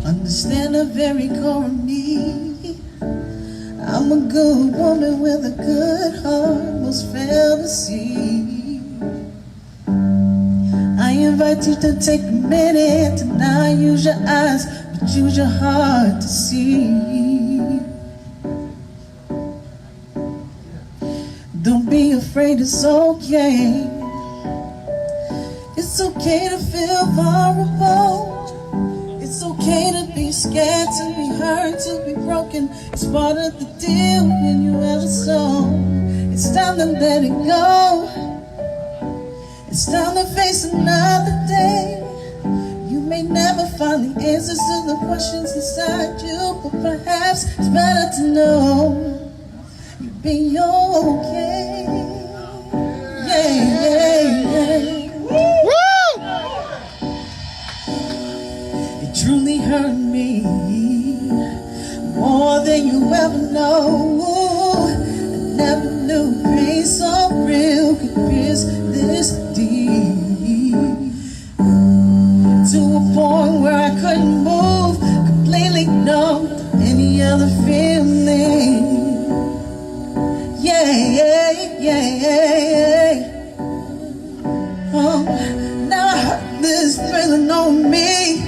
understand the very core of me. I'm a good woman with a good heart, most fail to see. I invite you to take a minute to not use your eyes, but use your heart to see. Don't be afraid, it's okay. It's okay to feel vulnerable. It's okay to be scared, to be hurt, to be broken. It's part of the deal when you have a soul. It's time to let it go. It's time to face another day. You may never find the answers to the questions inside you, but perhaps it's better to know you'll be okay. Yeah. It truly hurt me more than you ever know. I never knew pain so real could pierce this deep, to a point where I couldn't move, completely numb to any other feeling. Now I heard this feeling on me.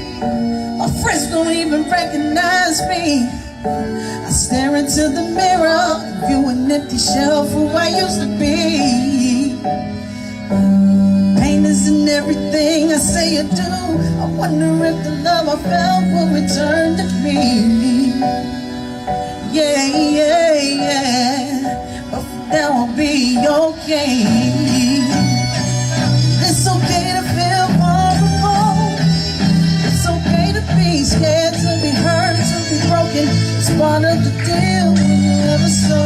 My friends don't even recognize me. I stare into the mirror, view an empty shell for who I used to be. Pain Isn't everything I say I do? I wonder if the love I felt will return to me. Yeah, yeah, yeah. But that will be okay. It's okay to feel far from home. It's okay to be scared, to be hurt, to be broken. It's part of the deal when you ever so.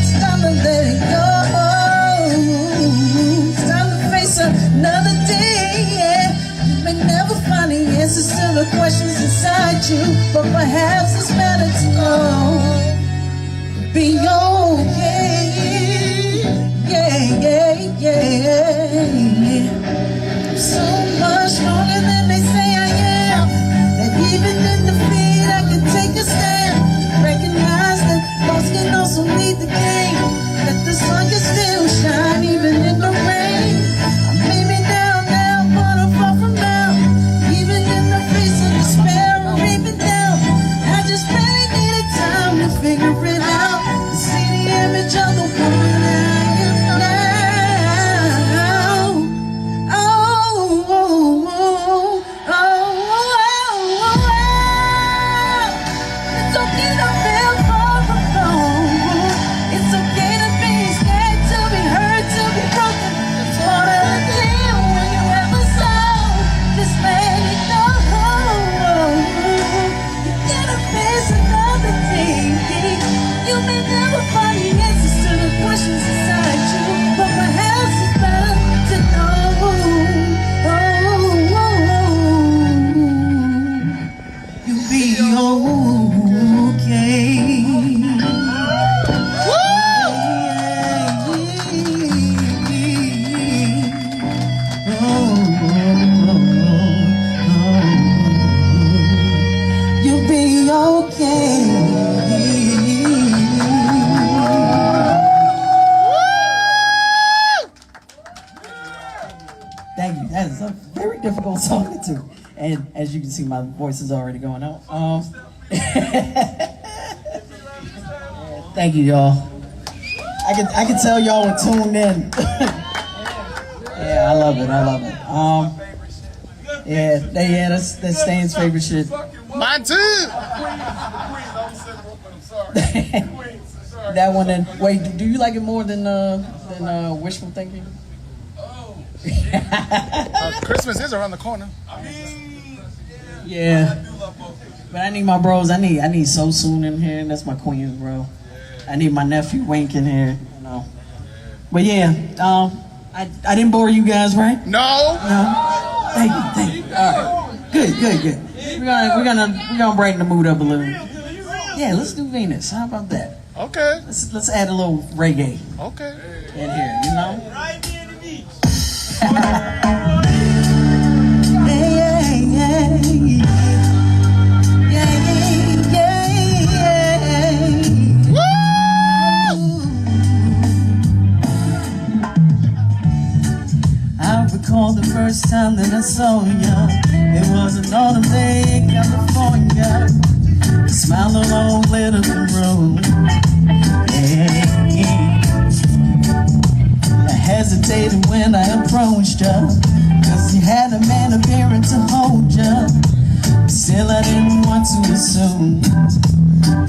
It's time to let it go. It's time to face another day. Yeah. You may never find the answers to the questions inside you, but perhaps it's better to know. Be okay. Yeah, yeah, yeah. I'm so much stronger than they say I am. That even in defeat I can take a stand. Recognize that boss can also lead the game. That the sun can still shine even in the rain. I may be down now, but I'm far from out. Even in the face of despair or even doubt, I just really needed time to figure it out. To see the image of the woman I am now. Oh, oh, oh, oh, oh, oh. It's okay to feel far from home. It's okay to be scared, to be hurt, to be broken. It's part of the deal when you ever saw. Just let it go. You gotta face another day. You may never find the answers to the questions inside you, but perhaps it's better to know. You'll be okay. You'll be okay. Thank you. That is a very difficult song to do. And as you can see, my voice is already going out. Thank you, y'all. I can tell y'all were tuned in. Yeah, I love it. I love it. Yeah, that's Stan's favorite shit. Mine too. That one. And wait, do you like it more than wishful thinking? Christmas is around the corner. Yeah. But I need my bros. I need So Soon in here. That's my queen, bro. I need my nephew Wink in here. You know. But yeah, I didn't bore you guys, right? No. No. Thank you. All right. Good. We're gonna brighten the mood up a little. Yeah, let's do Venus. How about that? Okay. Let's add a little reggae. Okay. In here, you know. I recall the first time that I saw ya. It was an autumn day in California. The smile alone lit up the room. I hesitated when I approached ya, 'cause you had a man appearing to hold ya. Still I didn't want to assume.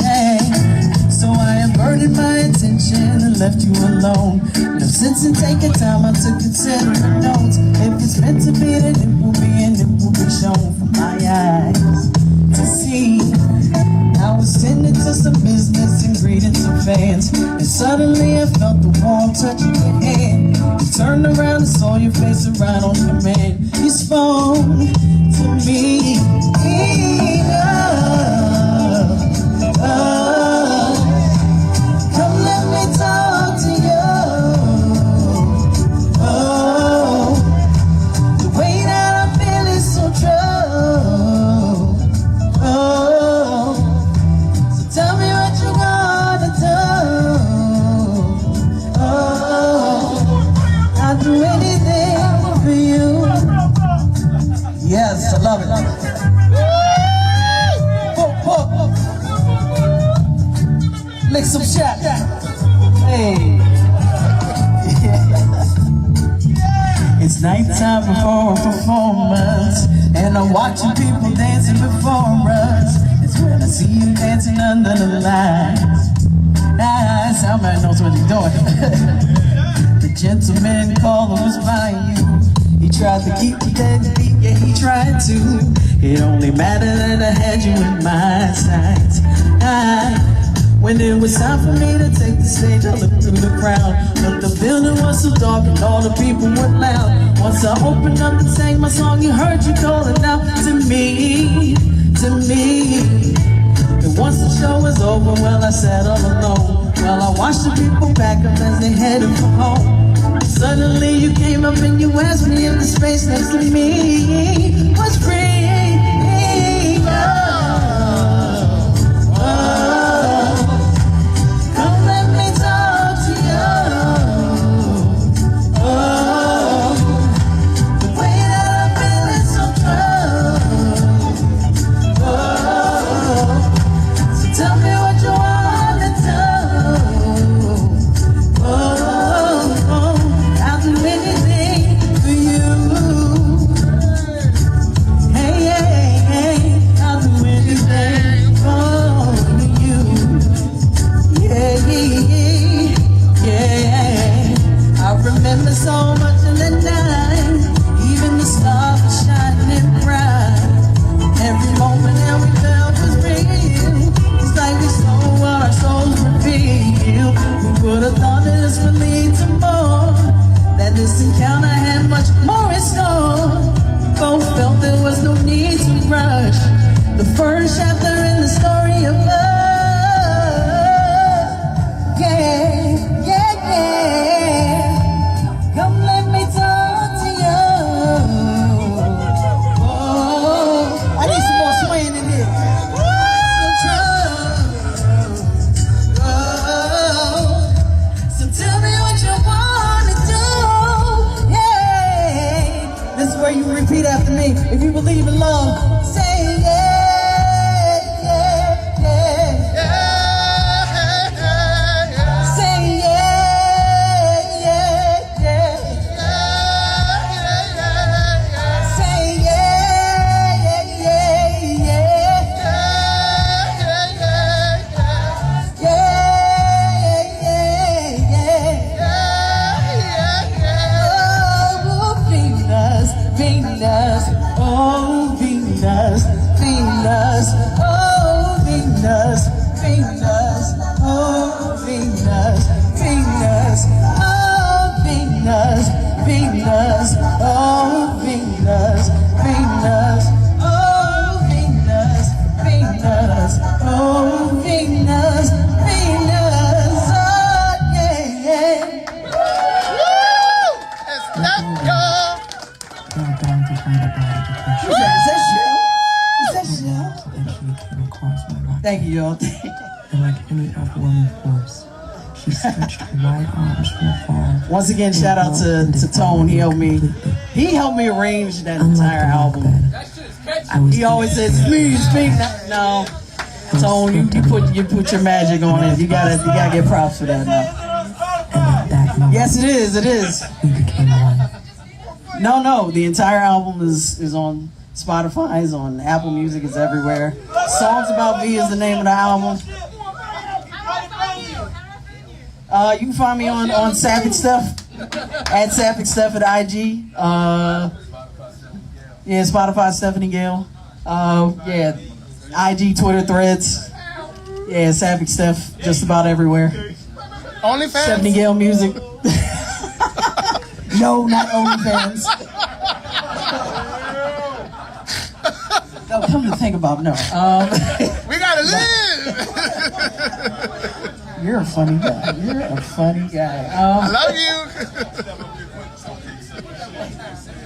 Hey, so I averted my attention and left you alone. No sense in taking time out to consider the notes. If it's meant to be, then it will be, and it will be shown from my eyes to see. I was tending to some business and greeting some fans, and suddenly I felt the warm touch of your hand. You turned around and saw your face right on command. You spoke to me. Come let me talk to you. Oh, the way that I feel is so true. Oh, so tell me what you gonna do. Oh, I'll do anything for you. Yes, I love it. Lick some shot. Hey. It's It's nighttime before a performance, and I'm watching people dancing before us. It's when I see you dancing under the lights. Soundman knows what he's doing. The gentleman caller was by you. He tried to keep the dead beat, yeah, he tried to. It only mattered that I had you in my sights. When it was time for me to take the stage, I looked through the crowd, but the building was so dark and all the people were loud. Once I opened up and sang my song, you heard you calling out to me, to me. And once the show was over, well, I sat all alone. Well, I watched the people back up as they headed for home. Suddenly you came up and you asked me if the space next to me was free. If you believe in love, say yeah, yeah, yeah. Say yeah, yeah, yeah. Say yeah, yeah, yeah, yeah. Yeah. Oh, Venus, Venus. Oh, Venus, Venus, oh, Venus, Venus, oh, Venus, Venus, oh, Venus, Venus, oh, Venus, Venus, oh, Venus, Venus, oh, Venus, Venus, oh, yeah, yeah. Let's go. Thank you, y'all. And like any overwhelming force, she stretched her wide arms from afar. Once again, shout out to Tone. He helped me arrange that entire album. He always says, speak. No, Tone, you put your magic on it. You gotta get props for that now. Yes, it is. We became one. No, the entire album is on Spotify, is on Apple Music, is everywhere. Songs About Me is the name of the album. You can find me on Sapphic Stuff, at Sapphic Stuff at IG. Yeah, Spotify, Stephanie Gale. Yeah, IG, Twitter, Threads. Yeah, Sapphic Stuff, just about everywhere. OnlyFans? Stephanie Gale Music. No, not OnlyFans. No, come to think about no. We gotta live. You're a funny guy. I love you.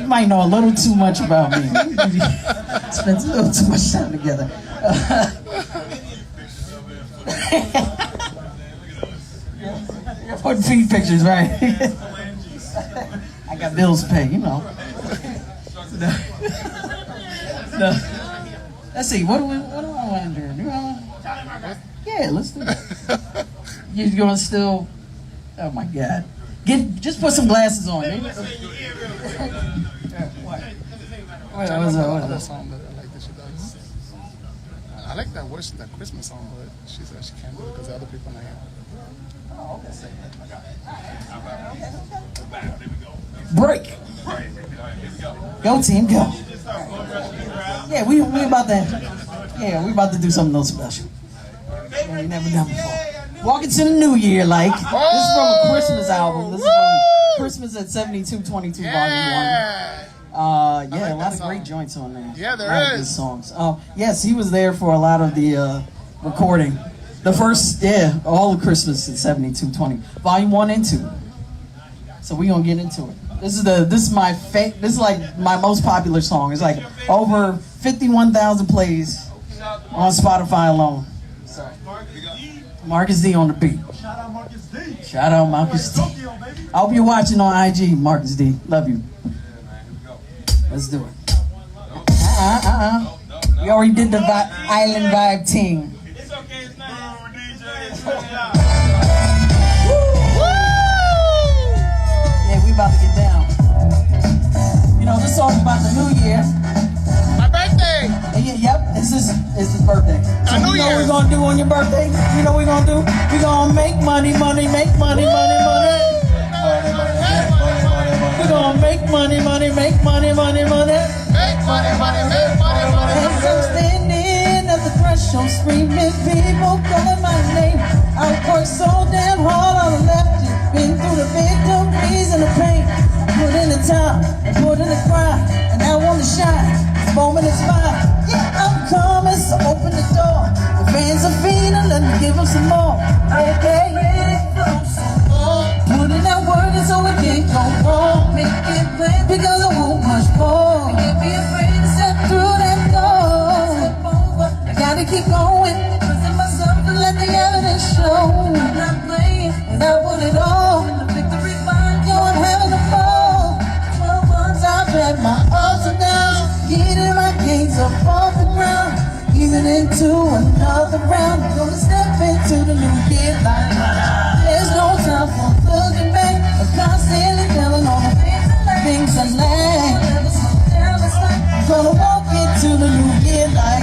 You might know a little too much about me. Spent a little too much time together. Putting feet pictures, right? I got bills to pay, you know. No. Let's see. What do I want to do? Yeah, let's do it. You're gonna still? Oh my God! Just put some glasses on. Other song, but I like that she does. I like that Christmas song, but she said she can't do it because other people not here. Break. Go team, go. Yeah, we about to. Yeah, we about to do something a little special. We never done before. Walking to the new year, like this is from a Christmas album. This is from Christmas at 7222 Volume 1. Yeah, a lot of great joints on there. Yeah, there Good is. songs. Yes, he was there for a lot of the recording. The first, all of Christmas at 7220, Volume 1 and 2. So we gonna get into it. This is like my most popular song. It's like over 51,000 plays on Spotify alone. So, Marcus D on the beat. Shout out Marcus D. I hope you're watching on IG, Marcus D. Love you. Let's do it. We already did the island vibe team. Yeah, we about to get down. You know, this song's about the new year. My birthday! Yep, it's his birthday. So you know what we're gonna do on your birthday? You know what we're gonna do? We're gonna make money, money, make money, money, money. We're gonna make money, money, make money, money, money. Make money, money, make money, money. And I'm standing at the threshold screaming, people calling my name. I worked so damn hard on the left. Been through the victories and the pain. Put in the time, put in the grind, and I wanna shine. This moment is mine. Yeah, I'm coming, so open the door. The fans are feeding, let me give them some more. Okay, put in that work so it can't go wrong. Make it plain because I want much more. Can't be afraid to step through that door. I gotta keep going, trusting myself to let the evidence show. I'm not playing, and I want it all. And the victory mine, yo, I'm having a ball. 12 months I've had my ups and downs, getting my gains up off the ground. Even into another round, I'm gonna step into the new year like there's no time for looking back. I'm constantly telling all the things I lack. I'm gonna walk into the new year like,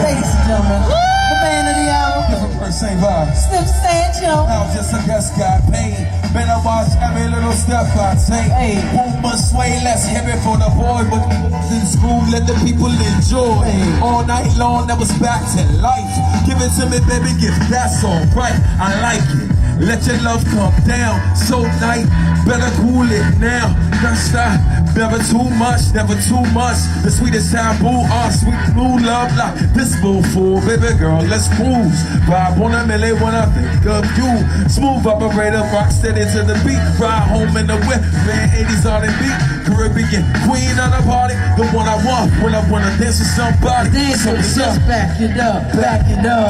ladies and gentlemen, the band of the hour. Different person, same vibe. Sniff Sancho. Now just a guest got paid. Better watch every little step I take. Hey. Boomer sway, less heavy for the boy. But in school, let the people enjoy. Hey. All night long, that was back to life. Give it to me, baby, give that's alright. I like it. Let your love come down. So nice, better cool it now. Don't stop, never too much, never too much. The sweetest taboo, our sweet blue love like this fool, baby girl, let's cruise. Vibe on a milli when I think of you. Smooth operator, rock steady to the beat. Ride home in the whip, man, 80s R&B. Caribbean queen on the party, the one I want when I wanna dance with somebody. Dance with just back it up, back it up.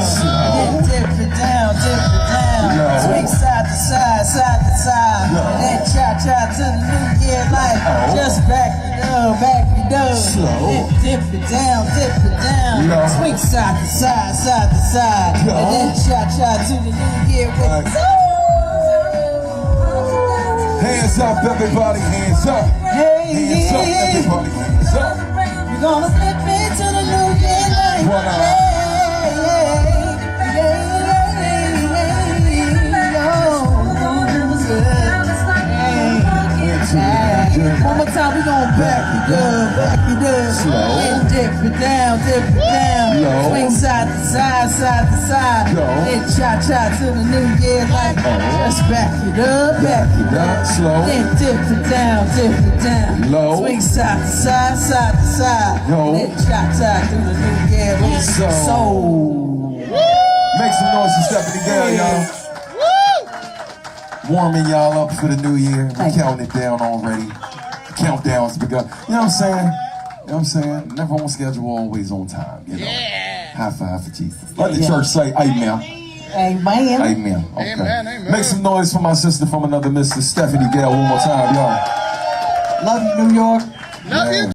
Dip it down, dip it down. Swing side to side, side to side. And then cha-cha to the new year like just back it up, back it up. Dip it down, dip it down. Swing side to side, side to side. And then cha-cha to the new year with Hands up, everybody, hands up. Hands up, everybody, hands up. We're gonna slip into the new year like one more time, we gon' back it up, and dip it down, swing side to side, side to side, and cha-cha to the new year like just back it up, slow, then dip it down, low, swing side to side, side to side, and cha-cha to the new year like so. Make some noise for Stephanie Gale, y'all. Warming y'all up for the new year. We're counting it down already. Countdown's begun. You know what I'm saying? You know what I'm saying? Never on schedule, always on time. You know? Yeah. High five for Jesus. Let the church say amen. Amen. Amen. Okay. Amen. Make some noise for my sister from another Mr. Stephanie Gale one more time, y'all. Love you, New York. Love you.